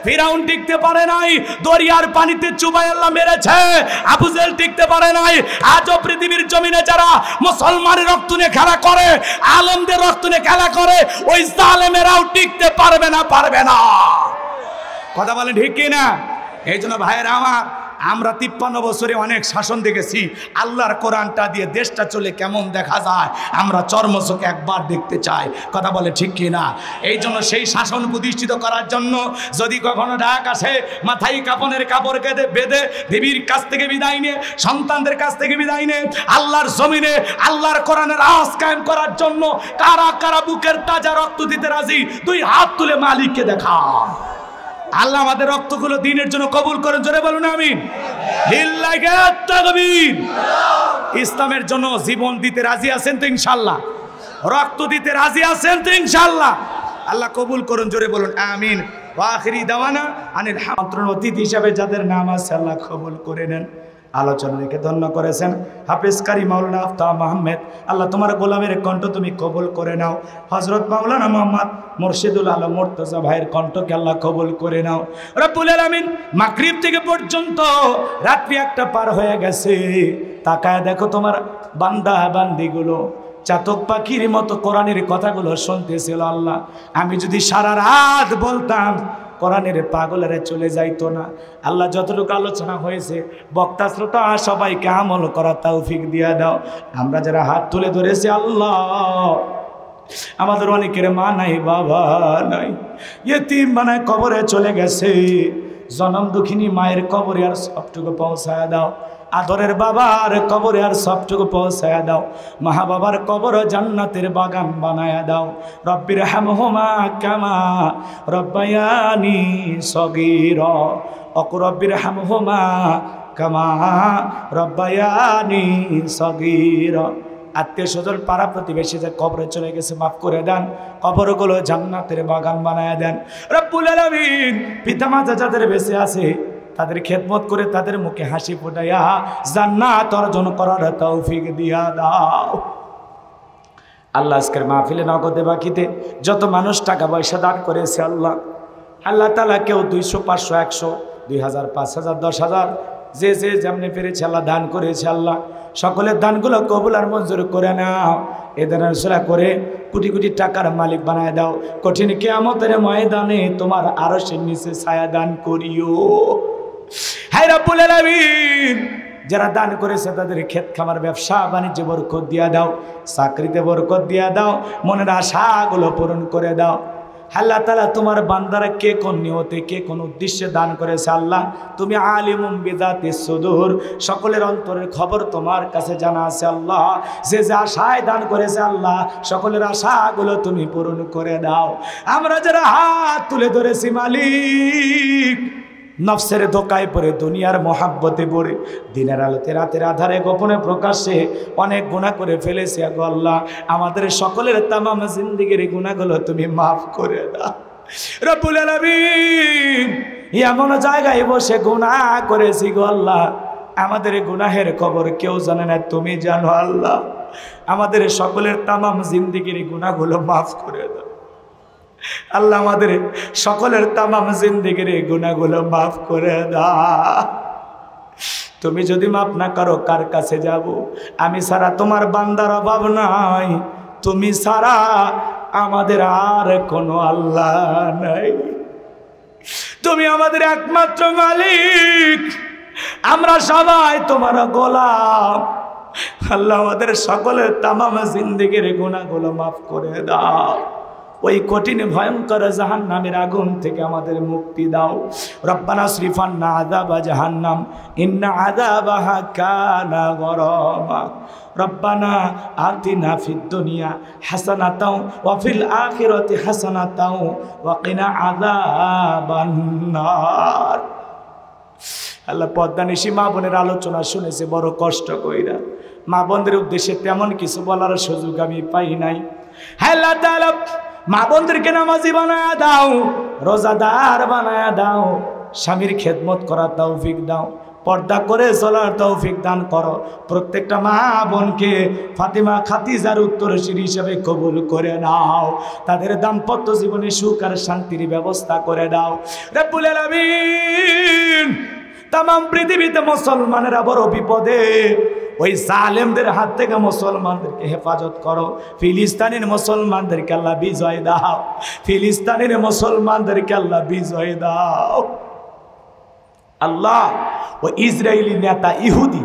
ফিরাউন টিকতে পারে নাই, দরিয়ার পানিতে চুবাই আল্লাহ মেরেছে। আবু জেহেল টিকতে পারে নাই। আজও পৃথিবীর জমিনে যারা মুসলমানের রক্ত নিয়ে খেলা করে, আলেমদের রক্ত নিয়ে খেলা করে, ওই জালেমেরাও টিকতে পারবে না, পারবে না। কথা বলেন ঠিক কি না? এই জন্য ভাইয়েরা আমার, আমরা 53 বছরে অনেক শাসন দেখেছি। আল্লাহর কোরআনটা দিয়ে দেশটা চলে কেমন দেখা যায় আমরা চর্মচোখে একবার দেখতে চাই। কথা বলে ঠিক কি না? এই জন্য সেই শাসন প্রতিষ্ঠিত করার জন্য যদি কখনো ডাক আসে, মাথায় কাপনের কাপড় কেঁদে বেঁধে দেবীর কাছ থেকে বিদায় নিয়ে, সন্তানদের কাছ থেকে বিদায় নিয়ে আল্লাহর জমিনে আল্লাহর কোরআনের আওয়াজ কায়েম করার জন্য কারা কারা বুকের তাজা রক্ত দিতে রাজি, 2 হাত তুলে মালিককে দেখা। আল্লাহ আমাদের রক্তগুলো দিনের জন্য কবুল করেন, জোরে বলুন আমিন। লিল্লাহি তাকবীর। ইসলামের জন্য জীবন দিতে রাজি আছেন তো ইনশাআল্লাহ? রক্ত দিতে রাজি আছেন তো ইনশাআল্লাহ? আল্লাহ কবুল করুন, জোরে বলুন আমিন। ওয়া আখিরি দাওয়ানা আনিল আমন্ত্রণ অতিথি হিসাবে যাদের নাম আছে আল্লাহ কবুল করে নেন। আলোচনা রেখে ধন্য করেছেন হাফেজ কারি মাওলানা আফতাব আহমেদ, আল্লাহ তোমার গোলামের কণ্ঠ তুমি কবুল করে নাও। হযরত মাওলানা মোহাম্মদ মুর্শিদুল আলম মুর্তজা ভাইয়ের কণ্ঠকে আল্লাহ কবুল করে নাও। রব্বুল আলামিন মাগরিব থেকে পর্যন্ত রাত্রি 1টা পার হয়ে গেছে, তাকায় দেখো তোমার বান্দা বান্দিগুলো চাতক পাখির মতো কোরআনের কথাগুলো শুনতেছিল। আল্লাহ আমি যদি সারা রাত বলতাম কোরআনের পাগলেরা চলে যাইতো না। আল্লাহ যতটুকু আলোচনা হয়েছে বক্তা শ্রোতা সবাইকে আমল করার তৌফিক দিয়া দাও। আমরা যারা হাত তুলে ধরেছি আল্লাহ, আমাদের অনেকের মা নাই, বাবা নাই, ইয়েতিম বানায় কবরে চলে গেছে। জনম দুঃখিনী মায়ের কবরে আর সবটুকু পৌঁছায় দাও। আদরের বাবার কবরে আর সবটুকু পৌঁছায় দাও। মা বাবার কবর জান্নাতের বাগান বানায়া দাও। রব্বির হামহুমা কামা রব্বায়ানি সগীরা, অক রব্বির হামহুমা কামা রব্বায়ানি সগীরা। আত্মীয় স্বজন পাড়া প্রতিবেশী যে কবরে চলে গেছে মাফ করে দেন, কবরগুলো জান্নাতের বাগান বানায়া দেন। রব্বুল আলামিন পিতামাতা যাদের বেঁচে আছে তাদের খেদমত করে তাদের মুখে হাসি ফোটাইয়া জান্নাত অর্জন করার তৌফিক দিয়া দাও। আল্লাহ আজকের মাহফিলে নগদে বাকিতে যত মানুষ টাকা পয়সা দান করেছে আল্লাহ, আল্লাহ তাআলা কেউ 200, 500, 100, 2000, 5000, 10,000 যে যে যেমনি পেরেছে আল্লাহ দান করেছে। আল্লাহ সকলের দানগুলো কবুল আর মঞ্জুর করে নাও। এদের রসুলা করে কোটি কোটি টাকার মালিক বানায় দাও। কঠিন কিয়ামতের ময়দানে তোমার আরশের নিচে ছায়া দান করিও। হে রব্বুল আলামিন যারা দান করেছে তাদের ক্ষেত খামার ব্যবসা বাণিজ্যে বরকত দিয়া দাও, চাকরিতে বরকত দিয়া দাও, মনের আশাগুলো পূরণ করে দাও। আল্লাহ তাআলা তোমার বান্দারা কে কোন নিয়তে কে কোন উদ্দেশ্যে দান করেছে আল্লাহ তুমি আলিমুম বিযাতিস সুদূর, সকলের অন্তরের খবর তোমার কাছে জানা আছে আল্লাহ। যে যে আশায় দান করেছে আল্লাহ সকলের আশাগুলো তুমি পূরণ করে দাও। আমরা যারা হাত তুলে ধরেছি মালিক, নফসের ধোকায় পড়ে দুনিয়ার মহাব্বতে পড়ে দিনের আলোতে রাতের আধারে গোপনে প্রকাশ্যে অনেক গুনাহ করে ফেলেছি গো আল্লাহ। আমাদের সকলের তামাম জিন্দেগির গুনাহগুলো তুমি মাফ করে দাও রব্বুল আলামিন। এমন জায়গায় বসে গুনাহ করেছি গো আল্লাহ, আমাদের গুনাহের খবর কেউ জানে না, তুমি জানো আল্লাহ। আমাদের সকলের তামাম জিন্দেগির গুনাহগুলো মাফ করে দাও আল্লাহ। আমাদের সকলের তামাম জিন্দেগির গুনাহগুলো মাফ করে দাও। তুমি যদি মাফ না করো কার কাছে যাব? আমি ছাড়া তোমার বান্দার অভাব নাই, তুমি ছাড়া আমাদের আর কোনো আল্লাহ নাই। তুমি আমাদের একমাত্র মালিক, আমরা সবাই তোমার গোলাম আল্লাহ। আমাদের সকলের তামাম জিন্দেগির গুনাহগুলো মাফ করে দাও। ওই কঠিন ভয়ঙ্কর জাহান্নামের আগুন থেকে আমাদের মুক্তি দাও। রব্বানা সরিফান্না আযাবা জাহান্নাম ইন্না আযাবাহা কানা গরামা। রব্বানা আতিনা ফিদ দুনিয়া হাসানাতাও ওয়া ফিল আখিরাতি হাসানাতাও ওয়া কিনা আযাবান নার। আল্লাহ পদ্মানিশি মা বোনের আলোচনা শুনেছে বড় কষ্ট কইরা। মা বোনদের উদ্দেশ্যে তেমন কিছু বলার সুযোগ আমি পাই নাই। আল্লাহ তাআলা মা বোনদেরকে নামাজি বানায়া দাও, রোজাদার বানায়া দাও, স্বামীর খেদমত করার তৌফিক দাও, পর্দা করে চলার তৌফিক দান করো। প্রত্যেকটা মা বোনকে ফাতিমা খাদিজার উত্তরসূরি হিসেবে কবুল করে নাও, তাদের দাম্পত্য জীবনে সুখ আর শান্তির ব্যবস্থা করে দাও রব্বুল আলামিন। তামাম পৃথিবীতে মুসলমানেরা বড় বিপদে, ওই জালেমদের হাত থেকে মুসলমানদেরকে হেফাজত করো। ফিলিস্তিনের মুসলমানদেরকে আল্লাহ বিজয় দাও, ফিলিস্তিনের মুসলমানদেরকে আল্লাহ বিজয় দাও। আল্লাহ ও ইসরায়েলি নেতা ইহুদি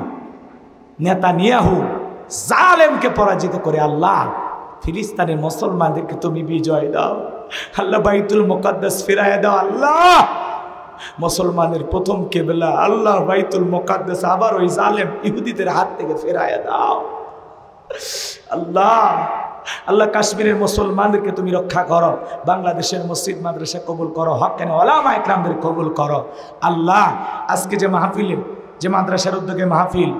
নেতানিয়াহু জালেমকে পরাজিত করে আল্লাহ ফিলিস্তিনের মুসলমানদেরকে তুমি বিজয় দাও। আল্লাহ বাইতুল মুকাদ্দাস ফিরায় দাও। আল্লাহ মুসলমানের প্রথম কিবলা আল্লাহ বাইতুল মুকাদ্দাস আবার ওই জালেম ইহুদিদের হাত থেকে ফেরায় দাও। আল্লাহ আল্লাহ কাশ্মীরের মুসলমানদেরকে তুমি রক্ষা করো, বাংলাদেশের মসজিদ মাদ্রাসা কবুল করো, হক্কানে ওলামা ইকরামদের কবুল করো। আল্লাহ আজকে যে মাহফিলে, যে মাদ্রাসার উদ্যোগে মাহফিল,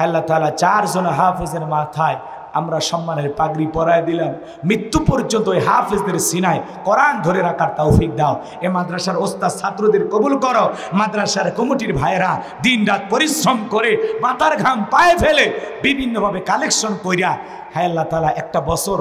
আল্লাহ তাআলা 4 জন হাফেজের মাথায় আমরা সম্মানের পাগড়ি পরায় দিলাম। মৃত্যু পর্যন্ত ওই হাফেজদের সিনায় কোরআন ধরে রাখার তৌফিক দাও। এ মাদ্রাসার ওস্তাদ ছাত্রদের কবুল করো। মাদ্রাসার কমিটির ভাইয়েরা দিন রাত পরিশ্রম করে মাথার ঘাম পায়ে ফেলে বিভিন্নভাবে কালেকশন কইরা, হ্যাঁ আল্লাহ তাআলা একটা বছর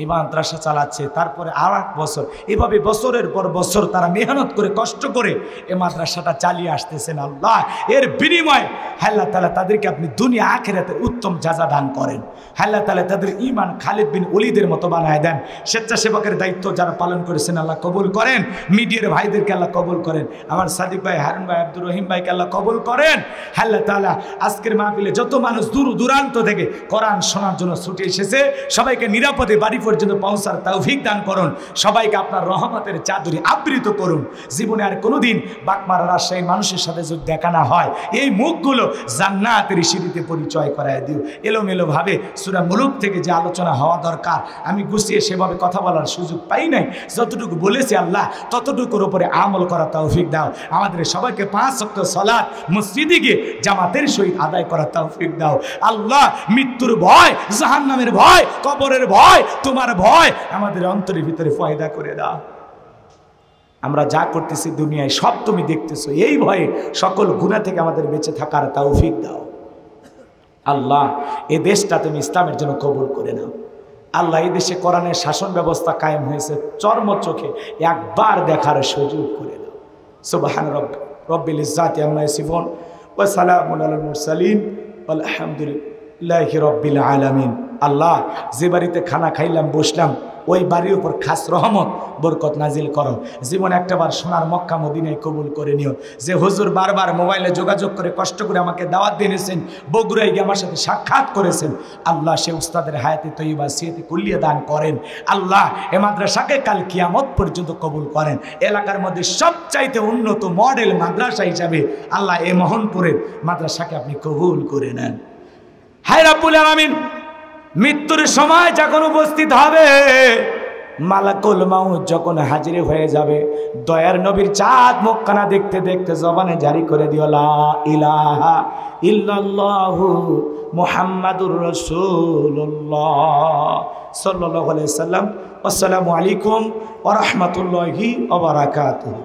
এই মাদ্রাসা চালাচ্ছে, তারপরে আর 1 বছর, এভাবে বছরের পর বছর তারা মেহনত করে কষ্ট করে এই মাদ্রাসাটা চালিয়ে আসতেছেন। আল্লাহ এর বিনিময়ে আল্লাহ তাআলা তাদেরকে আপনি দুনিয়া আখিরাতের উত্তম জাযা দান করেন। আল্লাহ তাআলা তাদের ঈমান খালিদ বিন ওলীদের মতো বানায় দেন। স্বেচ্ছাসেবকের দায়িত্ব যারা পালন করেছেন আল্লাহ কবুল করেন। মিডিয়ার ভাইদেরকে আল্লাহ কবুল করেন। আমার সাদিক ভাই, হারুন ভাই, আব্দুর রহিম ভাইকে আল্লাহ কবুল করেন। আল্লাহ তাআলা আজকের মাহফিলে যত মানুষ দূর দূরান্ত থেকে কোরআন শোনার জন্য ছুটে এসেছে সবাইকে নিরাপদে বাড়ি পর্যন্ত পৌঁছার তৌফিক দান করুন। সবাইকে আপনার রহমতের চাদরে আবৃত করুন। জীবনে আর কোনোদিন বাকমারা রাজশাহী মানুষের সাথে যদি দেখা না হয়, এই মুখগুলো জান্নাতের সিঁড়িতে পরিচয় করায় দিও। এলোমেলো ভাবে সূরা মুলুক থেকে যে আলোচনা হওয়া দরকার আমি গুছিয়ে সেভাবে কথা বলার সুযোগ পাই নাই। যতটুকু বলেছি আল্লাহ ততটুকুর উপরে আমল করার তৌফিক দাও। আমাদের সবাইকে 5 ওয়াক্ত সালাত মসজিদে গিয়ে জামাতের সহিত আদায় করার তৌফিক দাও। আল্লাহ মৃত্যুর ভয়, জাহান্নামের ভয়, কবরের ভয়, তোমার ভয় আমাদের অন্তরের ভিতরে পয়দা করে দাও। আমরা যা করতেছি দুনিয়ায় সব তুমি দেখতেছো, এই ভয়ে সকল গুনাহ থেকে আমাদের বেঁচে থাকার তৌফিক দাও। আল্লাহ এই দেশটা তুমি ইসলামের জন্য কবুল করে নাও। আল্লাহ এই দেশে কোরআনের শাসন ব্যবস্থা কায়েম হয়েছে, চর্ম চোখে একবার দেখার সুযোগ করে দাও। সুবহান রব্বিল ইজ্জাতি আম্মা ইয়াসিফুন ওয়া সালামুন আলাল মুরসালিন আলহামদুলিল্লাহি রব্বিল আলামিন। আল্লাহ যে বাড়িতে খানা খাইলাম বসলাম ওই বাড়ির উপর খাস রহমত বরকত নাজিল করো। জীবনে একটাবার সোনার মক্কা মদিনায় কবুল করে নিও। যে হুজুর বারবার মোবাইলে যোগাযোগ করে কষ্ট করে আমাকে দাওয়াত দিয়েছেন, বগুড়ায় গিয়ে আমার সাথে সাক্ষাৎ করেছেন, আল্লাহ সে উস্তাদের হায়াতে তৈয়বা সিয়াতে কুল্লিয়া দান করেন। আল্লাহ এ মাদ্রাসাকে কাল কিয়ামত পর্যন্ত কবুল করেন। এলাকার মধ্যে সবচাইতে উন্নত মডেল মাদ্রাসা হিসাবে আল্লাহ এ মোহনপুরের মাদ্রাসাকে আপনি কবুল করে নেন। হায় রাব্বুল আলামিন, মৃত্যুর সময় যখন উপস্থিত হবে, মালাকুল মাউত যখন হাজির হয়ে যাবে, দয়ার নবীর চাঁদ মুখখানা দেখতে দেখতে জবানে জারি করে দিও লা ইলাহা ইল্লাল্লাহু মুহাম্মাদুর রাসূলুল্লাহ সাল্লাল্লাহু আলাইহি সাল্লাম। আসসালামু আলাইকুম ওয়া রাহমাতুল্লাহি ওয়া বারাকাতুহু।